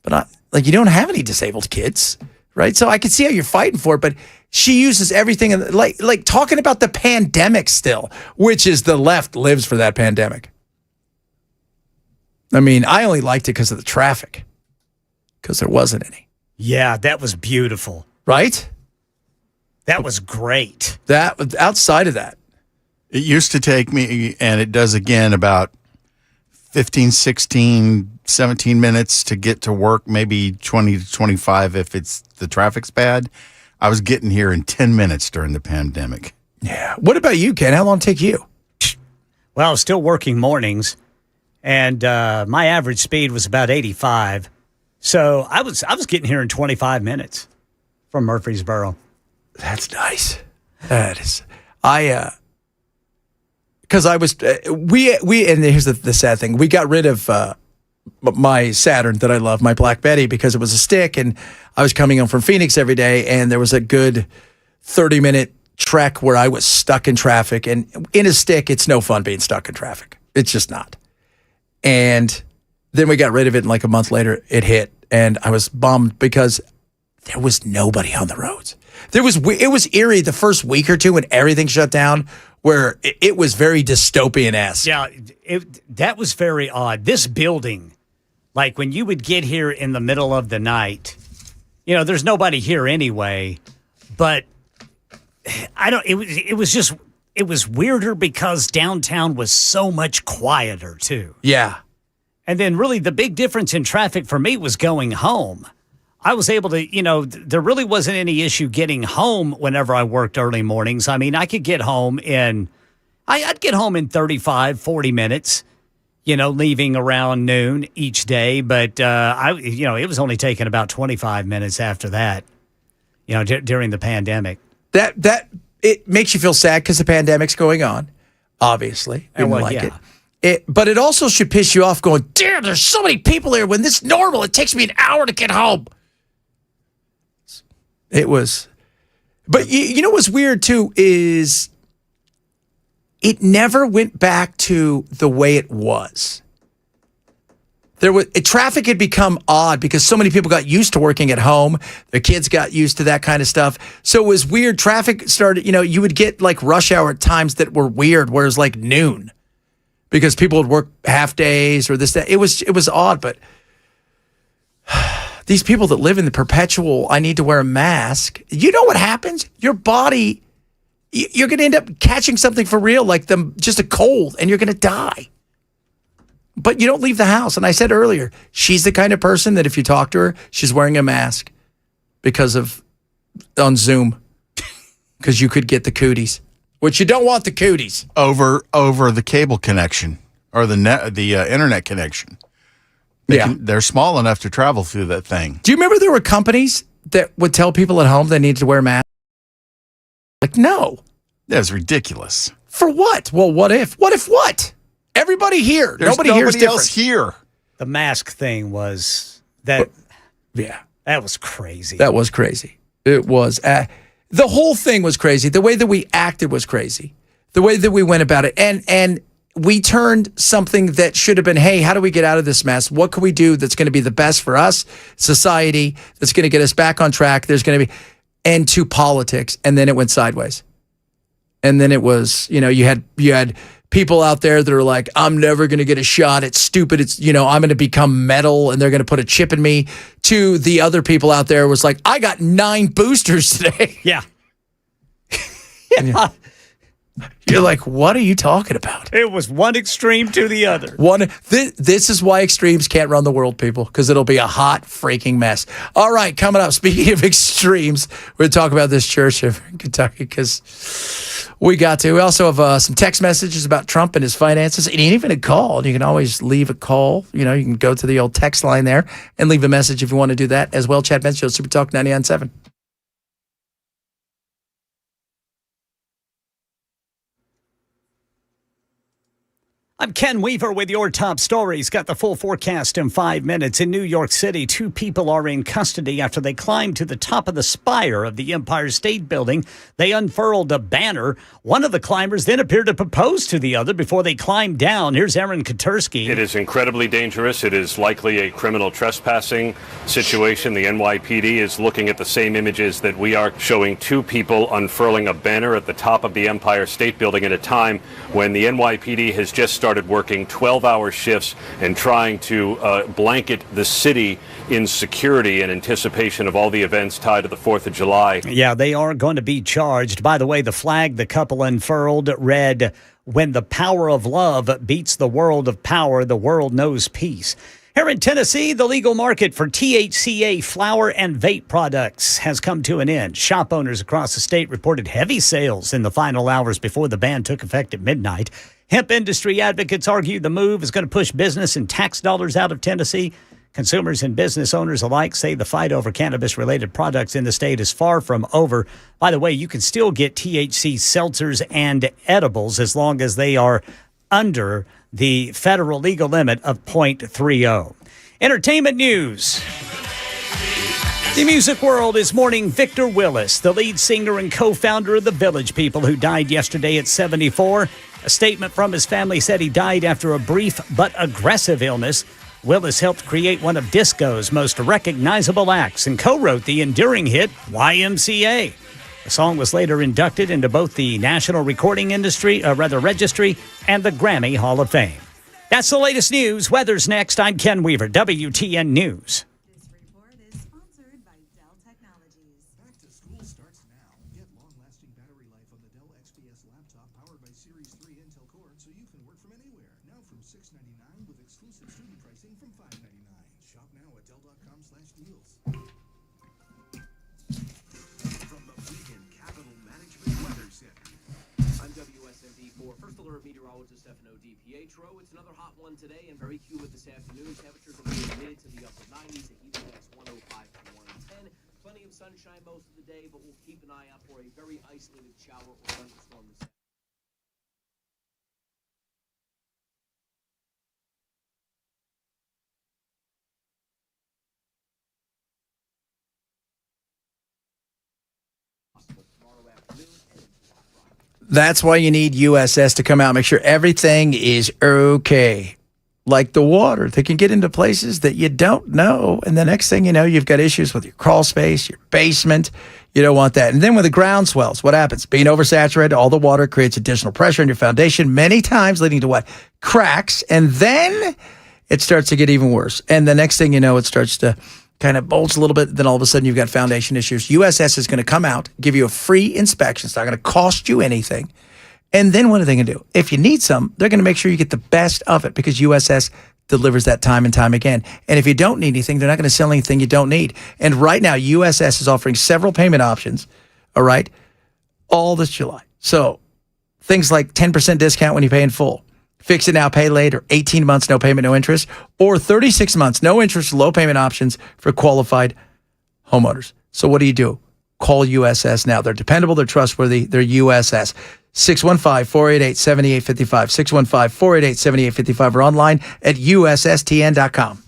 but not like you don't have any disabled kids, right? So I can see how you're fighting for it, but she uses everything like talking about the pandemic still, which is the left lives for that pandemic. I mean, I only liked it because of the traffic, because there wasn't any. Yeah, that was beautiful. Right? That was great. That outside of that. It used to take me, and it does again, about 15, 16, 17 minutes to get to work, maybe 20 to 25 if the traffic's bad. I was getting here in 10 minutes during the pandemic. Yeah. What about you, Ken? How long did it take you? Well, I was still working mornings, and my average speed was about 85. So I was getting here in 25 minutes from Murfreesboro. That's nice. That is. Because I was, we and here's the sad thing. We got rid of my Saturn that I love, my Black Betty, because it was a stick, and I was coming home from Phoenix every day, and there was a good 30-minute trek where I was stuck in traffic. And in a stick, it's no fun being stuck in traffic. It's just not. And then we got rid of it, and like a month later, it hit, and I was bummed because there was nobody on the roads. It was eerie the first week or two when everything shut down, where it was very dystopian-esque. Yeah, that was very odd. This building, like when you would get here in the middle of the night, there's nobody here anyway, but it was weirder because downtown was so much quieter too. Yeah. And then really the big difference in traffic for me was going home. I was able to, there really wasn't any issue getting home whenever I worked early mornings. I mean, I could get home I'd get home in 35, 40 minutes, leaving around noon each day. But, it was only taking about 25 minutes after that, during the pandemic. That it makes you feel sad because the pandemic's going on, obviously. But it also should piss you off going, damn, there's so many people here. When this is normal, it takes me an hour to get home. It was. But you know what's weird, too, is it never went back to the way it was. Traffic had become odd because so many people got used to working at home. The kids got used to that kind of stuff. So it was weird. Traffic started, you would get like rush hour at times that were weird, where it was like noon. Because people would work half days or this, that. It was odd, but these people that live in the perpetual, I need to wear a mask. You know what happens? Your body, you're going to end up catching something for real, like just a cold, and you're going to die. But you don't leave the house. And I said earlier, she's the kind of person that if you talk to her, she's wearing a mask on Zoom, because you could get the cooties. Which you don't want the cooties over the cable connection or the internet connection. They're small enough to travel through that thing. Do you remember there were companies that would tell people at home they needed to wear masks? Like, no, that's ridiculous. For what? Well, what if? What if what? Everybody here. There's nobody here's different. else here. The mask thing was that. Yeah. That was crazy. That was crazy. It was. The whole thing was crazy. The way that we acted was crazy. The way that we went about it. And we turned something that should have been, hey, how do we get out of this mess? What can we do that's going to be the best for us, society, that's going to get us back on track? There's going to be, and to politics. And then it went sideways. And then it was, you had people out there that are like, I'm never going to get a shot. It's stupid. It's, I'm going to become metal and they're going to put a chip in me. To the other people out there was like, I got 9 boosters today. Yeah. Yeah. You're like, what are you talking about? It was one extreme to the other. This is why extremes can't run the world, people, because it'll be a hot freaking mess. All right, coming up, speaking of extremes, we're going to talk about this church in Kentucky because we got to. We also have some text messages about Trump and his finances, and even a call. You can always leave a call. You can go to the old text line there and leave a message if you want to do that as well. Chad Benz Show, Super Talk 99.7. I'm Ken Weaver with your top stories. Got the full forecast in 5 minutes. In New York City, 2 people are in custody after they climbed to the top of the spire of the Empire State Building. They unfurled a banner. One of the climbers then appeared to propose to the other before they climbed down. Here's Aaron Katursky. It is incredibly dangerous. It is likely a criminal trespassing situation. The NYPD is looking at the same images that we are, showing 2 people unfurling a banner at the top of the Empire State Building at a time when the NYPD has just started working 12-hour shifts and trying to blanket the city in security in anticipation of all the events tied to the 4th of July. Yeah, they are going to be charged. By the way, the flag the couple unfurled read, "When the power of love beats the world of power, the world knows peace." Here in Tennessee, the legal market for THCA flower and vape products has come to an end. Shop owners across the state reported heavy sales in the final hours before the ban took effect at midnight. Hemp industry advocates argue the move is going to push business and tax dollars out of Tennessee. Consumers and business owners alike say the fight over cannabis-related products in the state is far from over. By the way, you can still get THC seltzers and edibles as long as they are under the federal legal limit of 0.30. Entertainment news. The music world is mourning Victor Willis, the lead singer and co-founder of the Village People, who died yesterday at 74. A statement from his family said he died after a brief but aggressive illness. Willis helped create one of disco's most recognizable acts and co-wrote the enduring hit YMCA. The song was later inducted into both the National Recording Registry and the Grammy Hall of Fame. That's the latest news. Weather's next. I'm Ken Weaver, WTN News. It's another hot one today and very humid this afternoon. Temperatures will be mid to the upper 90s. The heat index 105 to 110. Plenty of sunshine most of the day, but we'll keep an eye out for a very isolated shower or thunderstorm this afternoon. That's why you need USS to come out and make sure everything is okay. Like the water, they can get into places that you don't know. And the next thing you know, you've got issues with your crawl space, your basement. You don't want that. And then when the ground swells, what happens? Being oversaturated, all the water creates additional pressure in your foundation, many times leading to what? Cracks. And then it starts to get even worse. And the next thing you know, it starts to kind of bulge a little bit. Then all of a sudden you've got foundation issues. USS is going to come out, give you a free inspection. It's not going to cost you anything. And then what are they going to do? If you need some, they're going to make sure you get the best of it because USS delivers that time and time again. And if you don't need anything, they're not going to sell anything you don't need. And right now, USS is offering several payment options, all right, all this July. So things like 10% discount when you pay in full, fix it now, pay later, 18 months, no payment, no interest, or 36 months, no interest, low payment options for qualified homeowners. So what do? Call USS now. They're dependable, they're trustworthy, they're USS. 615-488-7855. 615-488-7855 or online at USSTN.com.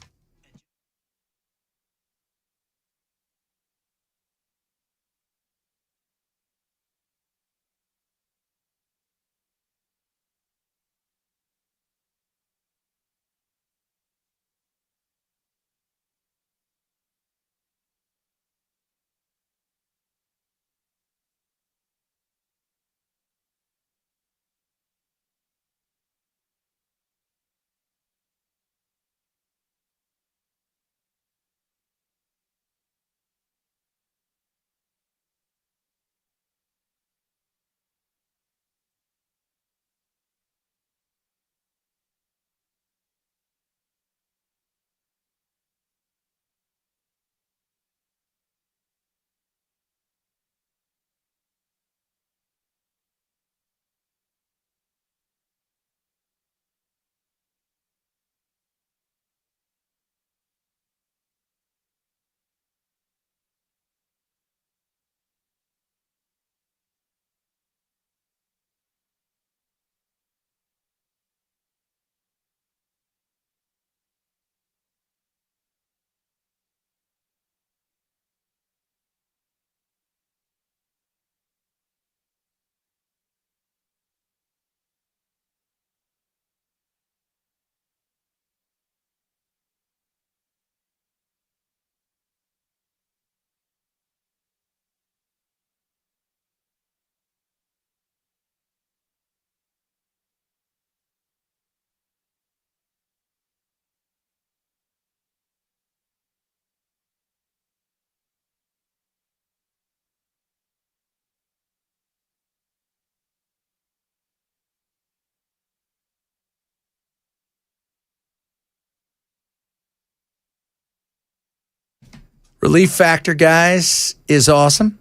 Relief Factor, guys, is awesome.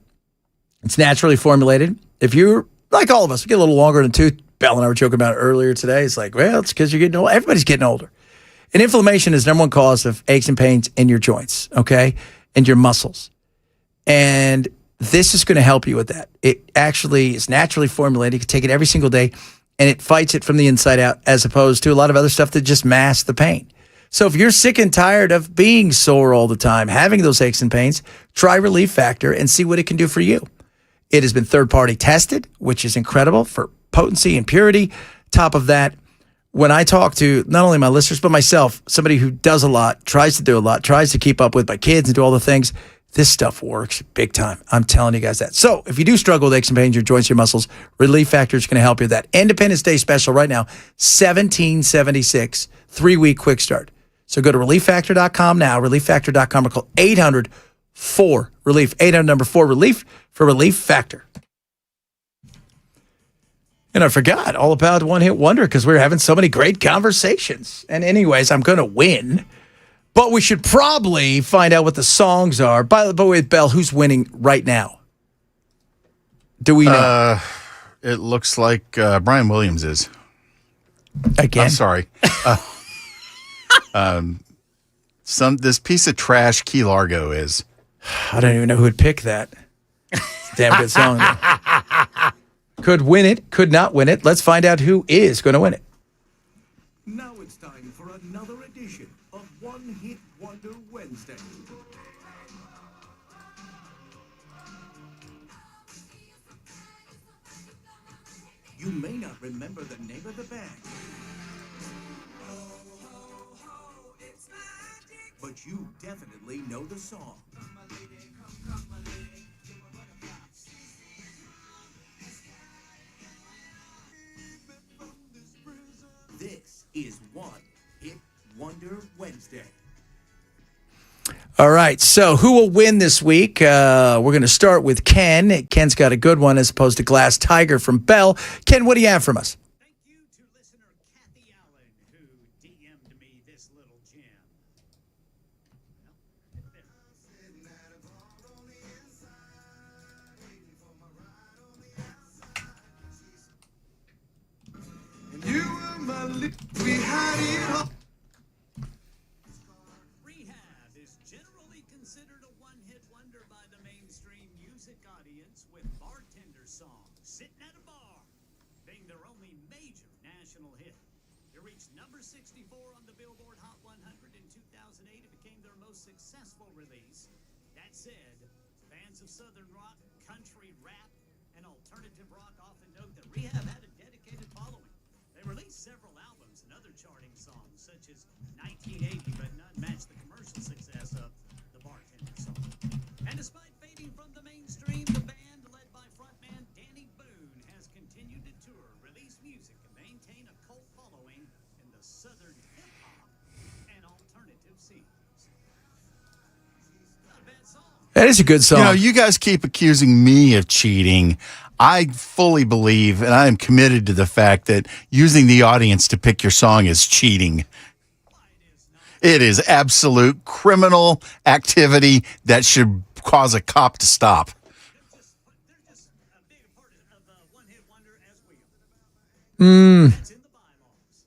It's naturally formulated. If you're like all of us, we get a little longer in the tooth. Bell and I were joking about it earlier today. It's like, well, it's because you're getting old. Everybody's getting older. And inflammation is the number one cause of aches and pains in your joints, okay, and your muscles. And this is going to help you with that. It actually is naturally formulated. You can take it every single day, and it fights it from the inside out, as opposed to a lot of other stuff that just masks the pain. So if you're sick and tired of being sore all the time, having those aches and pains, try Relief Factor and see what it can do for you. It has been third-party tested, which is incredible for potency and purity. Top of that, when I talk to not only my listeners, but myself, somebody who does a lot, tries to do a lot, tries to keep up with my kids and do all the things, this stuff works big time. I'm telling you guys that. So if you do struggle with aches and pains, your joints, your muscles, Relief Factor is going to help you with that. Independence Day special right now, $17.76, 3-week quick start. So go to ReliefFactor.com now, ReliefFactor.com, or call 800-4-RELIEF, 800-4-RELIEF for Relief Factor. And I forgot all about One Hit Wonder because we were having so many great conversations. And anyways, I'm going to win. But we should probably find out what the songs are. By the way, Bell, who's winning right now? Do we know? It looks like Brian Williams is. Again? I'm sorry. This piece of trash Key Largo is. I don't even know who would pick that. It's a damn good song, though. Could win it, could not win it. Let's find out who is going to win it. Now it's time for another edition of One Hit Wonder Wednesday. You may not remember the name of the band, but you definitely know the song. This is One Hit Wonder Wednesday. All right, so who will win this week? We're going to start with Ken. Ken's got a good one as opposed to Glass Tiger from Bell. Ken, what do you have from us? Thank you to listener Kathy Allen, who DM'd me this little gem. You were my we had it all. Rehab is generally considered a one-hit wonder by the mainstream music audience with bartender songs, sitting at a bar, international hit. It reached number 64 on the Billboard Hot 100 in 2008. It became their most successful release. That said, fans of Southern rock, country, rap, and alternative rock often note that Rehab had a dedicated following. They released several albums and other charting songs, such as 1980, but none matched the commercial success of the Bartender song. And despite fading from the mainstream, the band, led by frontman Danny Boone, has continued to tour, release music, and maintain a cult following in the Southern hip-hop and alternative scenes. Not a bad song. That is a good song. You know, you guys keep accusing me of cheating. I fully believe, and I am committed to the fact that using the audience to pick your song is cheating. It is absolute criminal activity that should cause a cop to stop.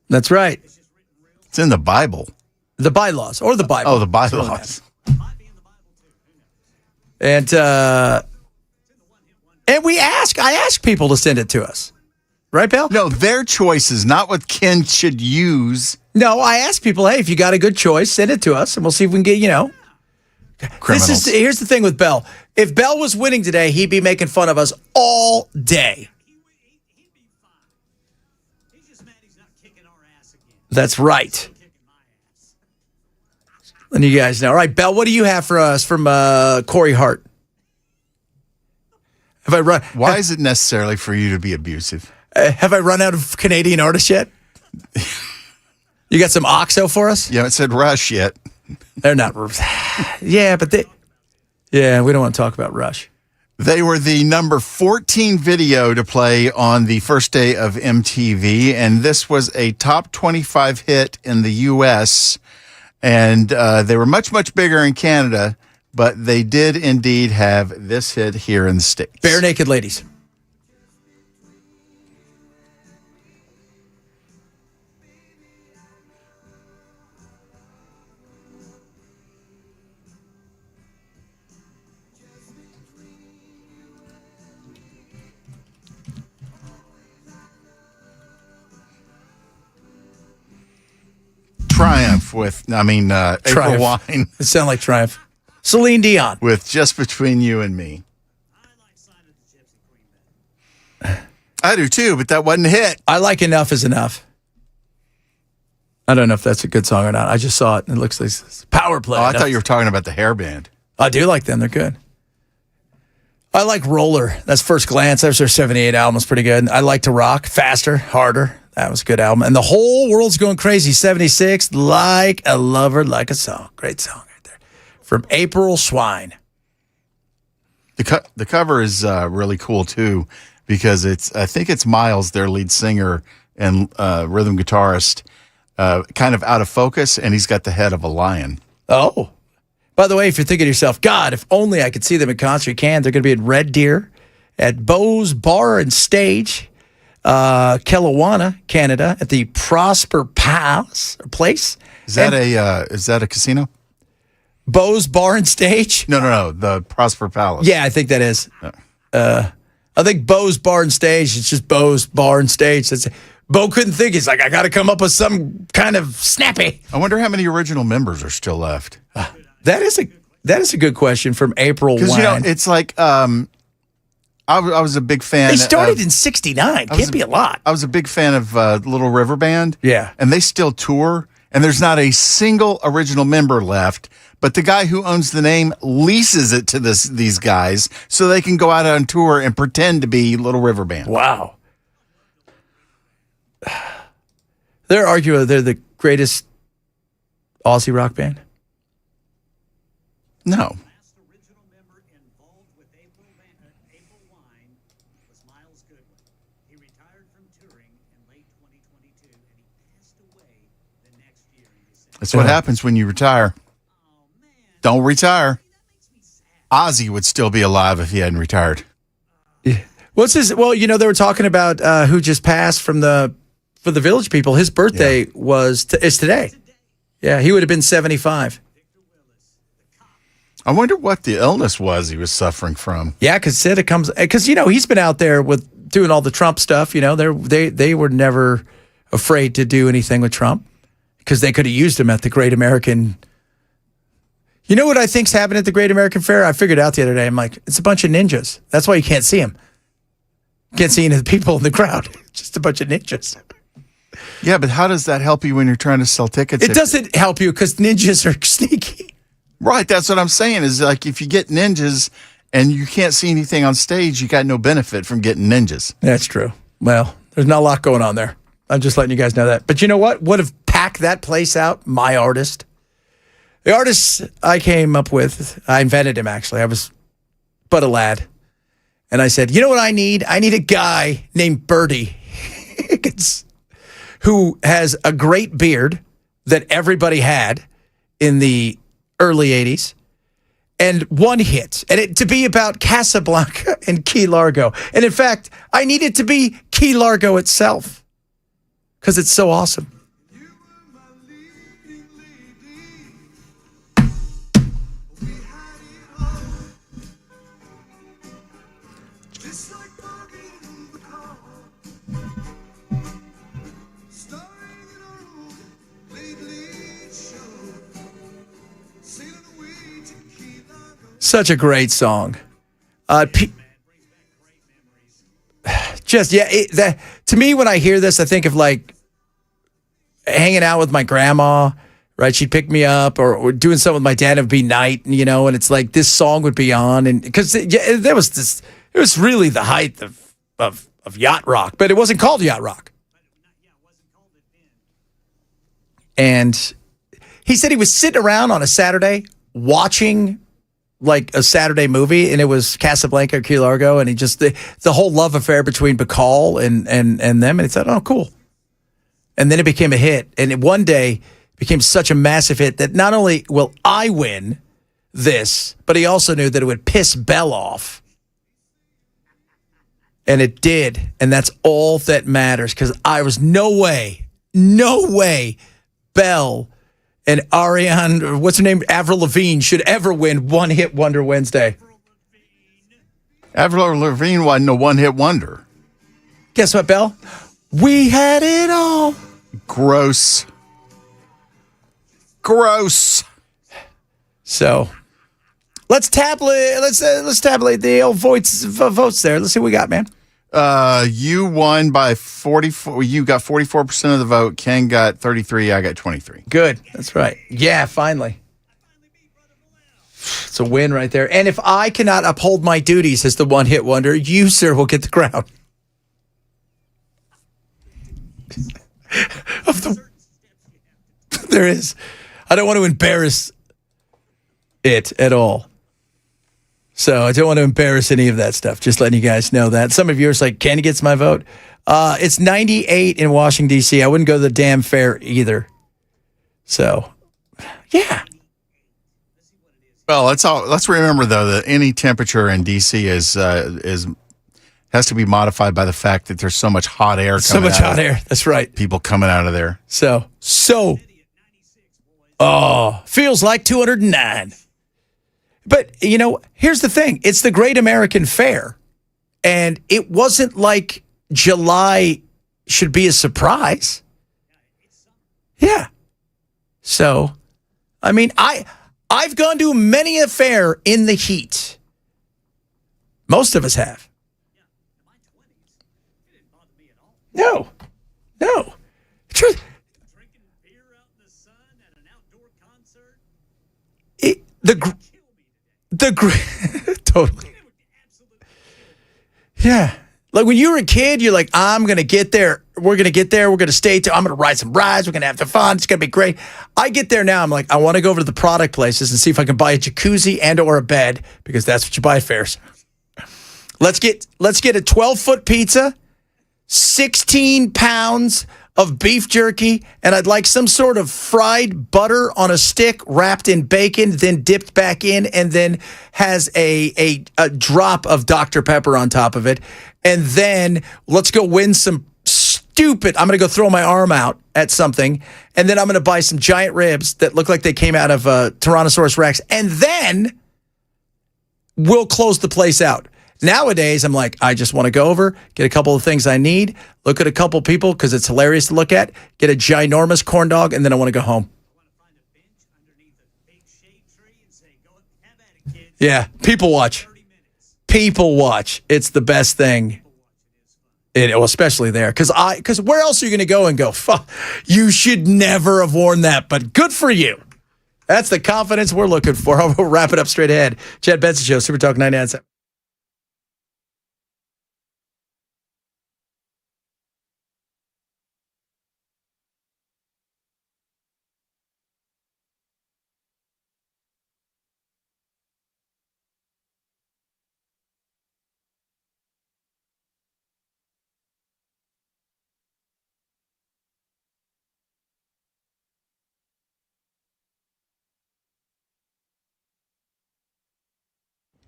That's right. It's in the Bible. The bylaws, or the Bible. Oh, the bylaws. And I ask people to send it to us. Right, Bill? No, their choices, not what Ken should use. No, I ask people, hey, if you got a good choice, send it to us, and we'll see if we can get, Criminals. Here's the thing with Bell. If Bell was winning today, he'd be making fun of us all day. That's right. And you guys know. All right, Bell, what do you have for us from Corey Hart? Have I run? Why is it necessarily for you to be abusive? Have I run out of Canadian artists yet? You got some OXO for us? You haven't said Rush yet. They're not. Yeah, but we don't want to talk about Rush. They were the number 14 video to play on the first day of MTV, and this was a top 25 hit in the U.S., and they were much, much bigger in Canada, but they did indeed have this hit here in the States. Bare Naked Ladies. Triumph with, April Triumph. Wine. It sounded like Triumph. Celine Dion. With Just Between You and Me. I do too, but that wasn't a hit. I like Enough is Enough. I don't know if that's a good song or not. I just saw it, and it looks like it's power play. Oh, I thought you were talking about the hair band. I do like them. They're good. I like Roller. That's First Glance. That was their 78 album. It's pretty good. I like To Rock. Faster, Harder. That was a good album. And The Whole World's Going Crazy. 76. Like a Lover, Like a Song. Great song right there. From April Swine. The cover is really cool too, because I think it's Miles, their lead singer and rhythm guitarist, kind of out of focus, and he's got the head of a lion. Oh. By the way, if you're thinking to yourself, God, if only I could see them in concert, you can. They're going to be at Red Deer, at Beau's Bar and Stage, Kelowna, Canada, at the Prosper Place. Is that a casino? Beau's Bar and Stage? No, the Prosper Palace. Yeah, I think that is. I think Beau's Bar and Stage, it's just Beau's Bar and Stage. Beau couldn't think. He's like, I got to come up with some kind of snappy. I wonder how many original members are still left. That is a good question from April Because, Wine. it's like, I was a big fan. They started in 69. Can't be a lot. I was a big fan of Little River Band. Yeah. And they still tour, and there's not a single original member left. But the guy who owns the name leases it to these guys so they can go out on tour and pretend to be Little River Band. Wow. They're arguing they're the greatest Aussie rock band. No. That's what happens when you retire. Don't retire. Ozzy would still be alive if he hadn't retired. Yeah. What's his? Well, they were talking about who just passed for the Village People. His birthday is today. Yeah, he would have been 75. I wonder what the illness was he was suffering from. Yeah, because he's been out there with doing all the Trump stuff. They were never. afraid to do anything with Trump because they could have used him at the Great American. You know what I think's happened at the Great American Fair? I figured out the other day. I'm like, it's a bunch of ninjas. That's why you can't see them. You can't see any of the people in the crowd. It's just a bunch of ninjas. Yeah, but how does that help you when you're trying to sell tickets? It doesn't help you because ninjas are sneaky. Right, that's what I'm saying is like if you get ninjas and you can't see anything on stage, you got no benefit from getting ninjas. That's true. Well, there's not a lot going on there. I'm just letting you guys know that. But you know what? Would have packed that place out? My artist. The artist I came up with, I invented him actually. I was but a lad. And I said, you know what I need? I need a guy named Birdie who has a great beard that everybody had in the early 80s and one hit. And it to be about Casablanca and Key Largo. And in fact, I need it to be Key Largo itself because it's so awesome. Such a great song. To me, when I hear this, I think of like hanging out with my grandma, right? She'd pick me up or doing something with my dad. It would be night, and it's like this song would be on. And because there was this, it was really the height of yacht rock, but it wasn't called yacht rock. And he said he was sitting around on a Saturday watching like a Saturday movie, and it was Casablanca or Key Largo, and he just the whole love affair between Bacall and them, and he said, "Oh, cool." And then it became a hit, and it one day became such a massive hit that not only will I win this, but he also knew that it would piss Bell off, and it did, and that's all that matters because I was no way, Bell and Ariane, or what's her name, Avril Lavigne, should ever win One Hit Wonder Wednesday. Avril Lavigne wasn't a one-hit wonder. Guess what, Bell? We had it all. Gross. So let's tabulate the old votes there. Let's see what we got, man. You won by 44. You got 44% of the vote. Ken got 33. I got 23. Good. That's right. Yeah, finally. It's a win right there. And if I cannot uphold my duties as the one-hit wonder, you, sir, will get the crown. There is. I don't want to embarrass it at all. So I don't want to embarrass any of that stuff. Just letting you guys know that. Some of you are like, Ken gets my vote. It's 98 in Washington, D.C. I wouldn't go to the damn fair either. So, yeah. Well, let's remember, though, that any temperature in D.C. has to be modified by the fact that there's so much hot air coming So much hot air. That's right. People coming out of there. Feels like 209. But, here's the thing. It's the Great American Fair. And it wasn't like July should be a surprise. Yeah. So, I mean, I've gone to many a fair in the heat. Most of us have. No. True. Totally. Yeah. Like when you were a kid, you're like, I'm going to get there. We're going to get there. We're going to stay. I'm going to ride some rides. We're going to have some fun. It's going to be great. I get there now. I'm like, I want to go over to the product places and see if I can buy a jacuzzi and or a bed because that's what you buy at fairs. Let's get a 12-foot pizza, 16 pounds of beef jerky, and I'd like some sort of fried butter on a stick wrapped in bacon, then dipped back in, and then has a drop of Dr. Pepper on top of it. And then let's go win some stupid, I'm going to go throw my arm out at something, and then I'm going to buy some giant ribs that look like they came out of Tyrannosaurus Rex, and then we'll close the place out. Nowadays, I'm like, I just want to go over, get a couple of things I need, look at a couple people because it's hilarious to look at, get a ginormous corn dog, and then I want to go home. Yeah, people watch. People watch. It's the best thing. Especially there. Because where else are you going to go and go, fuck, you should never have worn that, but good for you. That's the confidence we're looking for. We'll wrap it up straight ahead. Chad Benson Show, Super Talk 99.7.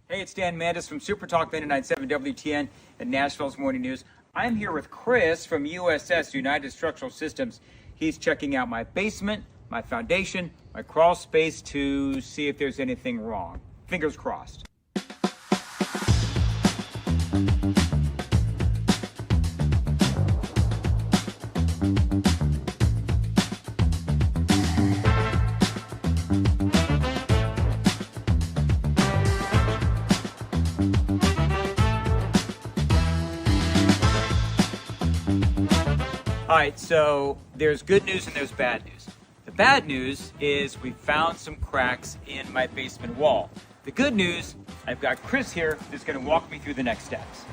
Hey, it's Dan Mandis from Super Talk 99.7 WTN and Nashville's Morning News. I'm here with Chris from USS, United Structural Systems. He's checking out my basement, my foundation, my crawl space to see if there's anything wrong. Fingers crossed. All right, so there's good news and there's bad news. The bad news is we found some cracks in my basement wall. The good news, I've got Chris here who's going to walk me through the next steps.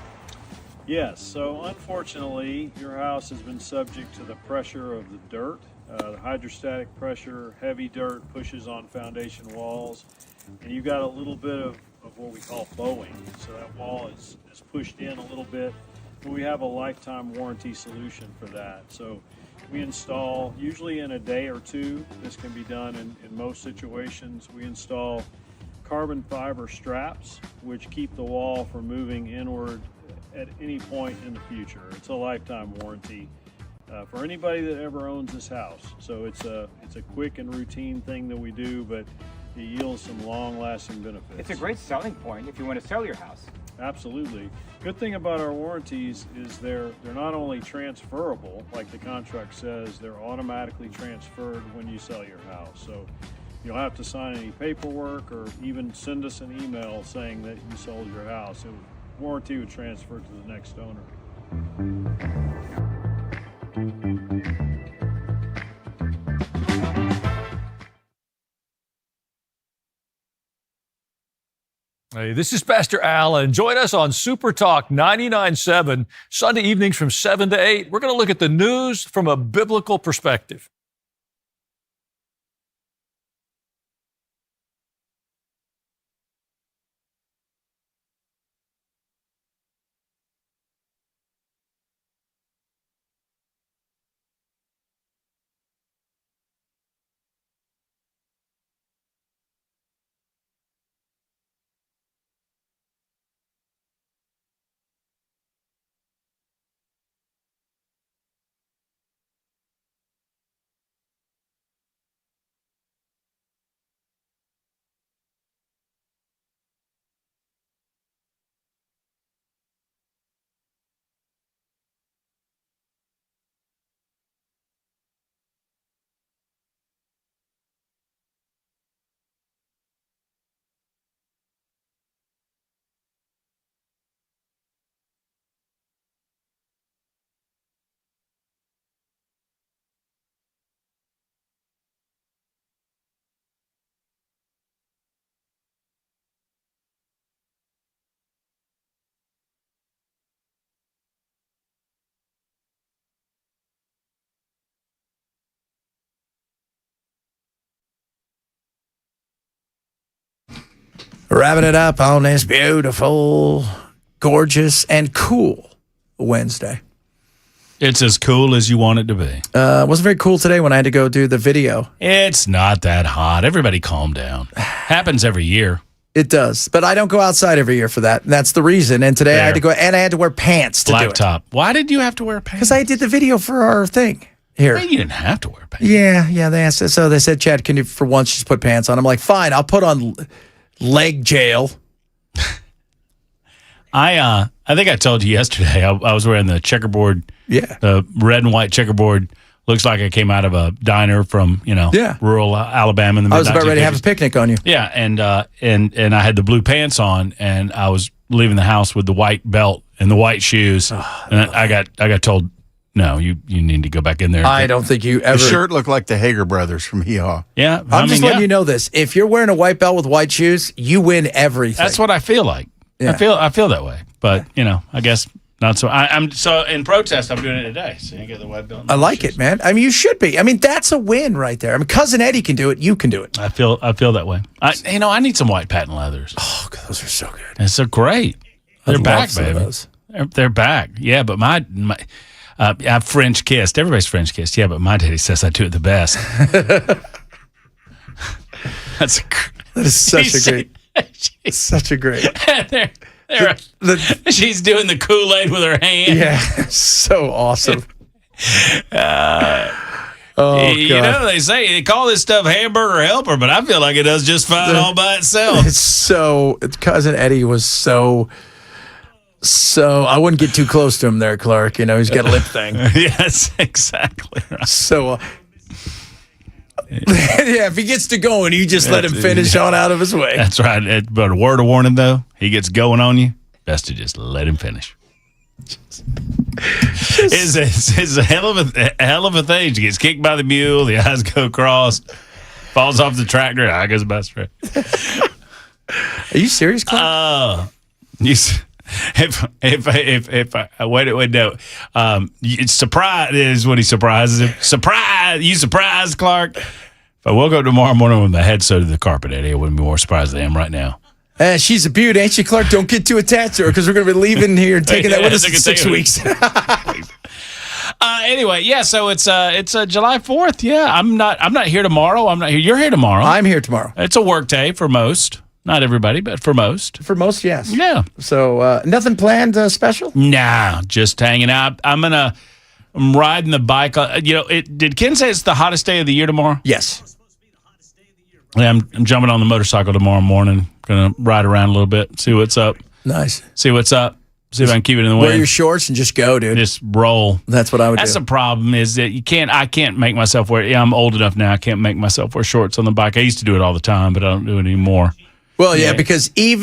Yes, so unfortunately, your house has been subject to the pressure of the dirt. The hydrostatic pressure, heavy dirt pushes on foundation walls, and you got a little bit of what we call bowing. So that wall is pushed in a little bit. But we have a lifetime warranty solution for that. So we install, usually in a day or two, this can be done in most situations. We install carbon fiber straps, which keep the wall from moving inward at any point in the future. It's a lifetime warranty for anybody that ever owns this house. So it's a quick and routine thing that we do, but it yields some long-lasting benefits. It's a great selling point if you want to sell your house. Absolutely. Good thing about our warranties is they're not only transferable, like the contract says, they're automatically transferred when you sell your house. So you don't have to sign any paperwork or even send us an email saying that you sold your house. Warranty would transfer to the next owner. Hey, this is Pastor Al, and join us on Super Talk 99.7, Sunday evenings from 7 to 8. We're going to look at the news from a biblical perspective. Wrapping it up on this beautiful, gorgeous, and cool Wednesday. It's as cool as you want it to be. It wasn't very cool today when I had to go do the video. It's not that hot. Everybody calm down. Happens every year. It does. But I don't go outside every year for that. And that's the reason. And today I had to go, and I had to wear pants to do it. Blacktop. Why did you have to wear pants? Because I did the video for our thing here. Well, you didn't have to wear pants. Yeah. They asked. So they said, Chad, can you for once just put pants on? I'm like, fine, I'll put on leg jail. I think I told you yesterday. I was wearing the checkerboard, the red and white checkerboard. Looks like I came out of a diner from rural Alabama in the mid-1950s. I was about ready to have a picnic on you. Yeah, and I had the blue pants on, and I was leaving the house with the white belt and the white shoes, and I got told, no, you need to go back in there. I don't think you ever. The shirt looked like the Hager brothers from Hee Haw. Yeah, I'm just letting you know this. If you're wearing a white belt with white shoes, you win everything. That's what I feel like. Yeah. I feel that way, but I guess not so. I'm so in protest. I'm doing it today. So you get the white belt. I like it, man. I mean, you should be. I mean, that's a win right there. I mean, Cousin Eddie can do it. You can do it. I feel that way. I need some white patent leathers. Oh, God, those are so good. It's so great. They're back, baby. They're back. Yeah, but my I've French kissed. Everybody's French kissed. Yeah, but my daddy says I do it the best. That is such a great. She's doing the Kool-Aid with her hand. Yeah, so awesome. God. They say they call this stuff hamburger helper, but I feel like it does just fine all by itself. Cousin Eddie was so I wouldn't get too close to him there, Clark. He's got a lip thing. Yes, exactly. Right. So yeah, if he gets to going, you just let him finish on out of his way. That's right. But a word of warning, though, he gets going on you, best to just let him finish. It's a hell of a thing. He gets kicked by the mule, the eyes go cross, falls off the tractor, eye goes by straight. Are you serious, Clark? If I wait, no. It's surprise is when he surprises him. Surprise! You surprised, Clark? If I woke up tomorrow morning with my head sewed to the carpet, Eddie, I wouldn't be more surprised than I am right now. She's a beaut, ain't she, Clark? Don't get too attached to her because we're going to be leaving here and taking that with us in 6 weeks. Anyway, yeah. So it's July 4th. Yeah, I'm not here tomorrow. I'm not here. You're here tomorrow. I'm here tomorrow. It's a work day for most. Not everybody, but for most. For most, yes. Yeah. So nothing planned special? Nah, just hanging out. I'm riding the bike. Did Ken say it's the hottest day of the year tomorrow? Yes. Yeah, I'm jumping on the motorcycle tomorrow morning. Gonna ride around a little bit, see what's up. Nice. See what's up. See if I can keep it in the wind. Wear your shorts and just go, dude. Just roll. That's what I would do. That's the problem is that I can't make myself wear. Yeah, I'm old enough now. I can't make myself wear shorts on the bike. I used to do it all the time, but I don't do it anymore. Well, yeah, because I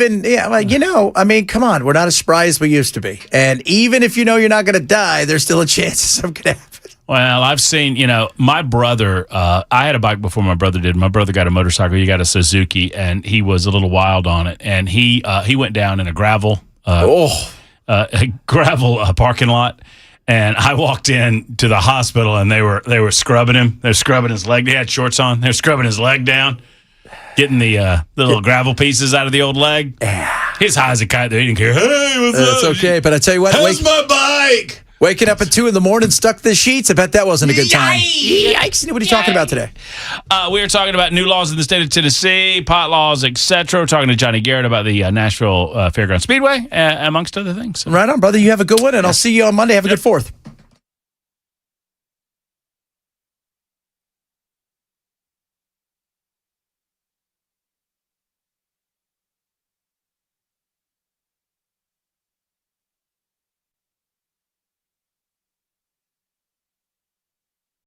mean, come on. We're not as spry as we used to be. And even if you're not going to die, there's still a chance something could happen. Well, I've seen, my brother, I had a bike before my brother did. My brother got a motorcycle. He got a Suzuki, and he was a little wild on it. And he went down in a gravel parking lot. And I walked in to the hospital, and they were scrubbing him. They're scrubbing his leg. They had shorts on. They're scrubbing his leg down, getting the little gravel pieces out of the old leg. His high as a kite. They didn't care. Hey, what's up? It's okay, but I tell you what. How's my bike? Waking up at 2 a.m, stuck to the sheets. I bet that wasn't a good time. Yikes! What are you talking about today? We are talking about new laws in the state of Tennessee, pot laws, etc. We're talking to Johnny Garrett about the Nashville Fairground Speedway, amongst other things. Right on, brother. You have a good one, and I'll see you on Monday. Have a good 4th.